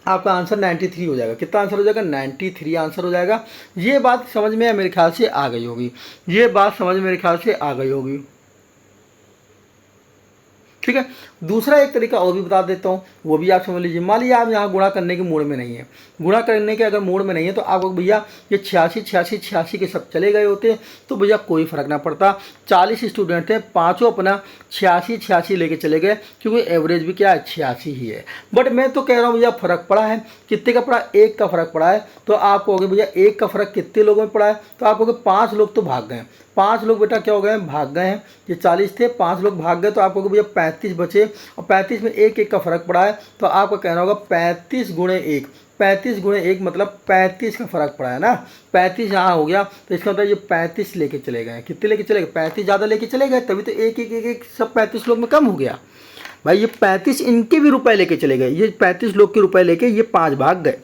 आपका आंसर 93 हो जाएगा, कितना आंसर हो जाएगा 93 आंसर हो जाएगा। ये बात समझ में मेरे ख्याल से आ गई होगी, ये बात समझ में मेरे ख्याल से आ गई होगी। ठीक है, दूसरा एक तरीका और भी बता देता हूँ, वो भी आप समझ लीजिए। मान लीजिए आप यहाँ गुणा करने के मूड में नहीं है, गुणा करने के अगर मूड में नहीं है, तो आपको भैया ये 86 के सब चले गए होते, तो भैया कोई फ़र्क ना पड़ता। 40 स्टूडेंट थे, पाँचों अपना 86 लेके चले गए, क्योंकि एवरेज भी क्या है 86 ही है। बट मैं तो कह रहा हूँ भैया फ़र्क पड़ा है, कितने का पड़ा, 1 का फ़र्क पड़ा है, तो आप कहोगे भैया 1 का फ़र्क कितने लोगों में पड़ा है, तो आप कहोगे 5 लोग तो भाग गए, 5 लोग बेटा क्या हो गए, भाग गए हैं। ये 40 थे, 5 लोग भाग गए, तो आपको भैया 35 बचे, और 35 में एक एक का फ़र्क पड़ा है, तो आपका कहना होगा 35 गुणे 1, 35 गुणे 1 मतलब 35 का फ़र्क पड़ा है ना, 35 यहाँ हो गया, तो इसका मतलब ये 35 लेके चले गए, कितने लेके चले गए, 35 ज़्यादा लेके चले गए, तभी तो एक सब 35 लोग में कम हो गया भाई। ये 35 इनके भी रुपए लेके चले गए, ये 35 लोग के रुपए लेके ये 5 भाग गए।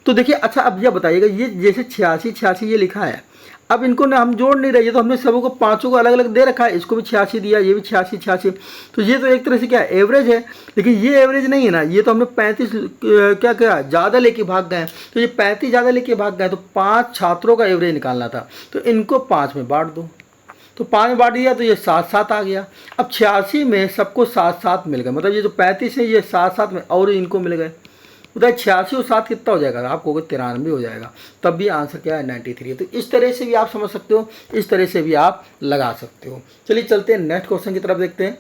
तो देखिए, अच्छा अब यह बताइएगा, ये जैसे 86 ये लिखा है, अब इनको ना हम जोड़ नहीं रहे, तो हमने सबको पाँचों को अलग अलग दे रखा है, इसको भी 86 दिया, ये भी 86, तो ये तो एक तरह से क्या है एवरेज है, लेकिन ये एवरेज नहीं है ना, ये तो हमने 35 क्या क्या ज़्यादा लेके भाग गए हैं, तो ये 35 ज़्यादा लेके भाग गए, तो 5 छात्रों का एवरेज निकालना था, तो इनको 5 में बांट दो, तो 5 में बांट दिया, तो ये 7 आ गया। अब 86 में सबको 7 मिल गए, मतलब ये जो 35 है ये 7 में और इनको मिल गए, बताइए 86 और 7 कितना हो जाएगा, आपको 93 हो जाएगा, तब भी आंसर क्या है 93। तो इस तरह से भी आप समझ सकते हो, इस तरह से भी आप लगा सकते हो। चलिए चलते हैं नेक्स्ट क्वेश्चन की तरफ देखते हैं।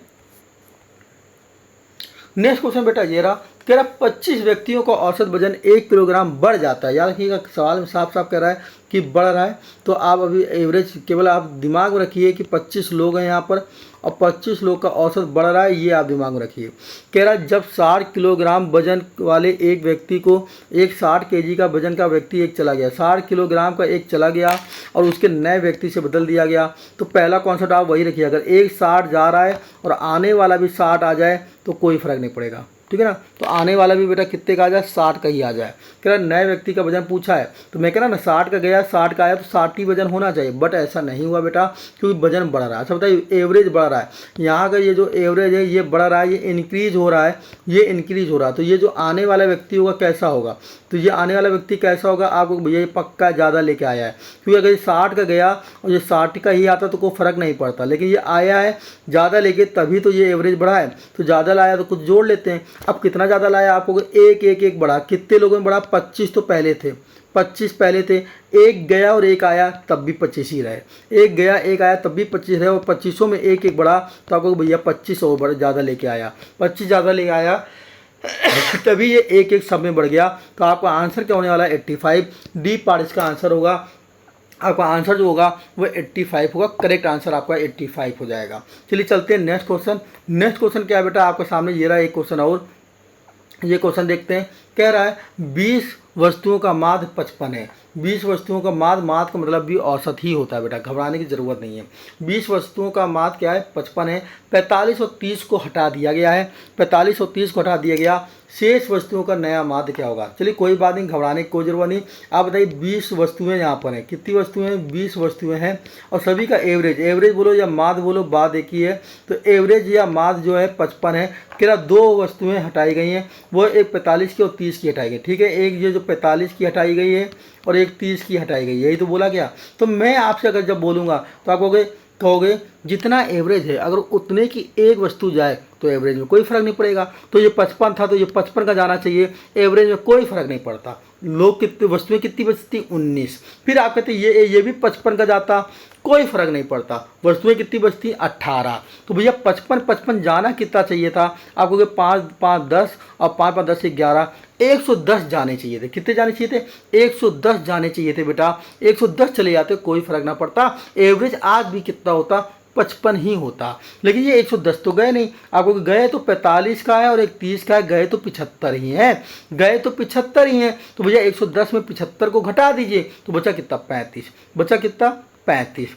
नेक्स्ट क्वेश्चन बेटा ये रहा, कह रहा 25 व्यक्तियों का औसत वजन 1 किलोग्राम बढ़ जाता है। याद रखिएगा, सवाल में साफ साफ कह रहा है कि बढ़ रहा है, तो आप अभी एवरेज केवल आप दिमाग में रखिए कि 25 लोग हैं यहाँ पर, और 25 लोग का औसत बढ़ रहा है, ये आप दिमाग में रखिए। कह रहा है जब 60 किलोग्राम वजन वाले एक व्यक्ति को एक 60 केजी का वजन का व्यक्ति एक चला गया, 60 किलोग्राम का एक चला गया और उसके नए व्यक्ति से बदल दिया गया, तो पहला कॉन्सेप्ट आप वही रखिए, अगर एक 60 जा रहा है और आने वाला भी 60 आ जाए तो कोई फ़र्क नहीं पड़ेगा, ठीक है ना। तो आने वाला भी बेटा कितने का आ जाए, 60 का ही आ जाए। कह रहा नए व्यक्ति का वजन पूछा है, तो मैं कह रहा ना 60 का गया 60 का आया, तो 60 ही वजन होना चाहिए, बट ऐसा नहीं हुआ बेटा, क्योंकि वजन बढ़ रहा है। अच्छा बताइए, एवरेज बढ़ रहा है, यहाँ का ये जो एवरेज है ये बढ़ रहा है, ये इंक्रीज हो रहा है, ये इंक्रीज हो रहा है, तो ये जो आने वाला व्यक्ति होगा कैसा होगा, तो ये आने वाला व्यक्ति कैसा होगा, आपको भैया ये पक्का ज़्यादा लेके आया है, क्योंकि अगर ये 60 का गया और ये 60 का ही आता तो कोई फ़र्क नहीं पड़ता, लेकिन ये आया है ज़्यादा लेके, तभी तो ये एवरेज बढ़ा है, तो ज़्यादा लाया तो कुछ जोड़ लेते हैं। अब कितना ज़्यादा लाया, आपको एक बढ़ा, कितने लोगों में बढ़ा, 25 तो पहले थे, 25 पहले थे, एक गया और एक आया तब भी 25 ही रहे, एक गया एक आया तब भी 25 रहे, और 25 में एक बढ़ा, तो आपको भैया 25 और बढ़ ज़्यादा लेके आया, 25 ज़्यादा लेके आया तभी ये एक सब में बढ़ गया। तो आपका आंसर क्या होने वाला है 85, डी पार्ट इसका आंसर होगा आपका आंसर जो होगा वो 85 होगा। करेक्ट आंसर आपका 85 हो जाएगा। चलिए चलते हैं नेक्स्ट क्वेश्चन। नेक्स्ट क्वेश्चन क्या है बेटा, आपके सामने ये रहा एक क्वेश्चन और। ये क्वेश्चन देखते हैं। कह रहा है 20 वस्तुओं का माध्य 55 है। 20 वस्तुओं का माध्य का मतलब भी औसत ही होता है बेटा, घबराने की ज़रूरत नहीं है। 20 वस्तुओं का माध्य क्या है, 55 है। 45 और 30 को हटा दिया गया है। 45 और 30 को हटा दिया गया, शेष वस्तुओं का नया माध्य क्या होगा। चलिए कोई बात नहीं, घबराने की कोई ज़रूरत नहीं। आप बताइए 20 वस्तुएं यहाँ पर हैं। कितनी वस्तुएं हैं, 20 वस्तुएं हैं। और सभी का एवरेज बोलो या माध्य बोलो, बात एक ही है। तो एवरेज या माध्य जो है 55 है। केवल 2 वस्तुएं हटाई गई हैं, वो एक 45 की और 30 की हटाई गई। ठीक है, एक ये जो 45 की हटाई गई है और एक 30 की हटाई गई है, यही तो बोला गया। तो मैं आपसे अगर जब बोलूँगा तो आप कहोगे जितना एवरेज है अगर उतने की एक वस्तु जाए तो एवरेज में कोई फ़र्क नहीं पड़ेगा। तो ये 55 था तो ये 55 का जाना चाहिए, एवरेज में कोई फ़र्क नहीं पड़ता। लोग कितनी वस्तुएं कितनी बचती, 19। फिर आप कहते ये भी 55 का जाता, कोई फ़र्क नहीं पड़ता। वस्तुएं कितनी बचती, 18। तो भैया 55 जाना कितना चाहिए था आपको, 5 5 10 और 5 5 10 से 11, 110 जाने चाहिए थे। कितने जाने चाहिए थे, 110 जाने चाहिए थे बेटा। 110 चले जाते, कोई फ़र्क ना पड़ता। एवरेज आज भी कितना होता, 55 ही होता। लेकिन ये 110 तो गए नहीं, आपको गए तो 45 का है और एक 30 का है, गए तो 75 ही हैं। गए तो 75 ही हैं। तो भैया 110 में 75 को घटा दीजिए तो बचा कितना, 35। बचा कितना, 35।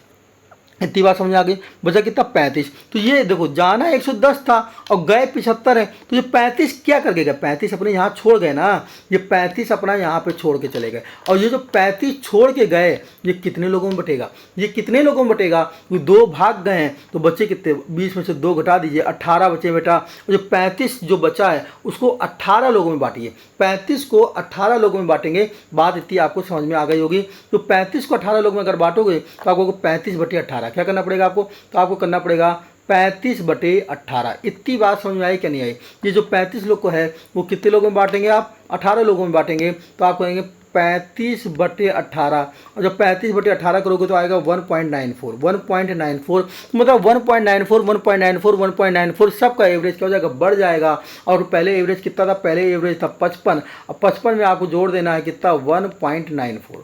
इतनी बात समझ आ गई। बचा कितना, 35। तो ये देखो जाना 110 था और गए 75 है। तो ये 35 क्या करके गए, 35 अपने यहाँ छोड़ गए ना। ये 35 अपना यहाँ पे छोड़ के चले गए। और ये जो 35 छोड़ के गए ये कितने लोगों में बटेगा, ये कितने लोगों में बटेगा, ये 2 भाग गए हैं तो बच्चे कितने, 20 में से 2 घटा दीजिए, 18 बचे बेटा। और जो 35 जो बचा है उसको 18 लोगों में बांटिए। 35 को 18 लोगों में बांटेंगे, बात इतनी आपको समझ में आ गई होगी। तो 35 को 18 लोगों में अगर बांटोगे तो आपको 35/18 क्या करना पड़ेगा आपको, तो आपको करना पड़ेगा 35/18। इतनी बात समझ में आई क्या नहीं आई। ये जो 35 लोग को है वो कितने लोगों में बांटेंगे आप, 18 लोगों में बांटेंगे। तो आप कहेंगे 35/18। और जब 35/18 करोगे तो आएगा 1.94। 1.94 मतलब 1.94 सबका एवरेज क्या हो जाएगा, बढ़ जाएगा। और पहले एवरेज कितना था, पहले एवरेज था 55। और 55 में आपको जोड़ देना है कितना, 1.94।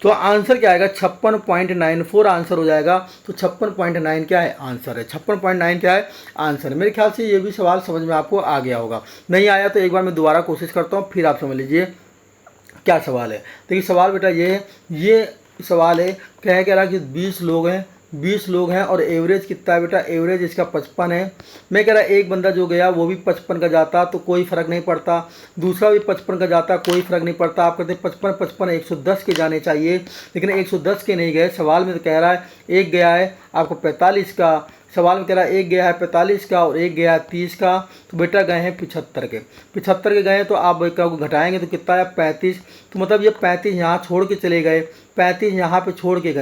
तो आंसर क्या आएगा, 56.94 आंसर हो जाएगा। तो 56.9 क्या है, आंसर है। 56.9 क्या है, आंसर है। मेरे ख्याल से ये भी सवाल समझ में आपको आ गया होगा। नहीं आया तो एक बार मैं दोबारा कोशिश करता हूँ, फिर आप समझ लीजिए क्या सवाल है। देखिए सवाल बेटा ये है, ये सवाल है कह रहा कि 20 लोग हैं, 20 लोग हैं और एवरेज कितना है बेटा, एवरेज इसका 55 है। मैं कह रहा एक बंदा जो गया वो भी 55 का जाता तो कोई फ़र्क नहीं पड़ता, दूसरा भी 55 का जाता कोई फ़र्क नहीं पड़ता। आप कहते 55 55 110 के जाने चाहिए, लेकिन 110 के नहीं गए। सवाल में तो कह रहा है एक गया है आपको 45 का, सवाल में कह रहा है एक गया है 45 का और एक गया है 30 का। तो बेटा गए हैं 75 के, 75 के गए तो आप घटाएंगे तो कितना है, 35। तो मतलब ये 35 यहाँ छोड़ के चले गए, 35 यहाँ पे छोड़ के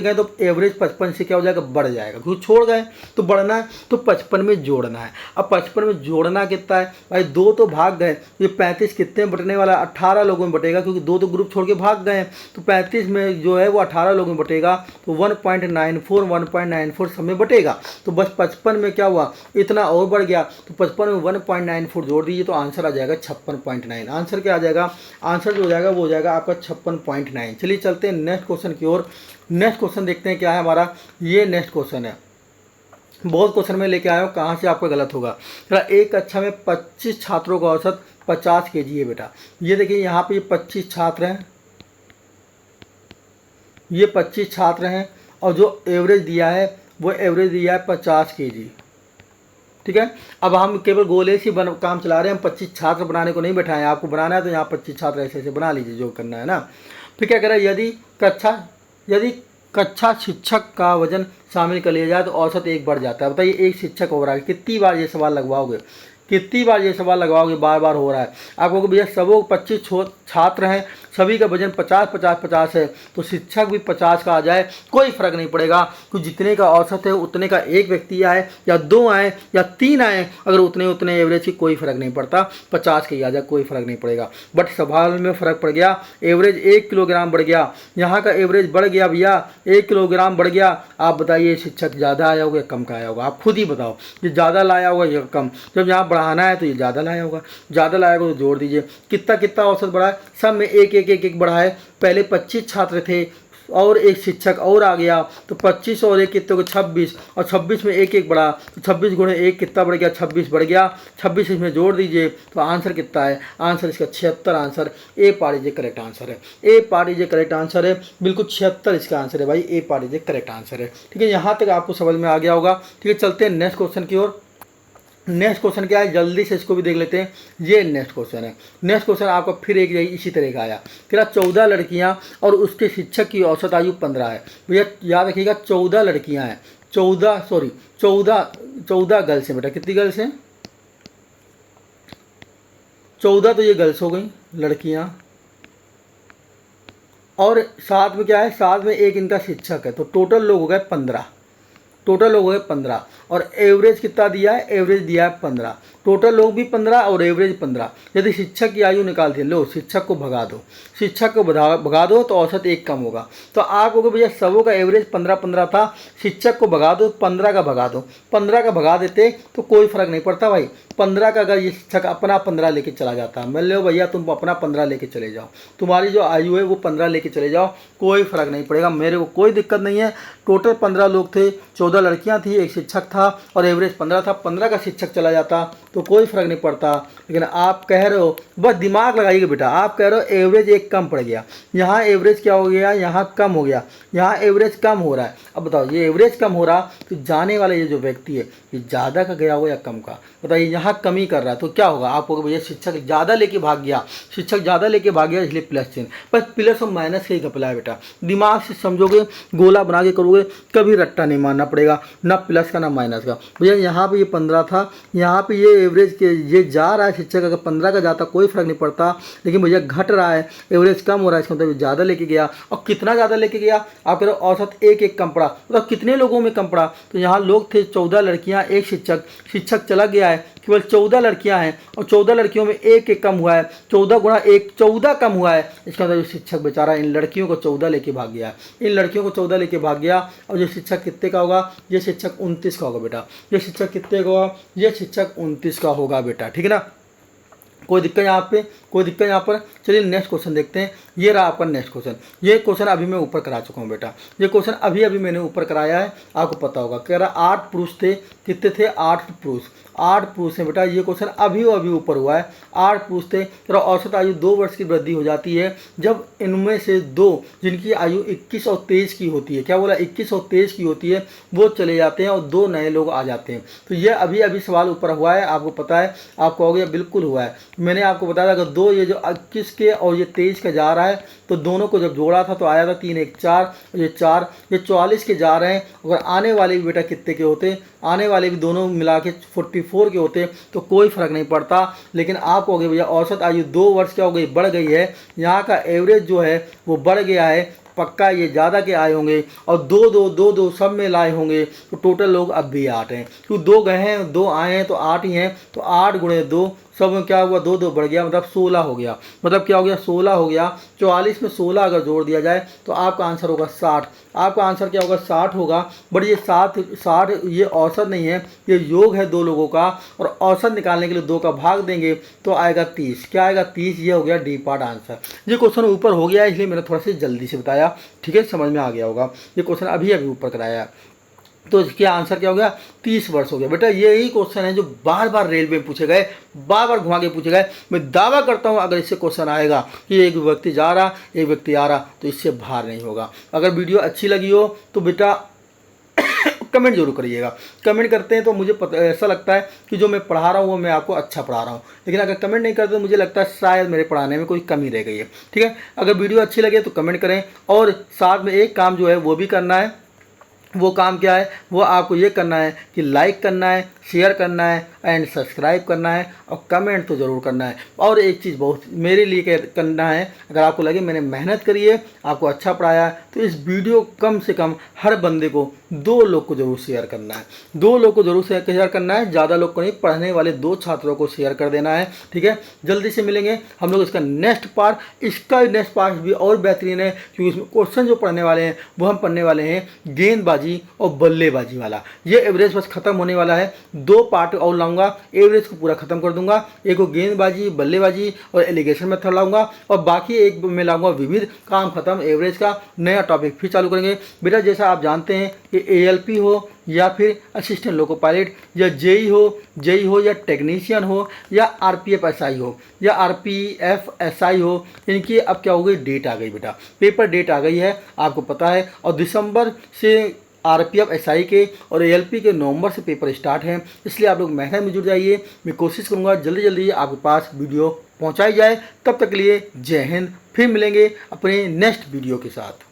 गए तो एवरेज 55 से क्या हो जाएगा, बढ़ जाएगा। क्योंकि छोड़ गए तो बढ़ना है, तो 55 में जोड़ना है। अब 55 में जोड़ना कितना है भाई, 2 तो भाग गए, ये 35 कितने में बटने वाला, 18 लोगों में बटेगा, क्योंकि 2 तो ग्रुप छोड़ के भाग गए हैं। तो 35 में जो है वो 18 लोगों में बटेगा, तो 1.94 सब में बटेगा। तो बस 55 में क्या हुआ, इतना और बढ़ गया, तो 55 में 1.94 जोड़ दीजिए तो आंसर आ जाएगा 56.9। आंसर क्या आ जाएगा, आंसर जो हो जाएगा वो हो जाएगा आपका 56.9। चलिए चलते हैं नेक्स्ट क्वेश्चन की ओर। नेक्स्ट क्वेश्चन देखते हैं क्या है हमारा। ये नेक्स्ट क्वेश्चन है, बहुत क्वेश्चन में लेके आया हूँ, कहाँ से आपका गलत होगा। एक कक्षा में 25 छात्रों का औसत 50 kg है बेटा। ये देखिए यहाँ पे 25 छात्र हैं, ये 25 छात्र हैं और जो एवरेज दिया है वो एवरेज दिया है 50 kg। ठीक है, अब हम केवल गोले से काम चला रहे हैं, हम 25 छात्र बनाने को नहीं बैठाए हैं। आपको बनाना है तो यहाँ 25 छात्र ऐसे ऐसे बना लीजिए, जो करना है ना। फिर क्या कह रहा है, यदि कक्षा शिक्षक का वजन शामिल कर लिया जाए तो औसत 1 बढ़ जाता है। बताइए एक शिक्षक हो रहा है, कितनी बार ये सवाल लगवाओगे, कितनी बार ये सवाल लगवाओगे, बार बार हो रहा है। आपको भैया सबों 25 छात्र हैं, सभी का वजन 50 है, तो शिक्षक भी 50 का आ जाए कोई फ़र्क नहीं पड़ेगा। क्योंकि जितने का औसत है उतने का एक व्यक्ति आए या 2 आए या 3 आए, अगर उतने एवरेज की कोई फ़र्क नहीं पड़ता, 50 के ही आ जाए कोई फ़र्क नहीं पड़ेगा। बट सवाल में फ़र्क पड़ गया, एवरेज 1 किलोग्राम बढ़ गया, यहाँ का एवरेज बढ़ गया भैया 1 किलोग्राम बढ़ गया। आप बताइए शिक्षक ज़्यादा आया होगा या कम का आया होगा, आप खुद ही बताओ, ये ज़्यादा लाया होगा या कम। जब यहाँ बढ़ाना है तो ये ज़्यादा लाया होगा, ज़्यादा लाया होगा तो जोड़ दीजिए। कितना कितना औसत बढ़ा है, सब में एक एक एक एक बढ़ा है। पहले 25 छात्र थे और एक शिक्षक और आ गया, तो 25 और एक कितने को 26, और 26 में एक एक बढ़ा, तो 26 गुणे एक कितना बढ़ गया, 26 बढ़ गया। 26 इसमें जोड़ दीजिए तो आंसर कितना है, आंसर इसका 76 answer. A part is a correct answer है, A part is a correct answer है, बिल्कुल 76 इसका आंसर है भाई, A part is a correct answer है। ठीक है, यहाँ तक आपको समझ में आ गया होगा। ठीक है, चलते हैं नेक्स्ट क्वेश्चन की ओर। नेक्स्ट क्वेश्चन क्या है, जल्दी से इसको भी देख लेते हैं। ये नेक्स्ट क्वेश्चन है। नेक्स्ट क्वेश्चन आपका फिर एक इसी तरह का आया। फिर 14 लड़कियां और उसके शिक्षक की औसत आयु 15 है। भैया याद रखिएगा 14 लड़कियां हैं, 14 गर्ल्स हैं बेटा। कितनी गर्ल्स हैं, 14 तो ये गर्ल्स हो गई लड़कियां, और साथ में क्या है, साथ में एक इनका शिक्षक है, तो टोटल लोग हो गए 15। टोटल लोग हो गए 15 और एवरेज कितना दिया है, एवरेज दिया है 15। टोटल लोग भी 15 और एवरेज 15। यदि शिक्षक की आयु निकालते हैं, लो शिक्षक को भगा दो, शिक्षक को भगा दो तो औसत एक कम होगा। तो आप कहोगे भैया सबों का एवरेज 15-15 था, शिक्षक को भगा दो, 15 का भगा दो। 15 का भगा देते तो कोई फर्क नहीं पड़ता भाई। 15 का अगर ये शिक्षक अपना 15 लेके चला जाता, मान लो भैया तुम अपना 15 लेके चले जाओ, तुम्हारी जो आयु है वो 15 लेके चले जाओ, कोई फर्क नहीं पड़ेगा, मेरे को कोई दिक्कत नहीं है। टोटल 15 लोग थे, 14 लड़कियां थी, एक शिक्षक था और एवरेज 15 था। 15 का शिक्षक चला जाता तो कोई फर्क नहीं पड़ता। लेकिन आप कह रहे हो, बस दिमाग लगाइएगा बेटा, आप कह रहे हो एवरेज एक कम पड़ गया, यहाँ एवरेज क्या हो गया, यहाँ कम हो गया, यहाँ एवरेज कम हो रहा है। अब बताओ ये एवरेज कम हो रहा तो जाने वाला ये जो व्यक्ति है ये ज़्यादा का गया हो या कम का, बताइए। यहाँ कमी कर रहा है तो क्या होगा, आप कहोगे भैया शिक्षक ज़्यादा लेके भाग गया, शिक्षक ज़्यादा लेके भाग गया इसलिए प्लस चिन्ह। बस प्लस और माइनस का ही घपला है बेटा, दिमाग से समझोगे, गोला बना के करोगे, कभी रट्टा नहीं मारना पड़ेगा, ना प्लस का ना माइनस का। भैया यहाँ पे ये 15 था, यहाँ पे ये एवरेज के ये जा रहा है, शिक्षक अगर 15 का जाता कोई फर्क नहीं पड़ता, लेकिन भैया घट रहा है, एवरेज कम हो रहा है, इसका मतलब ज़्यादा लेके गया। और कितना ज़्यादा लेके गया, आप कह रहे हो औसत एक एक कम पड़ा, मतलब कितने लोगों में कम पड़ा, तो यहाँ लोग थे 14 लड़कियाँ, एक शिक्षक, शिक्षक चला गया है, केवल 14 लड़कियां हैं और 14 लड़कियों में एक एक कम हुआ है, 14 गुणा 1 14 कम हुआ है। इसका मतलब शिक्षक बेचारा इन लड़कियों को 14 लेके भाग गया, इन लड़कियों को 14 लेके भाग गया। और ये शिक्षक कितने का होगा, ये शिक्षक 29 का होगा बेटा, ये शिक्षक कितने का होगा, ये शिक्षक 29 का होगा बेटा। ठीक है ना, कोई दिक्कत यहाँ पे, कोई दिक्कत यहाँ पर। चलिए नेक्स्ट क्वेश्चन देखते हैं। ये रहा आपका नेक्स्ट क्वेश्चन। ये क्वेश्चन अभी मैं ऊपर करा चुका हूँ बेटा, ये क्वेश्चन अभी मैंने ऊपर कराया है, आपको पता होगा। कह रहा 8 पुरुष थे, कितने थे, 8 पुरुष, 8 पुरुष हैं बेटा। ये क्वेश्चन अभी ऊपर हुआ है, 8 पुरुष थे। तो औसत आयु 2 वर्ष की वृद्धि हो जाती है जब इनमें से 2 जिनकी आयु 21 और 23 की होती है, क्या बोला, 21 और 23 की होती है, वो चले जाते हैं और 2 नए लोग आ जाते हैं। तो ये अभी सवाल ऊपर हुआ है, आपको पता है, आप कहोगे बिल्कुल हुआ है। मैंने आपको बताया अगर 2 ये जो 21 के और ये 23 का जा रहा है, तो दोनों को जब जोड़ा था तो आया था 3 1 4, ये 4, ये 44 के जा रहे हैं। अगर आने वाले भी बेटा कितने के होते, आने वाले भी दोनों मिला के 44 के होते तो कोई फर्क नहीं पड़ता। लेकिन आप कहोगे भैया औसत आयु 2 वर्ष क्या हो गई, बढ़ गई है, यहाँ का एवरेज जो है वो बढ़ गया है, पक्का ये ज़्यादा के आए होंगे और 2 सब में लाए होंगे, तो टोटल लोग अब भी 8 हैं, क्योंकि 2 गए हैं 2 आए हैं तो 8 ही हैं। तो 8 गुणे 2 सब में क्या हुआ, 2 बढ़ गया, मतलब 16 हो गया। मतलब क्या हो गया, 16 हो गया। 44 में 16 अगर जोड़ दिया जाए तो आपका आंसर होगा 60। आपका आंसर क्या होगा, 60 होगा। बट ये 60 ये औसत नहीं है, ये योग है 2 लोगों का, और औसत निकालने के लिए 2 का भाग देंगे तो आएगा 30। क्या आएगा, 30। ये हो गया डी पार्ट आंसर। ये क्वेश्चन ऊपर हो गया इसलिए मैंने थोड़ा सा जल्दी से बताया, ठीक है, समझ में आ गया होगा। ये क्वेश्चन अभी ऊपर कराया, तो इसके आंसर क्या हो गया, 30 वर्ष हो गया बेटा। यही क्वेश्चन है जो बार बार रेलवे में पूछे गए, बार बार घुमा के पूछे गए। मैं दावा करता हूँ अगर इससे क्वेश्चन आएगा कि एक व्यक्ति जा रहा, एक व्यक्ति आ रहा, तो इससे बाहर नहीं होगा। अगर वीडियो अच्छी लगी हो तो बेटा कमेंट जरूर करिएगा। कमेंट करते हैं तो मुझे ऐसा लगता है कि जो मैं पढ़ा रहा हूँ वो मैं आपको अच्छा पढ़ा रहा हूँ, लेकिन अगर कमेंट नहीं करते तो मुझे लगता है शायद मेरे पढ़ाने में कोई कमी रह गई है। ठीक है, अगर वीडियो अच्छी लगे तो कमेंट करें, और साथ में एक काम जो है वो भी करना है। वो काम क्या है, वो आपको ये करना है कि लाइक करना है, शेयर करना है एंड सब्सक्राइब करना है, और कमेंट तो ज़रूर करना है। और एक चीज़ बहुत मेरे लिए करना है, अगर आपको लगे मैंने मेहनत करी है, आपको अच्छा पढ़ाया है, तो इस वीडियो कम से कम हर बंदे को 2 लोग को जरूर शेयर करना है, 2 लोग को जरूर शेयर करना है, ज़्यादा लोग को नहीं, पढ़ने वाले 2 छात्रों को शेयर कर देना है। ठीक है, जल्दी से मिलेंगे हम लोग इसका नेक्स्ट पार्ट। इसका नेक्स्ट पार्ट भी और बेहतरीन है क्योंकि इसमें क्वेश्चन जो पढ़ने वाले हैं वो हम पढ़ने वाले हैं गेंदबाजी और बल्लेबाजी वाला। ये एवरेज बस खत्म होने वाला है, 2 पार्ट और लाऊंगा, एवरेज को पूरा खत्म कर दूंगा। एक को गेंदबाजी, बल्लेबाजी और एलिगेशन मेथड लाऊंगा और बाकी एक में लाऊंगा विविध, काम खत्म, एवरेज का नया टॉपिक फिर चालू करेंगे। बेटा जैसा आप जानते हैं कि ALP हो या फिर असिस्टेंट लोको पायलट या जेई हो या टेक्नीशियन हो या RPF SI हो या RPF SI हो, इनकी अब क्या हो गई, डेट आ गई बेटा, पेपर डेट आ गई है, आपको पता है। और दिसंबर से RPF SI के और ALP के नवंबर से पेपर स्टार्ट हैं, इसलिए आप लोग मेहनत में जुट जाइए। मैं कोशिश करूँगा जल्दी जल्दी आपके पास वीडियो पहुँचाई जाए। तब तक के लिए जय हिंद, फिर मिलेंगे अपने नेक्स्ट वीडियो के साथ।